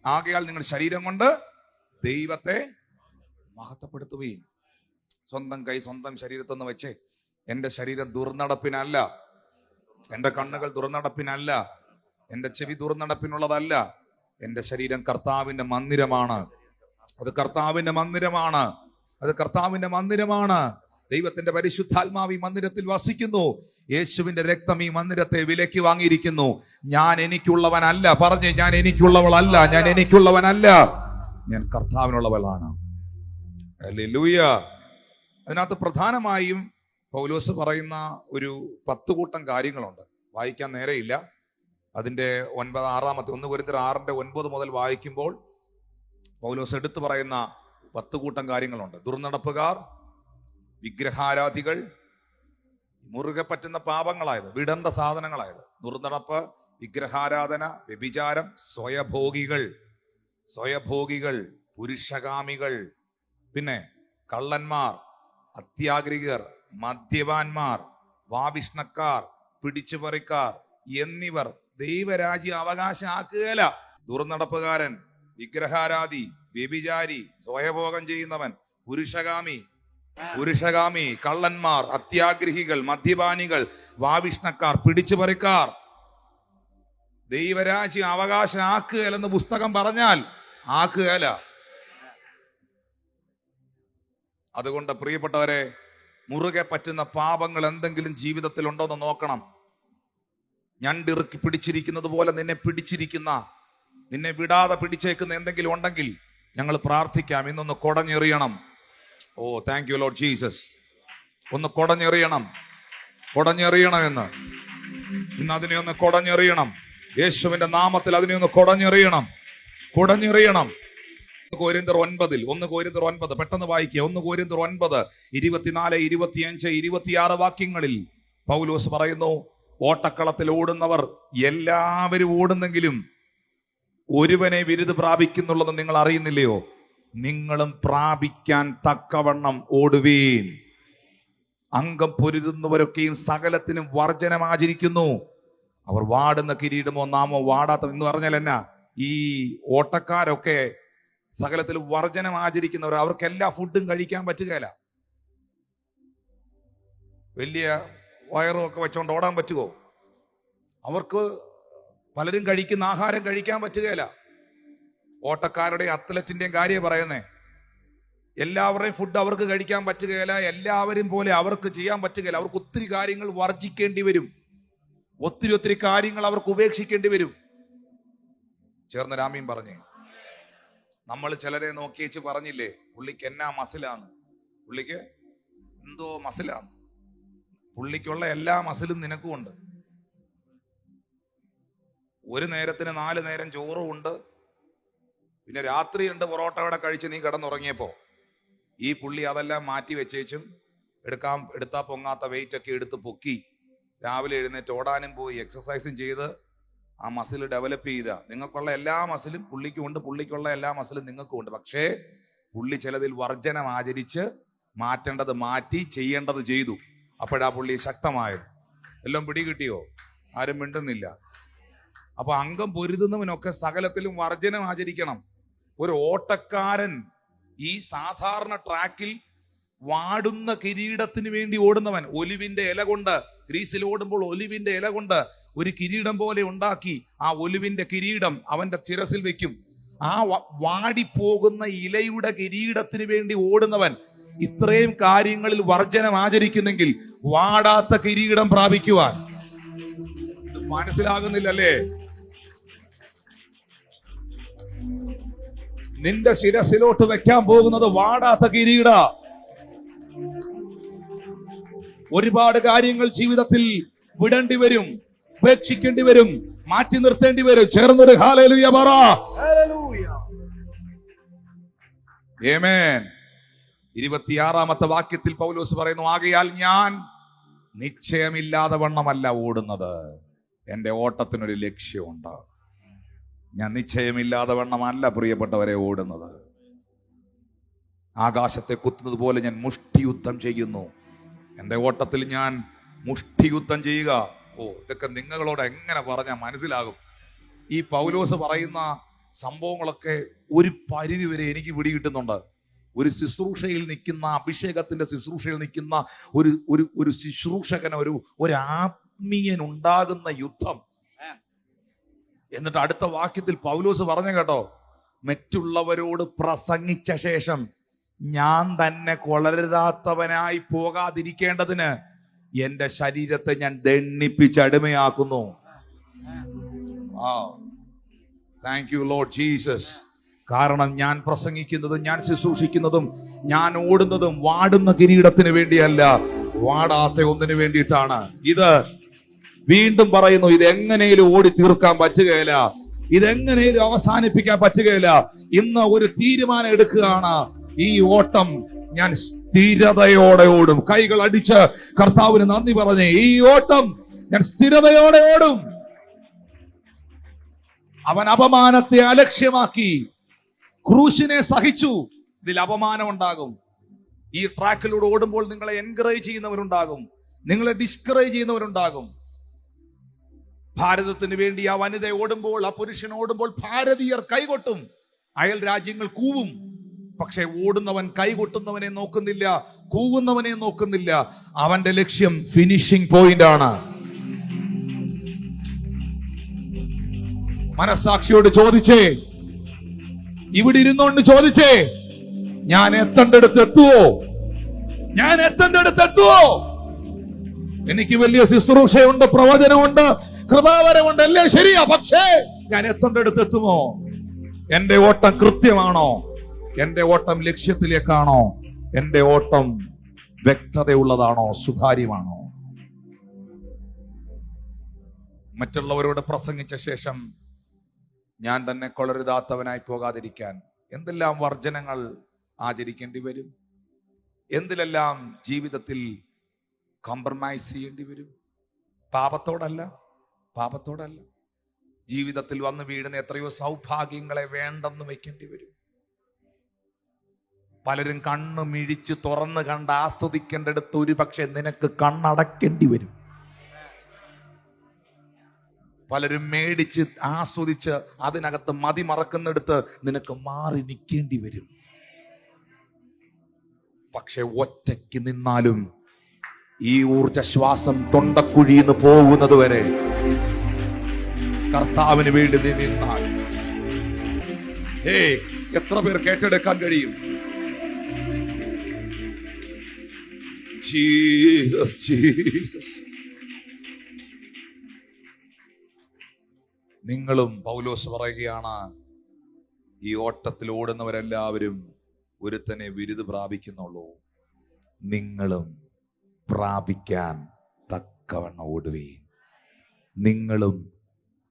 ആകയാൽ നിങ്ങൾ ശരീരം കൊണ്ട് ദൈവത്തെ മഹത്വപ്പെടുത്തുകയും. സ്വന്തം കൈ സ്വന്തം ശരീരത്തൊന്ന് വെച്ച്, എൻ്റെ ശരീരം ദുർനടപ്പിനല്ല, എൻ്റെ കണ്ണുകൾ ദുർനടപ്പിനല്ല, എൻ്റെ ചെവി ദുർനടപ്പിനുള്ളതല്ല, എൻ്റെ ശരീരം കർത്താവിന്റെ മന്ദിരമാണ്. അത് കർത്താവിന്റെ മന്ദിരമാണ്. അത് കർത്താവിന്റെ മന്ദിരമാണ്. ദൈവത്തിന്റെ പരിശുദ്ധാത്മാവ് ഈ മന്ദിരത്തിൽ വസിക്കുന്നു. യേശുവിന്റെ രക്തം ഈ മന്ദിരത്തെ വിലയ്ക്ക് വാങ്ങിയിരിക്കുന്നു. ഞാൻ എനിക്കുള്ളവനല്ല. പറഞ്ഞേ, ഞാൻ എനിക്കുള്ളവളല്ല, ഞാൻ എനിക്കുള്ളവനല്ല, ഞാൻ കർത്താവിനുള്ളവളാണ്. ഹല്ലേലൂയ. അതിനകത്ത് പ്രധാനമായും പൗലോസ് പറയുന്ന ഒരു 10 കൂട്ടം കാര്യങ്ങളുണ്ട്. വായിക്കാൻ നേരെയില്ല. അതിന്റെ 1 കൊരിന്ത്യർ 6:9 മുതൽ വായിക്കുമ്പോൾ പൗലോസ് എടുത്തു പറയുന്ന 10 കൂട്ടം കാര്യങ്ങളുണ്ട്. ദുർനടപ്പുകാർ, വിഗ്രഹാരാധികൾ, മുറുകെ പറ്റുന്ന പാപങ്ങളായത്, വിടണ്ട സാധനങ്ങളായത്, ദുർനടപ്പ്, വിഗ്രഹാരാധന, വ്യഭിചാരം, സ്വയഭോഗികൾ, പുരുഷകാമികൾ, പിന്നെ കള്ളന്മാർ, അത്യാഗ്രഹികർ, മദ്യപാന്മാർ, വാവിഷ്ണക്കാർ, പിടിച്ചുപറിക്കാർ എന്നിവർ ദൈവരാജ്യം അവകാശമാക്കുകയില്ല. ദുർനടപ്പുകാരൻ, വിഗ്രഹാരാധി, വ്യഭിചാരി, സ്വയഭോഗം ചെയ്യുന്നവൻ, പുരുഷകാമി, കള്ളന്മാർ, അത്യാഗ്രഹികൾ, മദ്യപാനികൾ, വാവിഷ്ണക്കാർ, പിടിച്ചുപറിക്കാർ ദൈവരാജ്യം അവകാശമാക്കുകയില്ലെന്ന് പുസ്തകം പറഞ്ഞാൽ ആക്കുകയില്ല. അതുകൊണ്ട് പ്രിയപ്പെട്ടവരെ, മുറുകെ പറ്റുന്ന പാപങ്ങൾ എന്തെങ്കിലും ജീവിതത്തിൽ ഉണ്ടോന്ന് നോക്കണം. ഞണ്ടിറുക്കി പിടിച്ചിരിക്കുന്നത് പോലെ നിന്നെ പിടിച്ചിരിക്കുന്ന, നിന്നെ വിടാതെ പിടിച്ചേക്കുന്ന എന്തെങ്കിലും ഉണ്ടെങ്കിൽ ഞങ്ങൾ പ്രാർത്ഥിക്കാം. ഇന്നൊന്ന് കുടഞ്ഞെറിയണം. ഓ താങ്ക് യു ലോർഡ് ജീസസ്. ഒന്ന് കുടഞ്ഞെറിയണം എന്ന്. ഇന്ന് അതിനെ ഒന്ന് കുടഞ്ഞെറിയണം. യേശുവിന്റെ നാമത്തിൽ അതിനെ ഒന്ന് കുടഞ്ഞെറിയണം. 1 കൊരിന്ത്യർ 9 പെട്ടെന്ന് വായിക്കുക. 1 കൊരിന്ത്യർ 9 24, 25, 26 വാക്യങ്ങളിൽ പൗലോസ് പറയുന്നു, ഓട്ടക്കളത്തിൽ ഓടുന്നവർ എല്ലാവരും ഓടുന്നെങ്കിലും ഒരുവനെ വിരുദ് പ്രാപിക്കുന്നുള്ളത് നിങ്ങൾ അറിയുന്നില്ലയോ? നിങ്ങളും പ്രാപിക്കാൻ തക്കവണ്ണം ഓടുവീൻ. അംഗം പൊരുതുന്നവരൊക്കെയും സകലത്തിനും വർജനം ആചരിക്കുന്നു. അവർ വാടുന്ന കിരീടമോ നാമോ വാടാത്ത എന്ന് പറഞ്ഞാൽ എന്നാ? ഈ ഓട്ടക്കാരൊക്കെ സകലത്തിൽ വർജനം ആചരിക്കുന്നവർ. അവർക്ക് എല്ലാ ഫുഡും കഴിക്കാൻ പറ്റുകയില്ല. വലിയ വയറും ഒക്കെ വെച്ചോണ്ട് ഓടാൻ പറ്റുമോ? അവർക്ക് പലരും കഴിക്കുന്ന ആഹാരം കഴിക്കാൻ പറ്റുകയില്ല. ഓട്ടക്കാരുടെ അത്ലറ്റിന്റെയും കാര്യം പറയുന്നേ. എല്ലാവരുടെയും ഫുഡ് അവർക്ക് കഴിക്കാൻ പറ്റുകയില്ല. എല്ലാവരും പോലെ അവർക്ക് ചെയ്യാൻ പറ്റുകയില്ല. അവർക്ക് ഒത്തിരി കാര്യങ്ങൾ വർജിക്കേണ്ടി വരും. ഒത്തിരി കാര്യങ്ങൾ അവർക്ക് ഉപേക്ഷിക്കേണ്ടി വരും. ചേർന്ന് രാമീൻ പറഞ്ഞേ. നമ്മൾ ചിലരെ നോക്കിയേച്ച് പറഞ്ഞില്ലേ, പുള്ളിക്ക് എന്നാ മസിലാണ്, പുള്ളിക്ക് എന്തോ മസിലാണ്. പുള്ളിക്കുള്ള എല്ലാ മസിലും നിനക്കും ഉണ്ട്. ഒരു നേരത്തിന് 4 നേരം ചോറും ഉണ്ട്. പിന്നെ രാത്രി 2 പൊറോട്ടയുടെ കഴിച്ച് നീ കിടന്നുറങ്ങിയപ്പോ ഈ പുള്ളി അതെല്ലാം മാറ്റി വെച്ചേച്ചും എടുത്താ പൊങ്ങാത്ത വെയിറ്റ് ഒക്കെ എടുത്ത് പൊക്കി രാവിലെ എഴുന്നേറ്റ് ഓടാനും പോയി എക്സസൈസും ചെയ്ത് ആ മസിൽ ഡെവലപ്പ് ചെയ്ത നിങ്ങൾക്കുള്ള എല്ലാ മസിലും പുള്ളിക്കും ഉണ്ട്. പുള്ളിക്കുള്ള എല്ലാ മസിലും നിങ്ങൾക്കും ഉണ്ട്. പക്ഷേ പുള്ളി ചിലതിൽ വർജനം ആചരിച്ച് മാറ്റേണ്ടത് മാറ്റി ചെയ്യേണ്ടത് ചെയ്തു. അപ്പോഴാ പുള്ളി ശക്തമായത്. എല്ലാം പിടികിട്ടിയോ? ആരും മിണ്ടുന്നില്ല. അപ്പൊ അംഗം പൊരുതുന്നവനൊക്കെ സകലത്തിലും വർജനം ആചരിക്കണം. ഒരു ഓട്ടക്കാരൻ ഈ സാധാരണ ട്രാക്കിൽ വാടുന്ന കിരീടത്തിന് വേണ്ടി ഓടുന്നവൻ ഒലിവിന്റെ ഇല കൊണ്ട്, ഗ്രീസിൽ ഓടുമ്പോൾ ഒലിവിന്റെ ഇല കൊണ്ട് ഒരു കിരീടം പോലെ ഉണ്ടാക്കി ആ ഒലിവിന്റെ കിരീടം അവന്റെ ശിരസിൽ വെക്കും. ആ വാടിപ്പോകുന്ന ഇലയുടെ കിരീടത്തിന് വേണ്ടി ഓടുന്നവൻ ഇത്രയും കാര്യങ്ങളിൽ വർജനം ആചരിക്കുന്നെങ്കിൽ വാടാത്ത കിരീടം പ്രാപിക്കുവാൻ മനസ്സിലാകുന്നില്ലല്ലേ? നിന്റെ ശിരസിലോട്ട് വെക്കാൻ പോകുന്നത് വാടാത്ത കിരീട. ഒരുപാട് കാര്യങ്ങൾ ജീവിതത്തിൽ വിടേണ്ടി വരും, ഉപേക്ഷിക്കേണ്ടി വരും, മാറ്റി നിർത്തേണ്ടി വരും. ചേർന്നൊരു ഹല്ലേലൂയ പറ. ആമേൻ. 26-ാമത്തെ വാക്യത്തിൽ പൗലോസ് പറയുന്നു, ആകയാൽ ഞാൻ നിശ്ചയമില്ലാതെ വണ്ണമല്ല ഓടുന്നത്, എൻ്റെ ഓട്ടത്തിനൊരു ലക്ഷ്യമുണ്ട്. ഞാൻ നിശ്ചയമില്ലാതെ വണ്ണമല്ല പ്രിയപ്പെട്ടവരെ ഓടുന്നത്. ആകാശത്തെ കുത്തുന്നത് പോലെ ഞാൻ മുഷ്ടിയുദ്ധം ചെയ്യുന്നു. എൻ്റെ ഓട്ടത്തിൽ ഞാൻ മുഷ്ടിയുദ്ധം ചെയ്യുക. ഓ, ഇതൊക്കെ നിങ്ങളോട് എങ്ങനെ പറഞ്ഞാൽ മനസ്സിലാകും? ഈ പൗലോസ് പറയുന്ന സംഭവങ്ങളൊക്കെ ഒരു പരിധി വരെ എനിക്ക് പിടികിട്ടുന്നുണ്ട്. ഒരു ശുശ്രൂഷയിൽ നിൽക്കുന്ന, അഭിഷേകത്തിന്റെ ശുശ്രൂഷയിൽ നിൽക്കുന്ന ഒരു ശുശ്രൂഷകന് ഒരു ആത്മീയൻ ഉണ്ടാകുന്ന യുദ്ധം. എന്നിട്ട് അടുത്ത വാക്യത്തിൽ പൗലോസ് പറഞ്ഞു കേട്ടോ, മറ്റുള്ളവരോട് പ്രസംഗിച്ച ശേഷം ഞാൻ തന്നെ കൊളരുതാത്തവനായി പോകാതിരിക്കേണ്ടതിന് എന്റെ ശരീരത്തെ ഞാൻ ദണ്ഡിപ്പിച്ച് അടിമയാക്കുന്നു. Thank you Lord Jesus. കാരണം ഞാൻ പ്രസംഗിക്കുന്നതും ഞാൻ ശുശ്രൂഷിക്കുന്നതും ഞാൻ ഓടുന്നതും വാടുന്ന കിരീടത്തിന് വേണ്ടിയല്ല, വാടാത്ത ഒന്നിനു വേണ്ടിയിട്ടാണ്. ഇത് വീണ്ടും പറയുന്നു, ഇതെങ്ങനെയും ഓടി തീർക്കാൻ പറ്റുകയില്ല, ഇതെങ്ങനെയും അവസാനിപ്പിക്കാൻ പറ്റുകയില്ല. ഇന്ന് ഒരു തീരുമാനം എടുക്കുകയാണ്, ഈ ഓട്ടം ഞാൻ സ്ഥിരതയോടെ ഓടും. കൈകൾ അടിച്ച് കർത്താവിന് നന്ദി പറഞ്ഞേ, ഈ ഓട്ടം ഞാൻ സ്ഥിരതയോടെ ഓടും. അവൻ അപമാനത്തെ അലക്ഷ്യമാക്കി ക്രൂശിനെ സഹിച്ചു. ഇതിൽ അപമാനം ഉണ്ടാകും. ഈ ട്രാക്കിലൂടെ ഓടുമ്പോൾ നിങ്ങളെ എൻകറേജ് ചെയ്യുന്നവരുണ്ടാകും, നിങ്ങളെ ഡിസ്കറേജ് ചെയ്യുന്നവരുണ്ടാകും. ഭാരതത്തിന് വേണ്ടി ആ വനിത ഓടുമ്പോൾ, ആ പുരുഷൻ ഓടുമ്പോൾ ഭാരതീയർ കൈകൊട്ടും, അയൽ രാജ്യങ്ങൾ കൂവും. പക്ഷെ ഓടുന്നവൻ കൈകൊട്ടുന്നവനെ നോക്കുന്നില്ല, കൂവുന്നവനെ നോക്കുന്നില്ല. അവന്റെ ലക്ഷ്യം ഫിനിഷിംഗ് പോയിന്റ് ആണ്. മനസ്സാക്ഷിയോട് ചോദിച്ചേ, ഇവിടെ ഇരുന്നോണ്ട് ചോദിച്ചേ, ഞാൻ എത്തേണ്ടടുത്ത് എത്തുവോ? ഞാൻ എത്തേണ്ടടുത്ത് എത്തുവോ? എനിക്ക് വലിയ ശുശ്രൂഷയുണ്ട്, പ്രവചനമുണ്ട്, കൃപാവരമുണ്ട്, എല്ലാം ശരിയാ. പക്ഷേ ഞാൻ എത്തേണ്ടടുത്ത് എത്തുമോ? എന്റെ ഓട്ടം കൃത്യമാണോ? എന്റെ ഓട്ടം ലക്ഷ്യത്തിലേക്കാണോ? എന്റെ ഓട്ടം വ്യക്തതയുള്ളതാണോ? സുതാര്യമാണോ? മറ്റുള്ളവരോട് പ്രസംഗിച്ച ശേഷം ഞാൻ തന്നെ കൊളരുതാത്തവനായി പോകാതിരിക്കാൻ എന്തെല്ലാം വർജനങ്ങൾ ആചരിക്കേണ്ടി വരും, എന്തിലെല്ലാം ജീവിതത്തിൽ കോംപ്രമൈസ് ചെയ്യേണ്ടി വരും. പാപത്തോടല്ല. ജീവിതത്തിൽ വന്ന് വീഴുന്ന എത്രയോ സൗഭാഗ്യങ്ങളെ വേണ്ടെന്ന് വെക്കേണ്ടി വരും. പലരും കണ്ണ് മിഴിച്ച് തുറന്ന് കണ്ട് ആസ്വദിക്കേണ്ടടുത്ത് ഒരു പക്ഷെ നിനക്ക് കണ്ണടക്കേണ്ടി വരും. പലരും മേടിച്ച് ആസ്വദിച്ച് അതിനകത്ത് മതി മറക്കുന്നിടത്ത് നിനക്ക് മാറി നിൽക്കേണ്ടി വരും. പക്ഷെ ഒറ്റയ്ക്ക് നിന്നാലും ഈ ഊർജശ്വാസം തൊണ്ടക്കുഴിന്ന് പോകുന്നത് വരെ കർത്താവിന് വേണ്ടി നീ നിന്നാൽ എത്ര പേർ കേട്ടെടുക്കാൻ കഴിയും? Jesus, Jesus. നിങ്ങളും, പൗലോസ് പറയുകയാണ്, ഈ ഓട്ടത്തിൽ ഓടുന്നവരെല്ലാവരും ഒരുത്തനെ ബിരുദ് പ്രാപിക്കുന്നുള്ളൂ. നിങ്ങളും പ്രാപിക്കാൻ തക്കവണ്ണം ഓടുവീൻ. നിങ്ങളും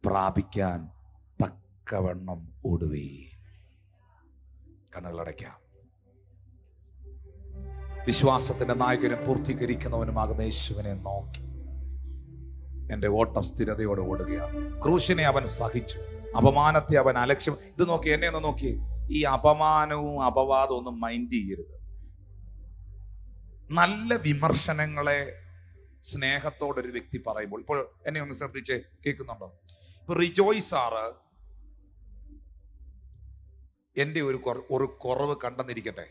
പ്രാപിക്കാൻ തക്കവണ്ണം ഓടുവീൻ. കണ്ണുകളടയ്ക്കാം. വിശ്വാസത്തിന്റെ നായകനും പൂർത്തീകരിക്കുന്നവനുമാകുന്ന യേശുവിനെ നോക്കി എന്റെ ഓട്ടം സ്ഥിരതയോടെ ഓടുകയാണ്. ക്രൂശിനെ അവൻ സഹിച്ചു, അപമാനത്തെ അവൻ അലക്ഷ്യം. ഇത് നോക്കി, എന്നെ ഒന്ന് നോക്കി. ഈ അപമാനവും അപവാദവും ഒന്നും മൈൻഡ് ചെയ്യരുത്. നല്ല വിമർശനങ്ങളെ സ്നേഹത്തോടൊരു വ്യക്തി പറയുമ്പോൾ, ഇപ്പോൾ എന്നെ ഒന്ന് ശ്രദ്ധിച്ച് കേൾക്കുന്നുണ്ടോ? ഇപ്പൊ റിജോയ് സാറ് എന്റെ ഒരു കുറവ് കണ്ടെന്നിരിക്കട്ടെ.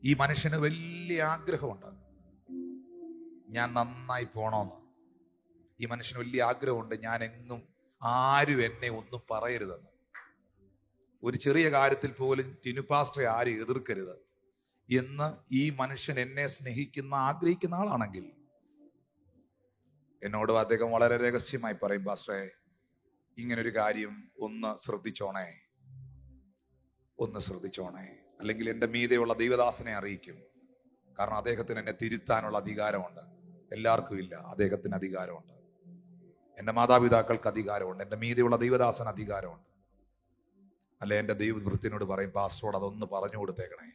ഈ മനുഷ്യന് വലിയ ആഗ്രഹമുണ്ട് ഞാൻ നന്നായി പോണോന്ന്. ഈ മനുഷ്യന് വലിയ ആഗ്രഹമുണ്ട് ഞാൻ എങ്ങും ആരും എന്നെ ഒന്നും പറയരുതെന്ന്. ഒരു ചെറിയ കാര്യത്തിൽ പോലും ടിനു പാസ്റ്ററെ ആരും എതിർക്കരുത് എന്ന് ഈ മനുഷ്യൻ എന്നെ സ്നേഹിക്കുന്ന ആഗ്രഹിക്കുന്ന ആളാണെങ്കിൽ എന്നോട് അദ്ദേഹം വളരെ രഹസ്യമായി പറയും, പാസ്റ്ററെ ഇങ്ങനൊരു കാര്യം ഒന്ന് ശ്രദ്ധിച്ചോണേ. അല്ലെങ്കിൽ എൻ്റെ മീതെയുള്ള ദൈവദാസനെ അറിയിക്കും. കാരണം അദ്ദേഹത്തിന് എന്നെ തിരുത്താനുള്ള അധികാരമുണ്ട്. എല്ലാവർക്കും ഇല്ല, അദ്ദേഹത്തിന് അധികാരമുണ്ട്. എൻ്റെ മാതാപിതാക്കൾക്ക് അധികാരമുണ്ട്. എൻ്റെ മീതെയുള്ള ദൈവദാസന് അധികാരമുണ്ട്. അല്ലെ എൻ്റെ ദൈവവൃത്തിനോട് പറയും, പാസ്റ്ററോട് അതൊന്ന് പറഞ്ഞു കൊടുത്തേക്കണേ.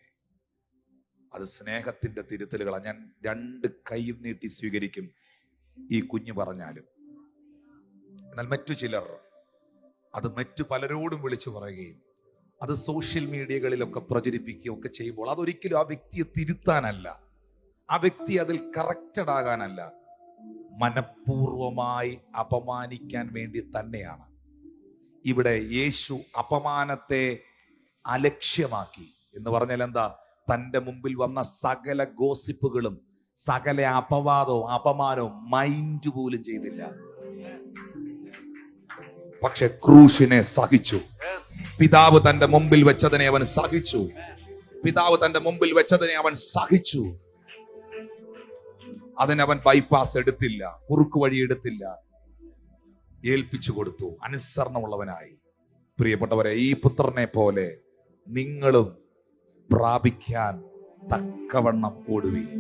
അത് സ്നേഹത്തിന്റെ തിരുത്തലുകളാണ്. ഞാൻ 2 കൈയും നീട്ടി സ്വീകരിക്കും ഈ കുഞ്ഞു പറഞ്ഞാലും. എന്നാൽ മറ്റു ചിലർ അത് മറ്റു പലരോടും വിളിച്ചു പറയുകയും അത് സോഷ്യൽ മീഡിയകളിലൊക്കെ പ്രചരിപ്പിക്കുകയും ഒക്കെ ചെയ്യുമ്പോൾ അതൊരിക്കലും ആ വ്യക്തിയെ തിരുത്താനല്ല, ആ വ്യക്തി അതിൽ കറക്റ്റഡ് ആകാനല്ല, മനഃപൂർവമായി അപമാനിക്കാൻ വേണ്ടി തന്നെയാണ്. ഇവിടെ യേശു അപമാനത്തെ അലക്ഷ്യമാക്കി എന്ന് പറഞ്ഞാൽ എന്താ? തൻ്റെ മുമ്പിൽ വന്ന സകല ഗോസിപ്പുകളും സകല അപവാദവും അപമാനവും മൈൻഡ് പോലും ചെയ്തില്ല. പക്ഷെ ക്രൂശിനെ സഹിച്ചു. പിതാവ് തന്റെ മുമ്പിൽ വെച്ചതിനെ അവൻ സഹിച്ചു. അതിനവൻ ബൈപ്പാസ് എടുത്തില്ല, കുറുക്ക് വഴി എടുത്തില്ല, ഏൽപ്പിച്ചു കൊടുത്തു. അനുസരണമുള്ളവനായി. പ്രിയപ്പെട്ടവരെ, ഈ പുത്രനെ പോലെ നിങ്ങളും പ്രാപിക്കാൻ തക്കവണ്ണം ഓടുവീൻ.